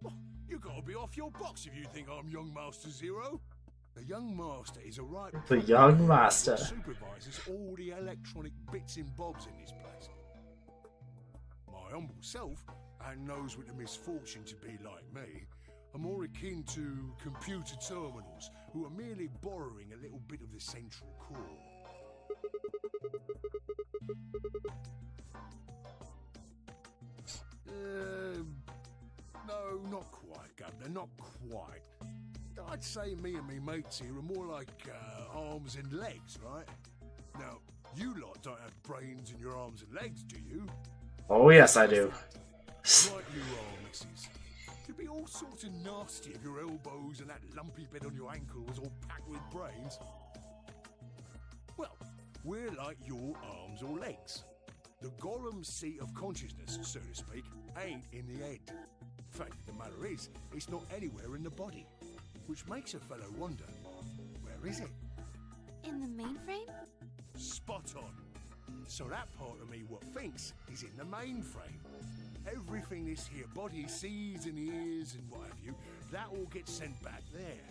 Well, you gotta be off your box if you think I'm Young Master Zero. The Young Master is a right... The Young Master. ...supervises all the electronic bits and bobs in this place. My humble self, and those with the misfortune to be like me, are more akin to computer terminals who are merely borrowing a little bit of the central core. No, not quite, Governor, not quite. I'd say me and me mates here are more like arms and legs, right? Now, you lot don't have brains in your arms and legs, do you? Oh yes, I do. Right you are, missus. You'd be all sorts of nasty if your elbows and that lumpy bit on your ankle was all packed with brains. Well, we're like your arms or legs. The golem's seat of consciousness, so to speak, ain't in the head. Fact of the matter is, it's not anywhere in the body. Which makes a fellow wonder, where is it? In the mainframe? Spot on. So that part of me what thinks is in the mainframe. Everything this here body sees and hears and what have you, that all gets sent back there.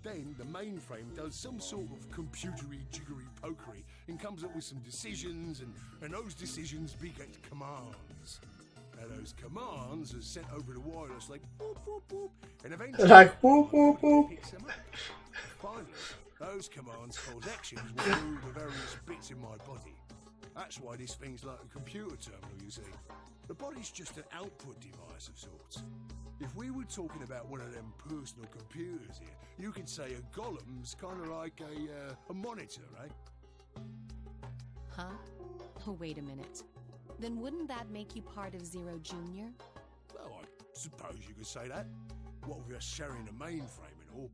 Then the mainframe does some sort of computery jiggery pokery and comes up with some decisions, and those decisions beget commands. Now those commands are sent over the wireless like boop boop boop, and eventually Like boop boop boop. picks them up. Finally, those commands cause actions will move the various bits in my body. That's why this thing's like a computer terminal, you see. The body's just an output device of sorts. If we were talking about one of them personal computers here, you could say a golem's kind of like a monitor, right? Huh? Oh, wait a minute. Then wouldn't that make you part of Zero Jr.? Well, I suppose you could say that. What with us sharing the mainframe and all.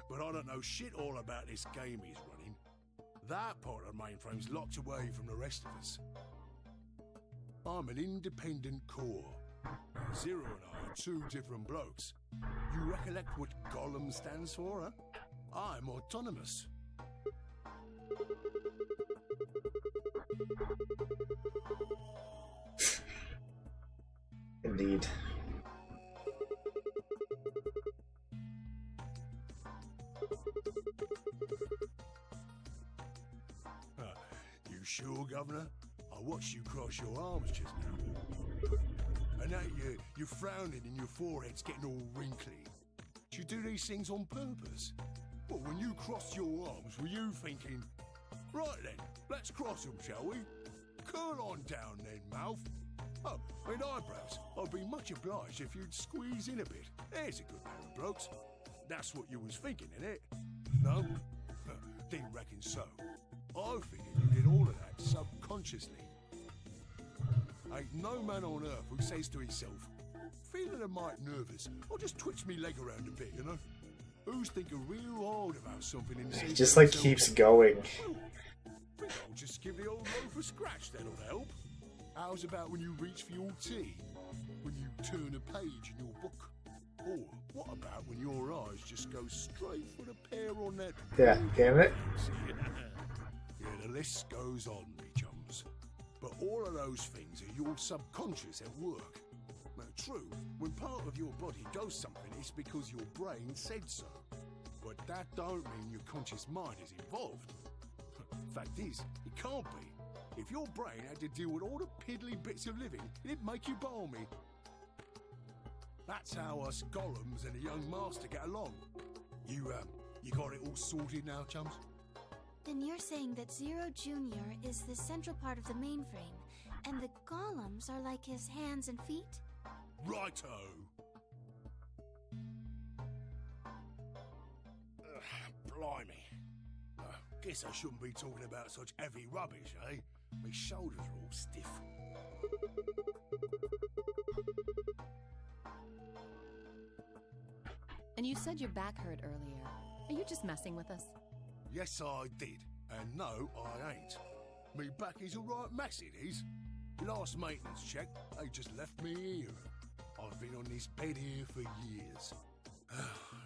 But I don't know shit all about this game he's running. That part of the mainframe's locked away from the rest of us. I'm an independent core. Zero and I are two different blokes. You recollect what Golem stands for, huh? I'm autonomous. Indeed. You sure, Governor? I watched you cross your arms just now. And now you're frowning and your forehead's getting all wrinkly. Do you do these things on purpose? Well, when you crossed your arms, were you thinking, right then, let's cross them, shall we? Curl on down then, mouth. Oh, and eyebrows. I'd be much obliged if you'd squeeze in a bit. There's a good pair of blokes. That's what you was thinking, innit? No? Didn't reckon so. I figured you did all of that subconsciously. Ain't no man on earth who says to himself, feeling a mite nervous, I'll just twitch me leg around a bit, you know? Who's thinking real hard about something and He just like keeps going. Well, think I'll just give the old loaf a scratch, that'll help. How's about when you reach for your tea? When you turn a page in your book? Or what about when your eyes just go straight for the pair on that... Yeah, damn it. Yeah, the list goes on, me chums. But all of those things are your subconscious at work. Now, true, when part of your body does something, it's because your brain said so. But that don't mean your conscious mind is involved. Fact is, it can't be. If your brain had to deal with all the piddly bits of living, it'd make you balmy. That's how us golems and the young master get along. You got it all sorted now, chums? Then you're saying that Zero Jr. is the central part of the mainframe, and the golems are like his hands and feet? Righto! Blimey. Guess I shouldn't be talking about such heavy rubbish, eh? My shoulders are all stiff. And you said your back hurt earlier. Are you just messing with us? Yes, I did. And no, I ain't. Me back is a right mess, it is. Last maintenance check, they just left me here. I've been on this bed here for years.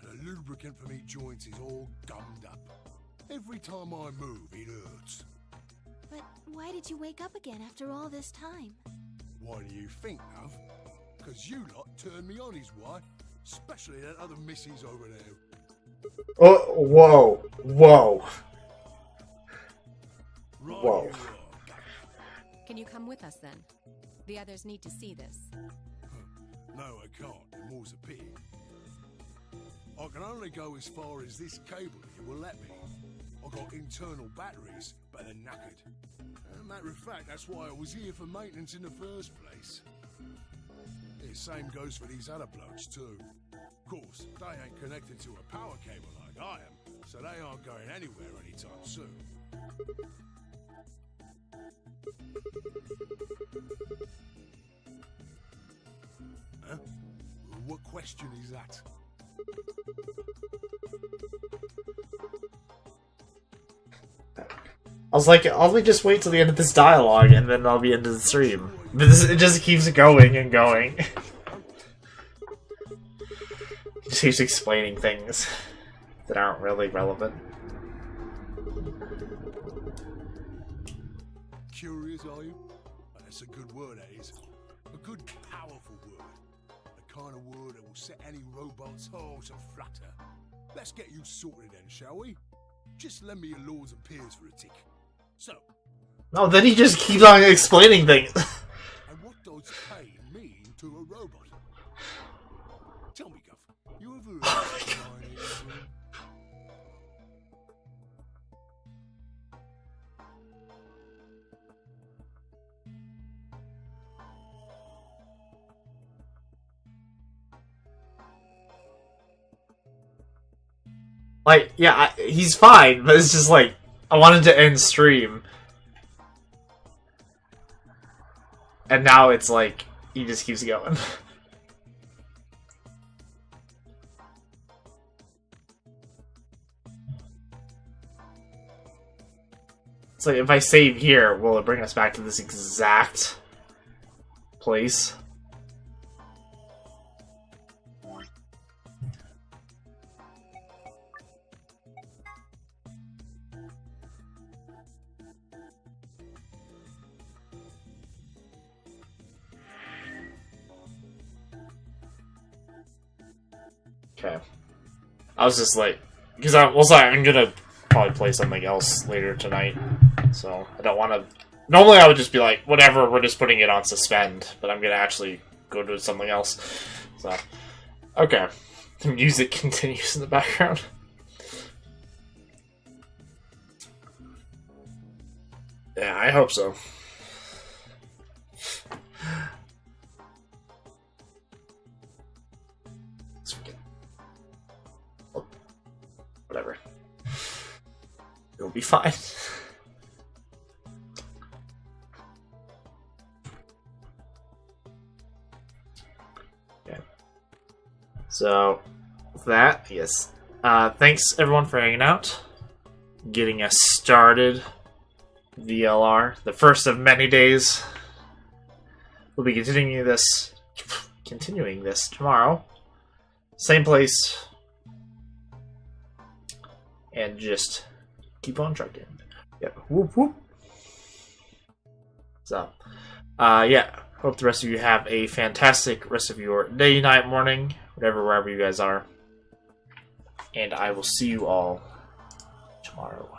The lubricant for me joints is all gummed up. Every time I move, it hurts. But why did you wake up again after all this time? Why do you think, love? Because you lot turned me on is why. Especially that other missus over there. Oh, whoa. Whoa. Right Whoa. you are. Can you come with us then? The others need to see this. No, I can't. The more's a pity. I can only go as far as this cable here will let me. I've got internal batteries, but they're knackered. Matter of fact, that's why I was here for maintenance in the first place. The same goes for these other blokes too. Of course, they ain't connected to a power cable like I am, so they aren't going anywhere anytime soon. Huh? What question is that? I was like, I'll just wait till the end of this dialogue and then I'll be into the stream. But it just keeps going and going. It just keeps explaining things that aren't really relevant. Curious, are you? That's a good word, that is. A good, powerful word. The kind of word that will set any robot's heart aflutter. let's get you sorted then, shall we? Just lend me your lords and peers for a tick. So, No, then he just keeps on explaining things. and what does pain mean to a robot? Tell me, Guff, you ever heard of a mining room? Like, yeah, he's fine, but it's just like, I wanted to end stream. And now it's like, he just keeps going. It's like, if I save here, will it bring us back to this exact place? Okay. I was just like, because I'm gonna probably play something else later tonight, so I don't want to. Normally, I would just be like, whatever, we're just putting it on suspend, but I'm gonna actually go do something else. So, okay, the music continues in the background. Yeah, I hope so. Whatever. It'll be fine. Okay. So, with that, yes. Thanks everyone for hanging out. Getting us started. VLR. The first of many days. We'll be continuing this tomorrow. Same place. And just keep on trucking. Yep. Whoop whoop. So, yeah. Hope the rest of you have a fantastic rest of your day, night, morning, wherever you guys are. And I will see you all tomorrow.